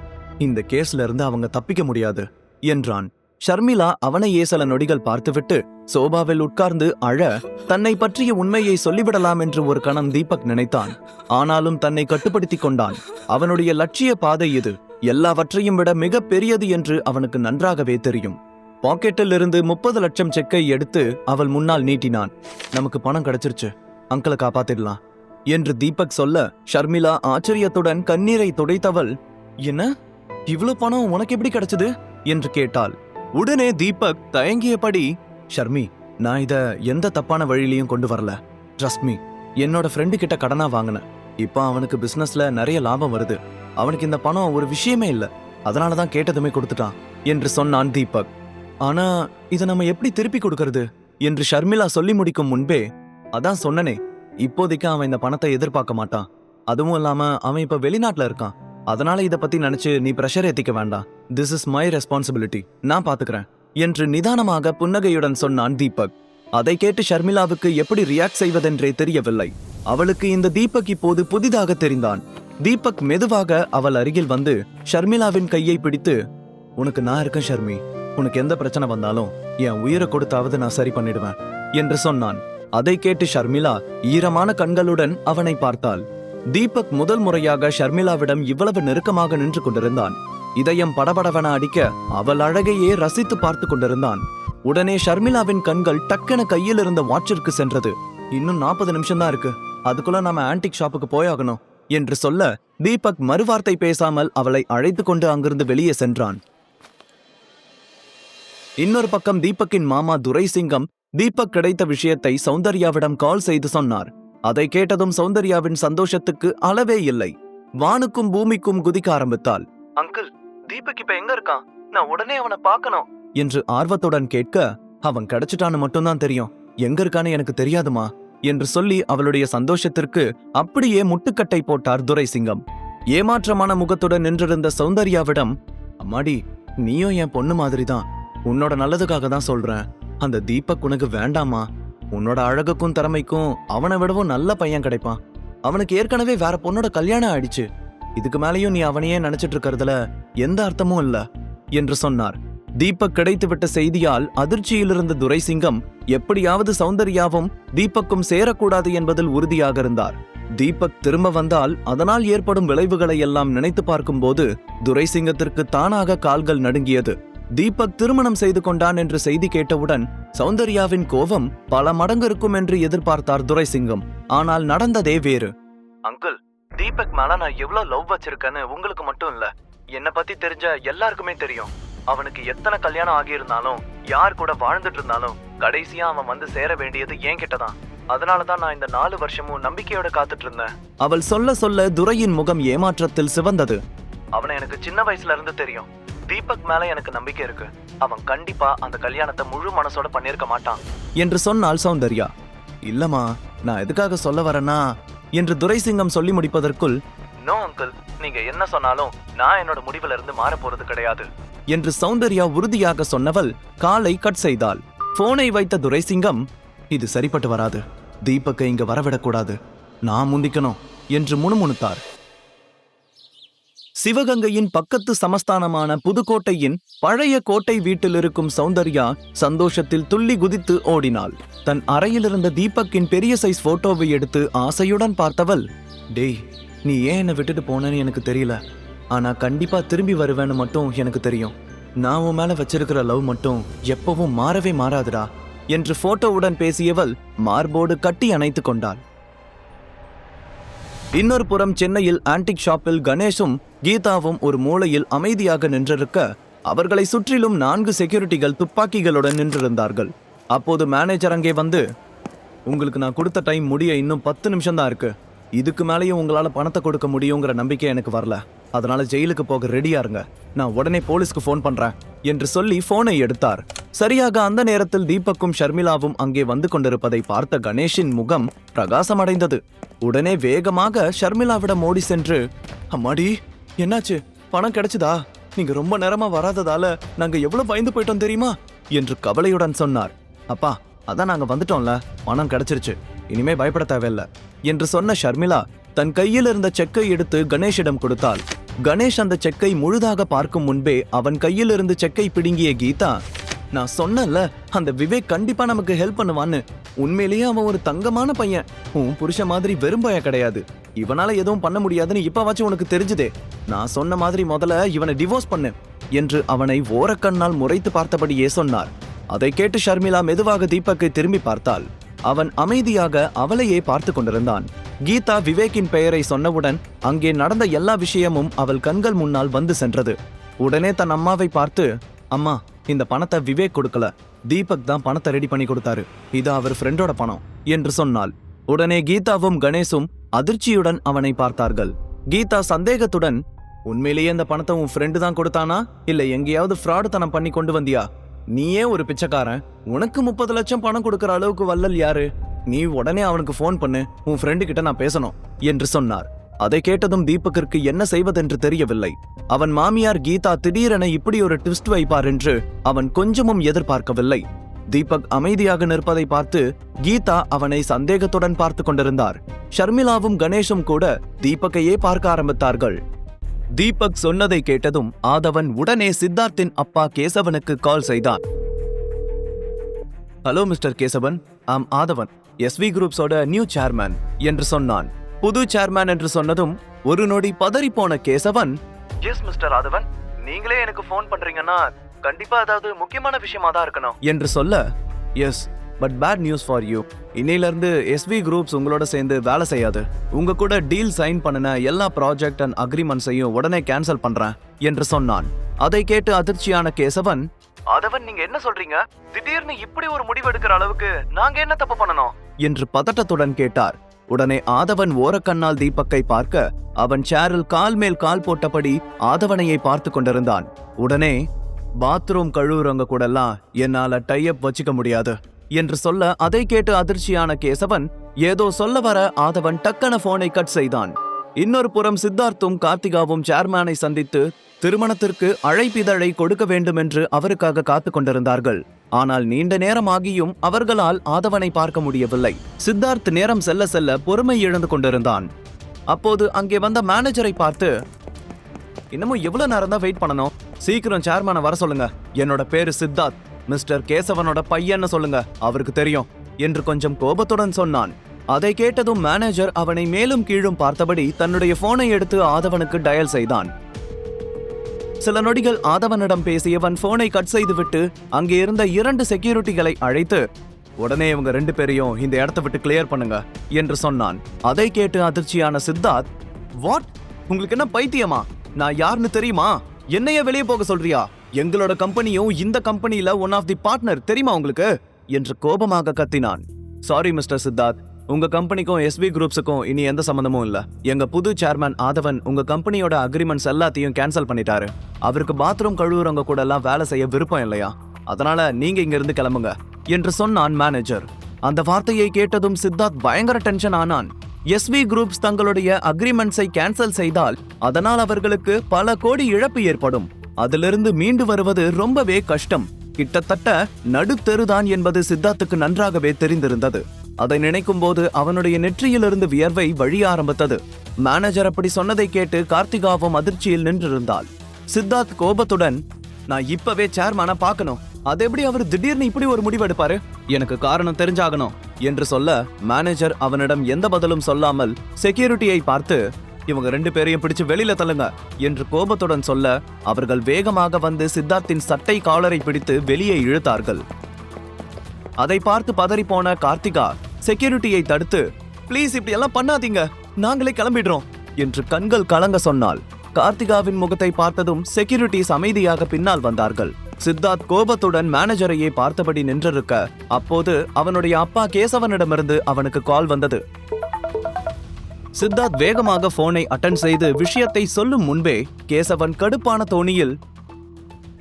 இந்த கேஸ்ல இருந்து அவங்க தப்பிக்க முடியாது என்றான். ஷர்மிளா அவனையே சில நொடிகள் பார்த்துவிட்டு சோபாவில் உட்கார்ந்து அழ, தன்னை பற்றிய உண்மையை சொல்லிவிடலாம் என்று ஒரு கணம் தீபக் நினைத்தான். ஆனாலும் தன்னை கட்டுப்படுத்திக் கொண்டான். அவனுடைய லட்சிய பாதை இது எல்லாவற்றையும் விட மிக பெரியது என்று அவனுக்கு நன்றாகவே தெரியும். பாக்கெட்டில் இருந்து 30 லட்சம் செக்கை எடுத்து அவள் முன்னால் நீட்டினான். நமக்கு பணம் கிடைச்சிருச்சு, அங்கிளை காப்பாத்திடலாம் என்று தீபக் சொல்ல, ஷர்மிளா ஆச்சரியத்துடன் கண்ணீரை துடைத்தவள், என்ன, இவ்ளோ பணம் உனக்கு எப்படி கிடைச்சது என்று கேட்டாள். உடனே தீபக் தயங்கியபடி, ஷர்மி, நான் இத எந்த தப்பான வழியிலையும் கொண்டு வரல. ட்ரஸ்ட் மீ, என்னோட ஃப்ரெண்டு கிட்ட கடனா வாங்கினேன். இப்போ அவனுக்கு பிசினஸ்ல நிறைய லாபம் வருது. அவனுக்கு இந்த பணம் ஒரு விஷயமே இல்ல, அதனாலதான் கேட்டதுமே கொடுத்துட்டான் என்று சொன்னான் தீபக். ஆனா இதை நம்ம எப்படி திருப்பி கொடுக்கறது என்று ஷர்மிளா சொல்லி முடிக்கும் முன்பே, அதான் சொன்னனே, இப்போதைக்கு அவன் இந்த பணத்தை எதிர்பார்க்க மாட்டான். அதுவும் இல்லாம அவன் இப்ப வெளிநாட்டுல இருக்கான். அதனால இதை பத்தி நினைச்சு நீ பிரஷர் ஏத்திக்க வேண்டாம். திஸ் இஸ் மை ரெஸ்பான்சிபிலிட்டி, நான் பாத்துக்கிறேன் என்று நிதானமாக புன்னகையுடன் சொன்னான் தீபக். அதை கேட்டு ஷர்மிளாவுக்கு எப்படி ரியாக்ட் செய்வதென்றே தெரியவில்லை. அவளுக்கு இந்த தீபக் இப்போது புதிதாக தெரிந்தான். தீபக் மெதுவாக அவள் அருகில் வந்து ஷர்மிளாவின் கையை பிடித்து, உனக்கு நான் இருக்கேன் ஷர்மி, உனக்கு எந்த பிரச்சனை வந்தாலும் என் உயிரை கொடுத்தாவது நான் சரி பண்ணிடுவேன் என்று சொன்னான். அதை கேட்டு ஷர்மிளா ஈரமான கண்களுடன் அவனை பார்த்தாள். தீபக் முதல் முறையாக ஷர்மிளாவிடம் இவ்வளவு நெருக்கமாக நின்று கொண்டிருந்தான். இதயம் படபடவென அடிக்க அவள் அழகையே ரசித்து பார்த்து கொண்டிருந்தான். உடனே ஷர்மிளாவின் கண்கள் டக்கென கையில் இருந்த வாட்சிற்கு சென்றது. இன்னும் 40 நிமிஷம் தான் இருக்கு, அதுக்குள்ள நாம ஆன்டிக் ஷாப்புக்கு போயாகணும் என்று சொல்ல, தீபக் மறுவார்த்தை பேசாமல் அவளை அழைத்து கொண்டு அங்கிருந்து வெளியே சென்றான். இன்னொரு பக்கம் தீபக்கின் மாமா துரைசிங்கம் தீபக் கிடைத்த விஷயத்தை சௌந்தர்யாவிடம் கால் செய்து சொன்னார். அதை கேட்டதும் சௌந்தர்யாவின் சந்தோஷத்துக்கு அளவே இல்லை. வானுக்கும் பூமிக்கும் குதிக்க ஆரம்பித்தாள். அங்கிள், தீபக் இப்ப எங்க இருக்கான்? நான் உடனே அவனை பார்க்கணும் என்று ஆர்வத்துடன் கேட்க, அவன் கிடைச்சிட்டான்னு மட்டும்தான் தெரியும், எங்க இருக்கான்னு எனக்கு தெரியாதுமா என்று சொல்லி அவளுடைய சந்தோஷத்திற்கு அப்படியே முட்டுக்கட்டை போட்டார் துரைசிங்கம். ஏமாற்றமான முகத்துடன் நின்றிருந்த சௌந்தர்யாவிடம், அம்மாடி, நீயும் என் பொண்ணு மாதிரிதான், உன்னோட நல்லதுக்காக தான் சொல்றேன், அந்த தீபக் உனக்கு வேண்டாமா? உன்னோட அழகுக்கும் திறமைக்கும் அவனை விடவும் நல்ல பையன் கிடைப்பான். அவனுக்கு ஏற்கனவே வேற பொண்ணோட கல்யாணம் ஆயிடுச்சு. இதுக்கு மேலேயும் நீ அவனையே நினைச்சிட்டு இருக்கிறதுல எந்த அர்த்தமும் இல்ல என்று சொன்னார். தீபக் கிடைத்துவிட்ட செய்தியால் அதிர்ச்சியில் இருந்த துரைசிங்கம் எப்படியாவது சௌந்தர்யாவும் தீபக்கும் சேரக்கூடாது என்பதில் உறுதியாக இருந்தார். தீபக் திரும்ப வந்தால் அதனால் ஏற்படும் விளைவுகளை எல்லாம் நினைத்து பார்க்கும்போது துரைசிங்கத்திற்கு தானாக கால்கள் நடுங்கியது. தீபக் திருமணம் செய்து கொண்டான் என்று செய்தி கேட்டவுடன் சௌந்தர்யாவின் கோபம் பல மடங்கு இருக்கும் என்று எதிர்பார்த்தார் துரைசிங்கம். ஆனால் நடந்ததே வேறு. அங்கிள், தீபக் மேல நான் எவ்வளவு லவ் வச்சிருக்கேன்னு உங்களுக்கு மட்டும் இல்ல, என்னை பத்தி தெரிஞ்ச எல்லாருக்குமே தெரியும். அவனுக்கு எத்தனை கல்யாணம் ஆகியிருந்தாலும் யார் கூட வாழ்ந்துட்டு இருந்தாலும் கடைசியா அவன் வந்து சேர வேண்டியது என் கிட்டதான். அதனாலதான் நான் இந்த 4 வருஷமும் நம்பிக்கையோட காத்துட்டு இருந்தேன். அவள் சொல்ல சொல்ல துரையின் முகம் ஏமாற்றத்தில் சிவந்தது. அவனை எனக்கு சின்ன வயசுல இருந்து தெரியும். தீபக் மேல எனக்கு நம்பிக்கை இருக்கு. அவன் கண்டிப்பா அந்த கல்யாணத்தை முழு மனசோட பண்ணிருக்க மாட்டான் என்று சொன்னாள் சௌந்தர்யா. இல்லம்மா, நான் எதுக்காக சொல்ல வரேன்னா என்று துரைசிங்கம் சொல்லி முடிப்பதற்குள், நோ அங்கிள், நீங்க என்ன சொன்னாலும் நான் என்னோட முடிவுல இருந்து மாற போறது கிடையாது என்று சௌந்தர்யா உறுதியாக சொன்னவள் காலை கட் செய்தாள். போனை வைத்த துரைசிங்கம், இது சரிப்பட்டு வராது, தீபக்கை இங்க வரவிடக்கூடாது, நான் முந்திக்கணும் என்று முணுமுணுத்தார். சிவகங்கையின் பக்கத்து சமஸ்தானமான புதுக்கோட்டையின் பழைய கோட்டை வீட்டில் இருக்கும் சௌந்தர்யா சந்தோஷத்தில் துள்ளி குதித்து ஓடினாள். தன் அறையில் இருந்த தீபக்கின் பெரிய சைஸ் போட்டோவை எடுத்து ஆசையுடன் பார்த்தவள், டேய், நீ ஏன் என்னை விட்டுட்டு போனேன்னு எனக்கு தெரியல, ஆனா கண்டிப்பா திரும்பி வருவேன்னு மட்டும் எனக்கு தெரியும். நான் உன் மேல வச்சிருக்கிற லவ் மட்டும் எப்பவும் மாறவே மாறாதுடா என்று போட்டோவுடன் பேசியவள் மார்போடு கட்டி அணைத்து கொண்டாள். இன்னொரு புறம் சென்னையில் ஆன்டிக் ஷாப்பில் கணேஷும் கீதாவும் ஒரு மூலையில் அமைதியாக நின்றிருக்க அவர்களை சுற்றிலும் 4 செக்யூரிட்டிகள் துப்பாக்கிகளுடன் நின்றிருந்தார்கள். அப்போது மேனேஜர் அங்கே வந்து, உங்களுக்கு நான் கொடுத்த டைம் முடிய இன்னும் 10 நிமிஷம் தான் இருக்கு, இதுக்கு மேலேயும் உங்களால பணத்தை கொடுக்க முடியுங்கிற நம்பிக்கை எனக்கு வரல, அதனால ஜெயிலுக்கு போக ரெடியா இருங்க, நான் உடனே போலீஸ்க்கு ஃபோன் பண்றேன் என்று சொல்லி போனை எடுத்தார். சரியாக அந்த நேரத்தில் தீபக்கும் ஷர்மிளாவும் அங்கே வந்து கொண்டிருப்பதை பார்த்த கணேஷின் முகம் பிரகாசமடைந்தது. உடனே வேகமாக ஷர்மிளாவிடம் ஓடி சென்று, அம்மாடி என்னாச்சு, பணம் கிடைச்சதா, நீங்க ரொம்ப நேரமா வராததால நாங்க எவ்வளவு பயந்து போயிட்டோம் தெரியுமா என்று கவலையுடன் சொன்னார். அப்பா, அதான் நாங்க வந்துட்டோம்ல, பணம் கிடைச்சிருச்சு, இனிமே பயப்பட தேவையில்லை என்று சொன்ன ஷர்மிளா தன் கையில் இருந்த செக்கை எடுத்து கணேஷிடம் கொடுத்தாள். கணேஷ் அந்த செக்கை முழுதாக பார்க்கும் முன்பே அவன் கையில் இருந்து செக்கை பிடுங்கிய கீதா, நான் சொன்னல அந்த விவேக் கண்டிப்பா நமக்கு ஹெல்ப் பண்ணுவான்னு, உண்மையிலேயே அவன் ஒரு தங்கமான பையன், உன் புருஷ மாதிரி வெறும் பைய கிடையாது, இவனால எதுவும் பண்ண முடியாதுன்னு இப்பவாச்சும் உனக்கு தெரிஞ்சுதே, நான் சொன்ன மாதிரி முதல்ல இவனை டிவோர்ஸ் பண்ணு என்று அவனை ஓரக்கண்ணால் முறைத்து பார்த்தபடியே சொன்னார். அதை கேட்டு ஷர்மிளா மெதுவாக தீபக்கை திரும்பி பார்த்தாள். அவன் அமைதியாக அவளையே பார்த்து கொண்டிருந்தான். கீதா விவேக்கின் பெயரை சொன்னவுடன் அங்கே நடந்த எல்லா விஷயமும் அவள் கண்கள் முன்னால் வந்து சென்றது. உடனே தன் அம்மாவை பார்த்து, அம்மா, இந்த பணத்தை விவேக் கொடுக்கல, தீபக் தான் பணத்தை ரெடி பண்ணி கொடுத்தாரு, இது அவர் ஃப்ரெண்டோட பணம் என்று சொன்னாள். உடனே கீதாவும் கணேஷும் அதிர்ச்சியுடன் அவனை பார்த்தார்கள். கீதா சந்தேகத்துடன், உண்மையிலேயே இந்த பணத்தை உன் ஃப்ரெண்டு தான் கொடுத்தானா, இல்ல எங்கேயாவது ஃப்ராடு தனம் பண்ணி கொண்டு வந்தியா, நீயே ஒரு பிச்சைக்காரன், உனக்கு 30 லட்சம் பணம் கொடுக்கற அளவுக்கு வல்லல் யாரு, நீ உடனே அவனுக்கு போன் பண்ணு, உன் ஃப்ரெண்டு கிட்ட நான் பேசணும் என்று சொன்னார். அதை கேட்டதும் தீபக்கிற்கு என்ன செய்வதென்று தெரியவில்லை. அவன் மாமியார் கீதா திடீரென இப்படி ஒரு ட்விஸ்ட் வைப்பார் என்று அவன் கொஞ்சமும் எதிர்பார்க்கவில்லை. தீபக் அமைதியாக நிற்பதை பார்த்து கீதா அவனை சந்தேகத்துடன் பார்த்து கொண்டிருந்தார். ஷர்மிளாவும் கணேஷும் கூட தீபக்கையே பார்க்க ஆரம்பித்தார்கள். தீபக் சொன்னதை கேட்டதும் ஆதவன் உடனே சித்தார்த்தின் அப்பா கேசவனுக்கு கால் செய்தான். ஹலோ மிஸ்டர் கேசவன், ஆம் ஆதவன், எஸ்வி குரூப்ஸோட நியூ சேர்மேன் என்று சொன்னான். புது சேர்மேன் என்று சொன்னதும் ஒரு நொடி பதறி போன கேசவன், எஸ் மிஸ்டர் ஆதவன், நீங்களே எனக்கு போன் பண்றீங்கன்னா கண்டிப்பா ஏதாவது முக்கியமான விஷயமா தான் இருக்கணும் என்று சொல்ல, yes, but bad news for you, இன்னையில இருந்து எஸ்வி குரூப்ஸ் உங்களோட சேர்ந்து வேலை செய்யாது, உங்க கூட டீல் சைன் பண்ணின எல்லா ப்ராஜெக்ட் அண்ட் அக்ரிமெண்ட்ஸையும் உடனே கேன்சல் பண்றேன் என்று சொன்னான். அதை கேட்டு அதிர்ச்சியான கேசவன், ஆதவன், நீங்க என்ன சொல்றீங்க, திடீர்னு இப்படி ஒரு முடிவு எடுக்கிற அளவுக்கு நாங்க என்ன தப்பு பண்ணணும் என்று பதட்டத்துடன் கேட்டார். உடனே ஆதவன் ஓரக்கண்ணால் தீபக்கை பார்க்க அவன் சேரில் கால் மேல் கால் போட்டபடி ஆதவனையை பார்த்து கொண்டிருந்தான். உடனே, பாத்ரூம் கழுவுறவங்க கூடலாம் என்னால டைப் வச்சுக்க முடியாது என்று சொல்ல, அதை கேட்டு அதிர்ச்சியான கேசவன் ஏதோ சொல்ல வர ஆதவன் டக்கன போனை கட் செய்தான். இன்னொரு புறம் சித்தார்த்தும் கார்த்திகாவும் சேர்மேனை சந்தித்து திருமணத்திற்கு அழைப்பிதழை கொடுக்க வேண்டும் என்று அவருக்காக காத்து கொண்டிருந்தார்கள். ஆனால் நீண்ட நேரம் ஆகியும் அவர்களால் ஆதவனை பார்க்க முடியவில்லை. சித்தார்த் நேரம் செல்ல செல்ல பொறுமை இழந்து கொண்டிருந்தான். அப்போது அங்கே வந்த மேனேஜரை பார்த்து, இன்னமும் எவ்வளவு நேரம் தான் வெயிட் பண்ணணும், சீக்கிரம் சேர்மேனை வர சொல்லுங்க, என்னோட பேரு சித்தார்த், மிஸ்டர் கேசவனோட பையன்னு சொல்லுங்க, அவருக்கு தெரியும் என்று கொஞ்சம் கோபத்துடன் சொன்னான். அதை கேட்டதும் மேனேஜர் அவனை மேலும் கீழும் பார்த்தபடி தன்னுடைய போனை எடுத்து ஆதவனுக்கு டயல் செய்தான். சில நொடிகள் ஆதவனிடம் பேசியவன் போனை கட் செய்துவிட்டு அங்கே இருந்த 2 செக்யூரிட்டிகளை அழைத்து, உடனே இவங்க 2 பேரையும் இந்த இடத்தை விட்டு கிளியர் பண்ணுங்க என்று சொன்னான். அதை கேட்டு அதிர்ச்சியான சித்தார்த், வாட், உங்களுக்கு என்ன பைத்தியமா, நான் யாருன்னு தெரியுமா, என்னைய வெளியே போக சொல்றியா, எங்களோட கம்பெனியும் இந்த கம்பெனியில ஒன் ஆஃப் தி பார்ட்னர் தெரியுமா உங்களுக்கு என்று கோபமாக கத்தினான். சாரி மிஸ்டர் சித்தார்த், உங்க கம்பெனிக்கும் எஸ்வி குரூப்ஸுக்கும் இனி எந்த சம்பந்தமும் இல்ல. எங்க புது சேர்மேன் ஆதவன் உங்க கம்பெனியோட அக்ரிமெண்ட்ஸ் எல்லாத்தையும் கேன்சல் பண்ணிட்டாரு. அவருக்கு பாத்ரூம் கழுவுறவங்க கூட எல்லாம் வேலை செய்ய விருப்பம் இல்லையா, அதனால நீங்க இங்க இருந்து கிளம்புங்க என்று சொன்னான் மேனேஜர். அந்த வார்த்தையை கேட்டதும் சித்தார்த் பயங்கர டென்ஷன் ஆனான். எஸ்வி குரூப்ஸ் தங்களுடைய அக்ரிமெண்ட்ஸை கேன்சல் செய்தால் அதனால் அவர்களுக்கு பல கோடி இழப்பு ஏற்படும். அதிலிருந்து மீண்டு வருவது ரொம்பவே கஷ்டம், கிட்டத்தட்ட நடுத்தெருதான் என்பது சித்தார்த்துக்கு நன்றாகவே தெரிந்திருந்தது. அதை நினைக்கும் போது அவனுடைய நெற்றியிலிருந்து வியர்வை வழிய ஆரம்பித்தது. மேனேஜர் அப்படி சொன்னதை கேட்டு கார்த்திகாவும் அதிர்ச்சியில் நின்றிருந்தாள். சித்தார்த் கோபத்துடன், நான் இப்பவே சேர்மேனை பார்க்கணும், அது எப்படி அவர் திடீர்னு இப்படி ஒரு முடிவு எடுப்பாரு, எனக்கு காரணம் தெரிஞ்சாகணும் என்று சொல்ல மேனேஜர் அவனிடம் எந்த பதிலும் சொல்லாமல் செக்யூரிட்டியை பார்த்து, இவங்க 2 பேரையும் பிடிச்சு வெளியில தள்ளுங்க என்று கோபத்துடன் சொல்ல அவர்கள் வேகமாக வந்து சித்தார்த்தின் சட்டை காலரை பிடித்து வெளியே இழுத்தார்கள். அதை பார்த்து பதறிப்போன கார்த்திகா செக்யூரிட்டியை தடுத்து, ப்ளீஸ் இப்படி எல்லாம் பண்ணாதீங்க, நாங்களே கிளம்பிடுறோம் என்று கண்கள் கலங்க சொன்னாள். கார்த்திகாவின் முகத்தை பார்த்ததும் செக்யூரிட்டிஸ் அமைதியாக பின்னால் வந்தார்கள். சித்தார்த் கோபத்துடன் மேனேஜரையே பார்த்தபடி நின்றிருக்க அப்போது அவனுடைய அப்பா கேசவனிடமிருந்து அவனுக்கு கால் வந்தது. சித்தார்த் வேகமாக போனை அட்டெண்ட் செய்து விஷயத்தை சொல்லும் முன்பே கேசவன் கடுப்பான தோணியில்,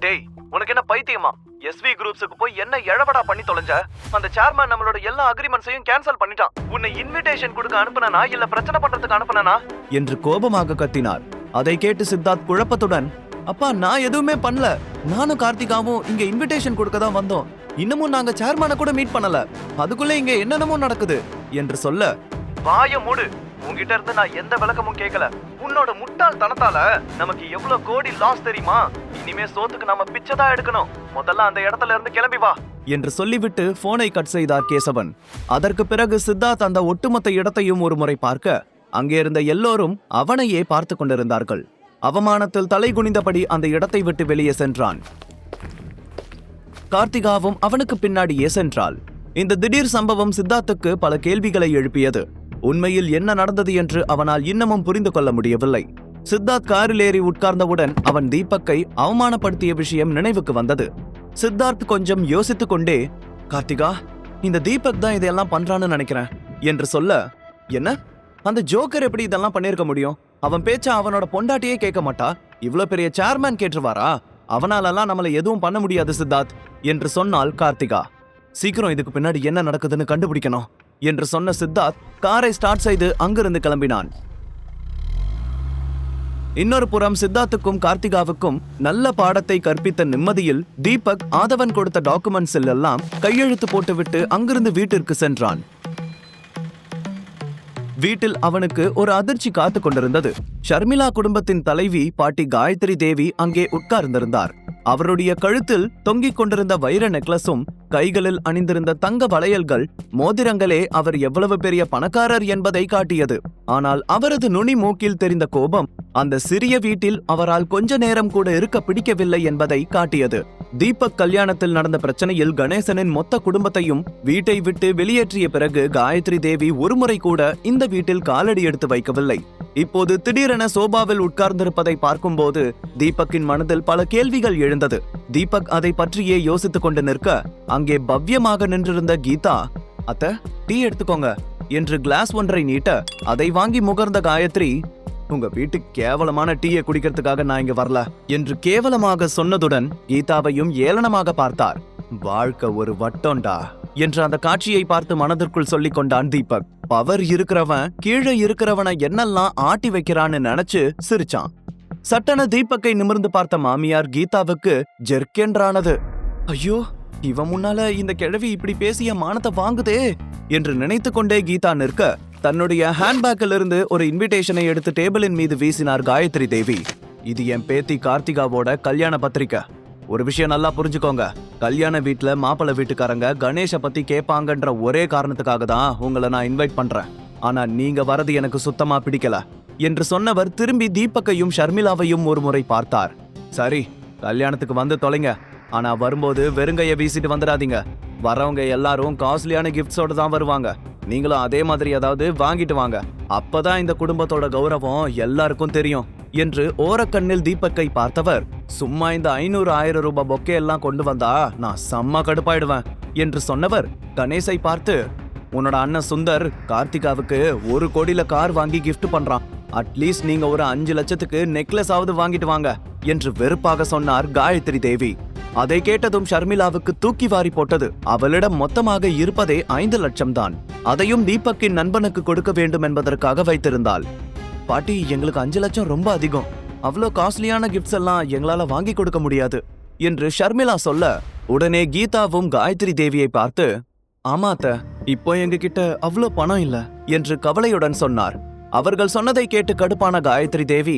டேய் உனக்கு என்ன பைத்தியமா, SV குரூப்ஸுக்கு போய் என்ன எழவடா பண்ணி தொலைஞ்ச, அந்த சேர்மேன் நம்மளோட எல்லா அக்ரிமெண்ட்ஸையும் கேன்சல் பண்ணிட்டான், உன்னை இன்விடேஷன் கொடுக்க அனுப்புனா இல்ல பிரச்சனை பண்றதுக்கு அனுப்புனா என்று கோபமாக கத்தினார். அதை கேட்டு சித்தார்த் குழப்பத்துடன், அப்பா நான் எதுவுமே பண்ணல, நானும் கார்த்திகாவும் இங்க இன்விடேஷன் கொடுக்க தான் வந்தோம், இன்னமும் நாங்க சேர்மேனை கூட மீட் பண்ணல, அதுக்குள்ள இங்க என்னென்னமோ நடக்குது என்று சொல்ல, வாய மூடு, உன்கிட்ட இருந்து நான் எந்த விளக்கமும் கேட்கல, உன்னோட முட்டாள் தனத்தால நமக்கு எவ்வளவு கோடி லாஸ் தெரியுமா, இனிமே சோத்துக்கு நாம பிச்சைதான் எடுக்கணும், முதல்ல அந்த இடத்துல இருந்து கிளம்பி வா என்று சொல்லிவிட்டு போனை கட் செய்தார் கேசவன். அதற்கு பிறகு சித்தார்த் அந்த ஒட்டுமொத்த இடத்தையும் ஒரு முறை பார்க்க அங்கே இருந்த எல்லோரும் அவனையே பார்த்து கொண்டிருந்தார்கள். அவமானத்தில் தலை குனிந்தபடி அந்த இடத்தை விட்டு வெளியே சென்றான். கார்த்திகாவும் அவனுக்கு பின்னாடியே சென்றாள். இந்த திடீர் சம்பவம் சித்தார்த்துக்கு பல கேள்விகளை எழுப்பியது. உண்மையில் என்ன நடந்தது என்று அவனால் இன்னமும் புரிந்து கொள்ள முடியவில்லை. சித்தார்த் காரில் ஏறி உட்கார்ந்தவுடன் அவன் தீபக்கை அவமானப்படுத்திய விஷயம் நினைவுக்கு வந்தது. சித்தார்த் கொஞ்சம் யோசித்துக் கொண்டே, கார்த்திகா இந்த தீபக் தான் இதெல்லாம் பண்றான்னு நினைக்கிறேன் என்று சொல்ல, என்ன அந்த ஜோக்கர் எப்படி இதெல்லாம் பண்ணிருக்க முடியும், அவன் பேச்சா அவனோட பொண்டாட்டியே கேட்க மாட்டா, இவ்வளவு பெரிய சேர்மேன் கேட்டுருவாரா, அவனாலெல்லாம் நம்மள எதுவும் பண்ண முடியாது சித்தார்த் என்று சொன்னாள் கார்த்திகா. சீக்கிரம் இதுக்கு பின்னாடி என்ன நடக்குதுன்னு கண்டுபிடிக்கணும் என்று சொன்ன சித்தார்த் காரை ஸ்டார்ட் செய்து அங்கிருந்து கிளம்பினான். இன்னொரு புறம் சித்தார்த்துக்கும் கார்த்திகாவுக்கும் நல்ல பாடத்தை கற்பித்த நிம்மதியில் தீபக் ஆதவன் கொடுத்த டாக்குமெண்ட்ஸில் எல்லாம் கையெழுத்து போட்டுவிட்டு அங்கிருந்து வீட்டிற்கு சென்றான். வீட்டில் அவனுக்கு ஒரு அதிர்ச்சி காத்து கொண்டிருந்தது. ஷர்மிளா குடும்பத்தின் தலைவி பாட்டி காயத்ரி தேவி அங்கே உட்கார்ந்திருந்தார். அவருடைய கழுத்தில் தொங்கிக் கொண்டிருந்த வைர நெக்லஸும் கைகளில் அணிந்திருந்த தங்க வளையல்கள் மோதிரங்களே அவர் எவ்வளவு பெரிய பணக்காரர் என்பதை காட்டியது. ஆனால் அவரது நுனி மூக்கில் தெரிந்த கோபம் அந்த சிறிய வீட்டில் அவரால் கொஞ்ச நேரம் கூட இருக்க பிடிக்கவில்லை என்பதை காட்டியது. தீபக் கல்யாணத்தில் நடந்த பிரச்சனையில் கணேசனின் மொத்த குடும்பத்தையும் வீட்டை விட்டு வெளியேற்றிய பிறகு காயத்ரி தேவி ஒருமுறை கூட இந்த வீட்டில் காலடி எடுத்து வைக்கவில்லை. இப்போது திடீரென சோபாவில் உட்கார்ந்திருப்பதை பார்க்கும்போது தீபக்கின் மனதில் பல கேள்விகள் எழுந்தது. தீபக் அதை பற்றியே யோசித்துக் கொண்டு நிற்க அங்கே பவ்யமாக நின்றிருந்த கீதா, அத்த டீ எடுத்துக்கோங்க என்று கிளாஸ் ஒன்றை நீட்ட அதை வாங்கி முகர்ந்த காயத்ரி, உங்க வீட்டுக்கு கேவலமான டீயை குடிக்கிறதுக்காக நான் இங்க வரல என்று கேவலமாக சொன்னதுடன் கீதாவையும் ஏளனமாக பார்த்தார். வாழ்க்கை ஒரு வட்டோண்டா என்று அந்த காட்சியை பார்த்து மனதிற்குள் சொல்லிக் கொண்டான் தீபக். பவர் இருக்கிறவன் கீழே இருக்கிறவனை என்னெல்லாம் ஆட்டி வைக்கிறான்னு நினைச்சு சிரிச்சான். சட்டன தீபக்கை நிமிர்ந்து பார்த்த மாமியார் கீதாவுக்கு ஜெர்க்கென்றானது. ஐயோ, இவன் முன்னால இந்த கிழவி இப்படி பேசிய மானத்தை வாங்குதே என்று நினைத்து கொண்டே கீதா நிற்க தன்னுடைய ஹேண்ட்பேக்கில் இருந்து ஒரு இன்விடேஷனை எடுத்து டேபிளின் மீது வீசினார் காயத்ரி தேவி. இது என் பேத்தி கார்த்திகாவோட கல்யாண பத்திரிக்கை. ஒரு விஷயம் நல்லா புரிஞ்சுக்கோங்க, கல்யாண வீட்டுல மாப்பிள்ளை வீட்டுக்காரங்க கணேஷ பத்தி கேட்பாங்கன்ற ஒரே காரணத்துக்காக தான் உங்களை நான் இன்வைட் பண்றேன். ஆனா நீங்க வரது எனக்கு சுத்தமா பிடிக்கல என்று சொன்னவர் திரும்பி தீபக்கையும் ஷர்மிளாவையும் ஒரு முறை பார்த்தார். சரி, கல்யாணத்துக்கு வந்து தொலைங்க, ஆனா வரும்போது வெறுங்கைய வீசிட்டு வந்துடாதீங்க. வரவங்க எல்லாரும் காஸ்ட்லியான கிஃப்ட்ஸோட தான் வருவாங்க. நீங்களும் அதே மாதிரி ஏதாவது வாங்கிட்டு வாங்க. அப்பதான் இந்த குடும்பத்தோட கௌரவம் எல்லாருக்கும் தெரியும் என்று ஓரக்கண்ணில் தீபக்கை பார்த்தவர், சும்மா இந்த 500-1000 ரூபாய் பொக்கே எல்லாம் கொண்டு வந்தா நான் செம்ம கடுப்பாயிடுவேன் என்று சொன்னவர் கணேசை பார்த்து, உன்னோட அண்ணன் சுந்தர் கார்த்திகாவுக்கு 1 கோடியில கார் வாங்கி கிஃப்ட் பண்றான். அட்லீஸ்ட் நீங்க ஒரு 5 லட்சத்துக்கு நெக்லஸ் ஆவது வாங்கிட்டு வாங்க என்று வெறுப்பாக சொன்னார் காயத்ரி தேவி. அதை கேட்டதும் ஷர்மிளாவுக்கு தூக்கி வாரி போட்டது. அவளிடம் மொத்தமாக இருப்பதே 5 லட்சம் தான். அதையும் தீபக்கின் நண்பனுக்கு கொடுக்க வேண்டும் என்பதற்காக வைத்திருந்தாள். பாட்டி, எங்களுக்கு 5 லட்சம் ரொம்ப அதிகம், அவ்வளோ காஸ்ட்லியான கிஃப்ட்ஸ் எல்லாம் எங்களால வாங்கி கொடுக்க முடியாது என்று ஷர்மிளா சொல்ல உடனே கீதாவும் காயத்ரி தேவியை பார்த்து, ஆமாத்த, இப்போ எங்க கிட்ட அவ்வளோ பணம் இல்ல என்று கவலையுடன் சொன்னார். அவர்கள் சொன்னதை கேட்டு கடுப்பான காயத்ரி தேவி,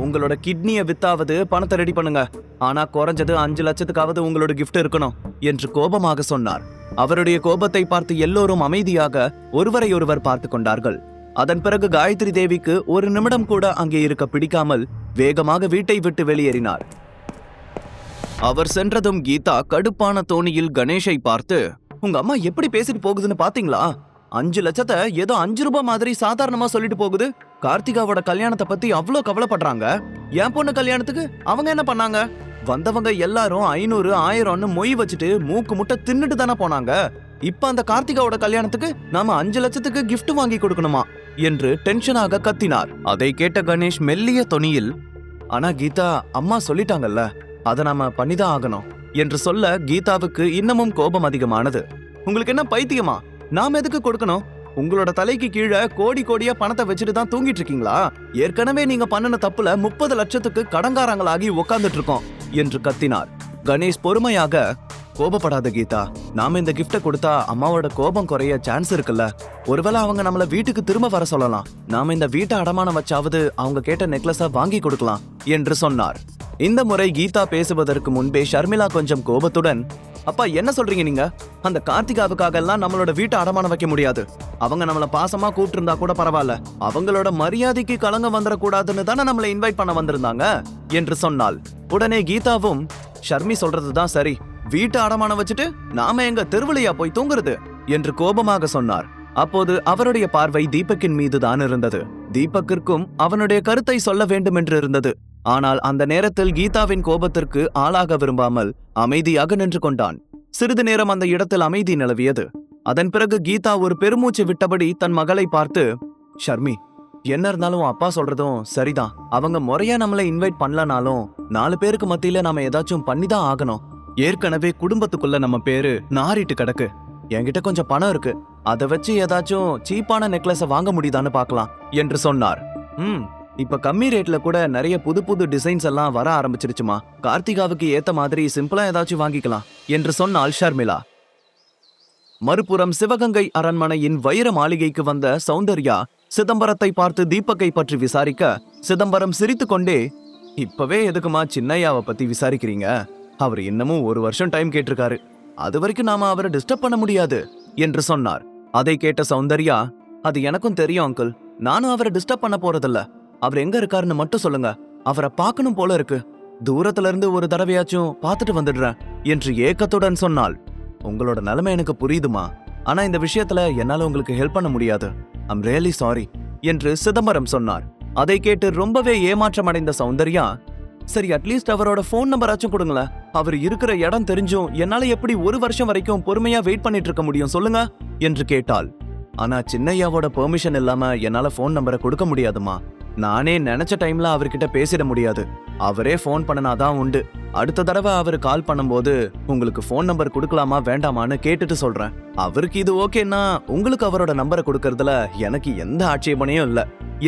உங்களோட கிட்னியை வித்தாவது பணத்தை ரெடி பண்ணுங்க, ஆனா குறைஞ்சது 5 லட்சத்துக்காவது உங்களோட gift இருக்கணும் என்று கோபமாக சொன்னார். அவருடைய கோபத்தை பார்த்து எல்லோரும் அமைதியாக ஒருவரையொருவர் பார்த்து கொண்டார்கள். அதன் பிறகு காயத்ரி தேவிக்கு ஒரு நிமிடம் கூட அங்கே இருக்க பிடிக்காமல் வேகமாக வீட்டை விட்டு வெளியேறினார். அவர் சென்றதும் கீதா கடுப்பான தோணியில் கணேஷை பார்த்து, உங்க அம்மா எப்படி பேசிட்டு போகுதுன்னு பாத்தீங்களா? 5 லட்சத்தை ஏதோ 5 ரூபாய் மாதிரி சாதாரணமா சொல்லிட்டு போகுது. கார்த்திகாவோட கல்யாணத்தை பத்தி அவ்வளோ கவலைப்படுறாங்க. என் பொண்ணு கல்யாணத்துக்கு அவங்க என்ன பண்ணாங்க? வந்தவங்க எல்லாரும் 500 1000ன்னு மொய் வச்சுட்டு மூக்கு முட்டை தின்னுட்டு தானே போனாங்க. இப்ப அந்த கார்த்திகாவோட கல்யாணத்துக்கு நாம 5 லட்சத்துக்கு gift வாங்கி கொடுக்கணுமா என்று டென்ஷனாக கத்தினார். அதை கேட்ட கணேஷ் மெல்லிய தொனியில், ஆனா கீதா அம்மா சொல்லிட்டாங்கல்ல, அதை நாம பண்ணிதான் ஆகணும் என்று சொல்ல கீதாவுக்கு இன்னமும் கோபம் அதிகமானது. உங்களுக்கு என்ன பைத்தியமா? நாம எதுக்கு கொடுக்கணும்? உங்களோட தலைக்கு கீழே கோடி கோடியா பணத்தை வச்சுட்டு தான் தூங்கிட்டு இருக்கீங்களா? ஏற்கனவே நீங்க பண்ணின தப்புல 30 லட்சத்துக்கு கடங்காரங்களாகி உட்கார்ந்துட்டு இருக்கோம் என்று கத்தினார். கணேஷ் பொறுமையாக, கோபப்படாத கீதா, நாம இந்த கிஃப்ட கொடுத்தா அம்மாவோட கோபம் குறைய சான்ஸ் இருக்குல்ல. ஒருவேளை அவங்க நம்மள வீட்டுக்கு திரும்ப வர சொல்லலாம். நாம இந்த வீட்டை அடமானம் வச்சாவது அவங்க கேட்ட நெக்லஸ வாங்கி கொடுக்கலாம் என்று சொன்னார். இந்த முறை கீதா பேசுவதற்கு முன்பே ஷர்மிளா கொஞ்சம் கோபத்துடன், அப்பா என்ன சொல்றீங்க நீங்க? அந்த கார்த்திகாவுக்காக எல்லாம் நம்மளோட வீட்டை அடமானம் வைக்க முடியாது. அவங்க நம்மள பாசமா கூப்பிட்டு இருந்தா கூட பரவாயில்ல, அவங்களோட மரியாதைக்கு கலங்க வந்துடக்கூடாதுன்னு தானே நம்மளை இன்வைட் பண்ண வந்திருந்தாங்க என்று சொன்னாள். உடனே கீதாவும், ஷர்மி சொல்றதுதான் சரி, வீட்டை அடமானம் வச்சுட்டு நாம எங்க தெருவிலையா போய் தூங்குறது என்று கோபமாக சொன்னார். அப்போது அவருடைய பார்வை தீபக்கின் மீது தான் இருந்தது. தீபக்கிற்கும் அவனுடைய கருத்தை சொல்ல வேண்டும் என்று இருந்தது. ஆனால் அந்த நேரத்தில் கீதாவின் கோபத்திற்கு ஆளாக விரும்பாமல் அமைதியாக நின்று கொண்டான். சிறிது நேரம் அந்த இடத்தில் அமைதி நிலவியது. அதன் பிறகு கீதா ஒரு பெருமூச்சு விட்டபடி தன் மகளை பார்த்து, ஷர்மி, என்ன இருந்தாலும் அப்பா சொல்றதும் சரிதான். அவங்க முறையா நம்மளை இன்வைட் பண்ணலனாலும் 4 பேருக்கு மத்தியில நாம ஏதாச்சும் பண்ணிதான் ஆகணும். ஏற்கனவே குடும்பத்துக்குள்ள நம்ம பேரு நாறிட்டு கிடக்கு. என்கிட்ட கொஞ்சம் பணம் இருக்கு, அதை வச்சு ஏதாச்சும் சீப்பான நெக்லஸ வாங்க முடியுதான்னு பார்க்கலாம் என்று சொன்னார். இப்ப கம்மி ரேட்ல கூட நிறைய புது புது டிசைன்ஸ் எல்லாம் வர ஆரம்பிச்சிருச்சுமா. கார்த்திகாவுக்கு ஏத்த மாதிரி சிம்பிளா ஏதாச்சும் வாங்கிக்கலாம் என்று சொன்னாள் ஷர்மிளா. மறுபுறம் சிவகங்கை அரண்மனையின் வைர மாளிகைக்கு வந்த சௌந்தர்யா சிதம்பரத்தை பார்த்து தீபக்கை பற்றி விசாரிக்க, சிதம்பரம் சிரித்துக் கொண்டே, இப்பவே எதுக்குமா சின்னையாவை பத்தி விசாரிக்கிறீங்க? அவர் இன்னமும் 1 வருஷம் டைம் கேட்டிருக்காரு. அது வரைக்கும் நாம அவரை டிஸ்டர்ப் பண்ண முடியாது என்று சொன்னார். அதை கேட்ட சௌந்தர்யா, அது எனக்கும் தெரியும் அங்கிள், நானும் அவரை டிஸ்டர்ப் பண்ண போறதில்ல. அவர் எங்க இருக்காருன்னு மட்டும் சொல்லுங்க, அவரை பார்க்கணும் போல இருக்கு. தூரத்துல இருந்து ஒரு தடவையாச்சும் பார்த்துட்டு வந்துடுறேன் என்று ஏக்கத்துடன் சொன்னாள். உங்களோட நிலைமை எனக்கு புரியுதுமா, ஆனா இந்த விஷயத்துல என்னால உங்களுக்கு ஹெல்ப் பண்ண முடியாது. ஐம் ரியலி சாரி என்று சிதம்பரம் சொன்னார். அதை கேட்டு ரொம்பவே ஏமாற்றம் அடைந்த சௌந்தர்யா, சரி அட்லீஸ்ட் அவரோட போன் நம்பராச்சும் கொடுங்களேன். அவர் இருக்கிற இடம் தெரிஞ்சும் என்னால எப்படி 1 வருஷம் வரைக்கும் பொறுமையா வெயிட் பண்ணிட்டு இருக்க முடியும் சொல்லுங்க என்று கேட்டாள். ஆனா சின்னையாவோட பெர்மிஷன் இல்லாம என்னால போன் நம்பரை கொடுக்க முடியாதுமா. நானே நினைச்ச டைம்ல அவர்கிட்ட பேசிட முடியாது. அவரே போன் பண்ணனாதான் உண்டு. அடுத்த தடவை அவர் கால் பண்ணும்போது உங்களுக்கு போன் நம்பர் கொடுக்கலாமா வேண்டாமான்னு கேட்டுட்டு சொல்றேன். அவருக்கு இது ஓகேன்னா உங்களுக்கு அவரோட நம்பரை கொடுக்கறதுல எனக்கு எந்த ஆட்சேபனையும் இல்ல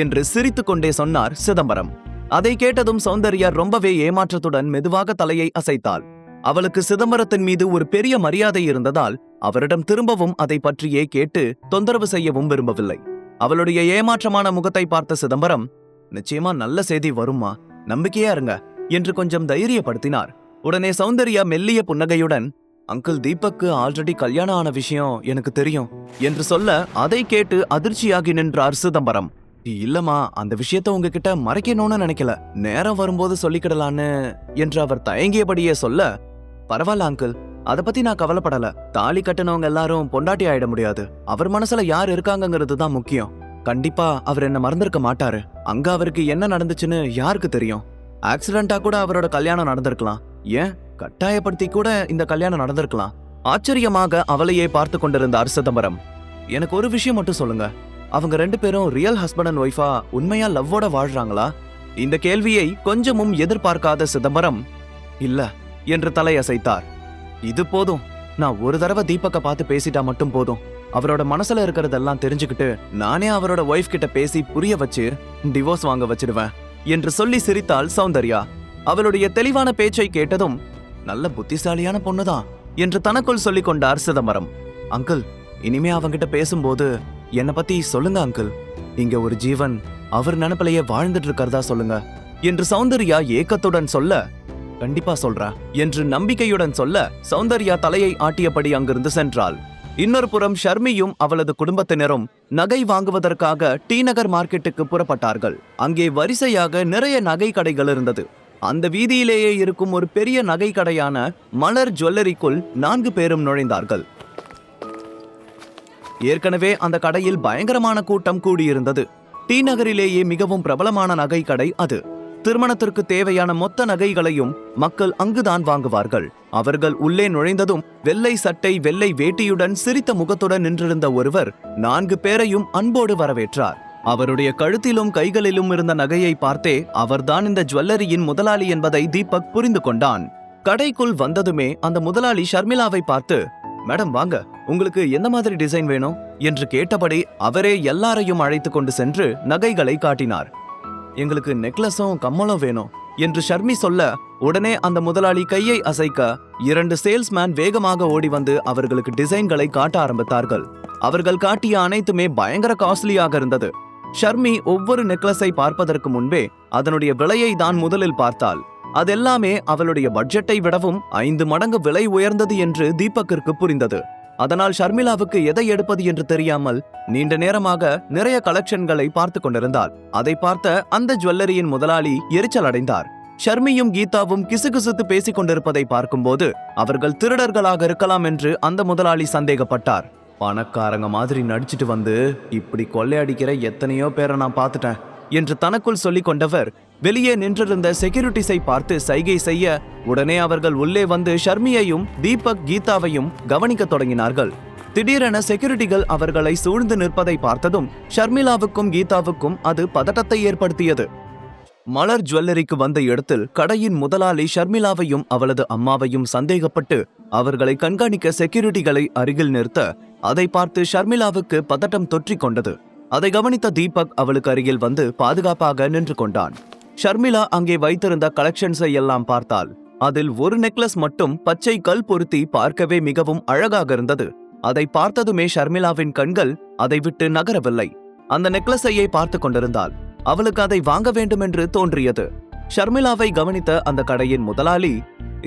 என்று சிரித்து கொண்டே சொன்னார் சிதம்பரம். அதை கேட்டதும் சௌந்தர்யா ரொம்பவே ஏமாற்றத்துடன் மெதுவாக தலையை அசைத்தாள். அவளுக்கு சிதம்பரத்தின் மீது ஒரு பெரிய மரியாதை இருந்ததால் அவரிடம் திரும்பவும் அதை பற்றியே கேட்டு தொந்தரவு செய்யவும் விரும்பவில்லை. அவளுடைய ஏமாற்றமான முகத்தை பார்த்த சிதம்பரம், நிச்சயமா நல்ல செய்தி வருமா, நம்பிக்கையா இருங்க என்று கொஞ்சம் தைரியப்படுத்தினார். உடனே சௌந்தர்யா மெல்லிய புன்னகையுடன், அங்கிள் தீபக்கு ஆல்ரெடி கல்யாணம் ஆன விஷயம் எனக்கு தெரியும் என்று சொல்ல, அதை கேட்டு அதிர்ச்சியாகி நின்றார் சிதம்பரம். இல்லம்மா, அந்த விஷயத்த உங்ககிட்ட மறைக்கணும்னு நினைக்கல, நேரம் வரும்போது சொல்லிக்கிடலான்னு என்று அவர் தயங்கியபடியே சொல்ல, பரவாயில்ல அங்கிள், அத பத்தி நான் கவலைப்படல. தாலி கட்டினவங்க எல்லாரும் பொண்டாட்டி ஆயிட முடியாது. அவர் மனசுல யார் இருக்காங்கிறது தான் முக்கியம். கண்டிப்பா அவர் என்ன மறந்திருக்க மாட்டாரு. அங்க அவருக்கு என்ன நடந்துச்சுன்னு யாருக்கு தெரியும்? ஆக்சிடென்டா கூட அவரோட கல்யாணம் நடந்திருக்கலாம், ஏன் கட்டாயப்படுத்தி கூட இந்த கல்யாணம் நடந்திருக்கலாம். ஆச்சரியமாக அவளையே பார்த்து கொண்டிருந்தார் சிதம்பரம். எனக்கு ஒரு விஷயம் மட்டும் சொல்லுங்க, அவங்க 2 பேரும் ரியல் ஹஸ்பண்ட் அண்ட் ஒய்ஃபா உண்மையா லவ்வோட வாழ்றாங்களா? இந்த கேள்வியை கொஞ்சமும் எதிர்பார்க்காத சிதம்பரம், இல்ல என்று தலையசைத்தார். இது போதும், நான் ஒரு தடவை தீபக்க பார்த்து பேசிட்டா மட்டும் போதும். அவரோட மனசுல இருக்கிறதெல்லாம் தெரிஞ்சுக்கிட்டு நானே அவரோட ஒய்ஃப் கிட்ட பேசி புரிய வச்சு டிவோர்ஸ் வாங்க வச்சிடுவேன் என்று சொல்லி சிரித்தாள் சௌந்தர்யா. அவளுடைய தெளிவான பேச்சை கேட்டதும், நல்ல புத்திசாலியான பொண்ணுதான் என்று தனக்குள் சொல்லிக் கொண்டார் சிதம்பரம். அங்கிள், இனிமே அவங்கிட்ட பேசும்போது என்னை பத்தி சொல்லுங்க அங்கிள் இங்க ஒரு ஜீவன் அவர் நினைப்பிலேயே வாழ்ந்துட்டு இருக்கிறதா சொல்லுங்க என்று சௌந்தர்யா ஏக்கத்துடன் சொல்ல, கண்டிப்பா சொல்றா என்று நம்பிக்கையுடன் சொல்ல சௌந்தர்யா தலையை ஆட்டியபடி அங்கிருந்து சென்றாள். இன்னொரு புறம் ஷர்மியும் அவளது குடும்பத்தினரும் நகை வாங்குவதற்காக டி நகர் மார்க்கெட்டுக்கு புறப்பட்டார்கள். அங்கே வரிசையாக நிறைய நகை கடைகள் இருந்தது. அந்த வீதியிலேயே இருக்கும் ஒரு பெரிய நகை கடையான மலர் ஜுவல்லரிக்குள் 4 பேரும் நுழைந்தார்கள். ஏற்கனவே அந்த கடையில் பயங்கரமான கூட்டம் கூடியிருந்தது. டி நகரிலேயே மிகவும் பிரபலமான நகை கடை அது. திருமணத்திற்கு தேவையான மொத்த நகைகளையும் மக்கள் அங்குதான் வாங்குவார்கள். அவர்கள் உள்ளே நுழைந்ததும் வெள்ளை சட்டை வெள்ளை வேட்டியுடன் சிரித்த முகத்துடன் நின்றிருந்த ஒருவர் 4 பேரையும் அன்போடு வரவேற்றார். அவருடைய கழுத்திலும் கைகளிலும் இருந்த நகையை பார்த்தே அவர்தான் இந்த ஜுவல்லரியின் முதலாளி என்பதை தீபக் புரிந்து கொண்டான். கடைக்குள் வந்ததுமே அந்த முதலாளி ஷர்மிளாவை பார்த்து, மேடம் வாங்க, உங்களுக்கு எந்த மாதிரி டிசைன் வேணும் என்று கேட்டபடி அவரே எல்லாரையும் அழைத்து கொண்டு சென்று நகைகளை காட்டினார். எங்களுக்கு நெக்லஸும் கம்மலும் வேணும் என்று ஷர்மி சொல்ல, உடனே அந்த முதலாளி கையை அசைக்க 2 சேல்ஸ்மேன் வேகமாக ஓடி வந்து அவர்களுக்கு டிசைன்களை காட்ட ஆரம்பித்தார்கள். அவர்கள் காட்டிய அனைத்துமே பயங்கர காஸ்ட்லியாக இருந்தது. ஷர்மி ஒவ்வொரு நெக்லஸை பார்ப்பதற்கு முன்பே அதனுடைய விலையை தான் முதலில் பார்த்தாள். அதெல்லாமே அவளுடைய பட்ஜெட்டை விடவும் 5 மடங்கு விலை உயர்ந்தது என்று தீபக்கிற்கு புரிந்தது. அதனால் ஷர்மிளாவுக்கு எதை எடுப்பது என்று தெரியாமல் நீண்ட நேரமாக நிறைய கலெக்ஷன்களை பார்த்து கொண்டிருந்தாள். அதை பார்த்த அந்த ஜுவல்லரியின் முதலாளி எரிச்சல் அடைந்தார். ஷர்மியும் கீதாவும் கிசுகிசுத்து பேசிக் கொண்டிருப்பதை பார்க்கும்போது அவர்கள் திருடர்களாக இருக்கலாம் என்று அந்த முதலாளி சந்தேகப்பட்டார். பணக்காரங்க மாதிரி நடிச்சிட்டு வந்து இப்படி கொள்ளையடிக்கிற எத்தனையோ பேரை நான் பார்த்துட்டேன் என்று தனக்குள் சொல்லிக் கொண்டவர் வெளியே நின்றிருந்த செக்யூரிட்டிஸை பார்த்து சைகை செய்ய, உடனே அவர்கள் உள்ளே வந்து ஷர்மியையும் தீபக் கீதாவையும் கவனிக்க தொடங்கினார்கள். திடீரென செக்யூரிட்டிகள் அவர்களை சூழ்ந்து நிற்பதை பார்த்ததும் ஷர்மிளாவுக்கும் கீதாவுக்கும் அது பதட்டத்தை ஏற்படுத்தியது. மலர் ஜுவல்லரிக்கு வந்த இடத்தில் கடையின் முதலாளி ஷர்மிளாவையும் அவளது அம்மாவையும் சந்தேகப்பட்டு அவர்களை கண்காணிக்க செக்யூரிட்டிகளை அருகில் நிறுத்த, அதை பார்த்து ஷர்மிளாவுக்கு பதட்டம் தொற்றிக் கொண்டது. அதை கவனித்த தீபக் அவளுக்கு அருகில் வந்து பாதுகாப்பாக நின்று கொண்டான். ஷர்மிளா அங்கே வைத்திருந்த கலெக்ஷன்ஸை எல்லாம் பார்த்தாள். அதில் ஒரு நெக்லஸ் மட்டும் பச்சை கல் பொருத்தி பார்க்கவே மிகவும் அழகாக இருந்தது. அதை பார்த்ததுமே ஷர்மிளாவின் கண்கள் அதை விட்டு நகரவில்லை. அந்த நெக்லஸையே பார்த்து கொண்டிருந்தாள். அவளுக்கு அதை வாங்க வேண்டும் என்று தோன்றியது. ஷர்மிளாவை கவனித்த அந்த கடையின் முதலாளி,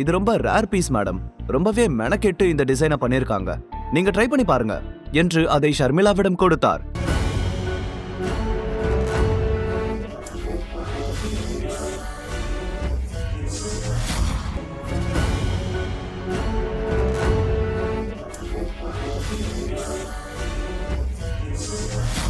இது ரொம்ப ரேர் பீஸ் மேடம், ரொம்பவே மெனக்கெட்டு இந்த டிசைனை பண்ணிருக்காங்க, நீங்க ட்ரை பண்ணி பாருங்க என்று அதை ஷர்மிளாவிடம் கொடுத்தார்.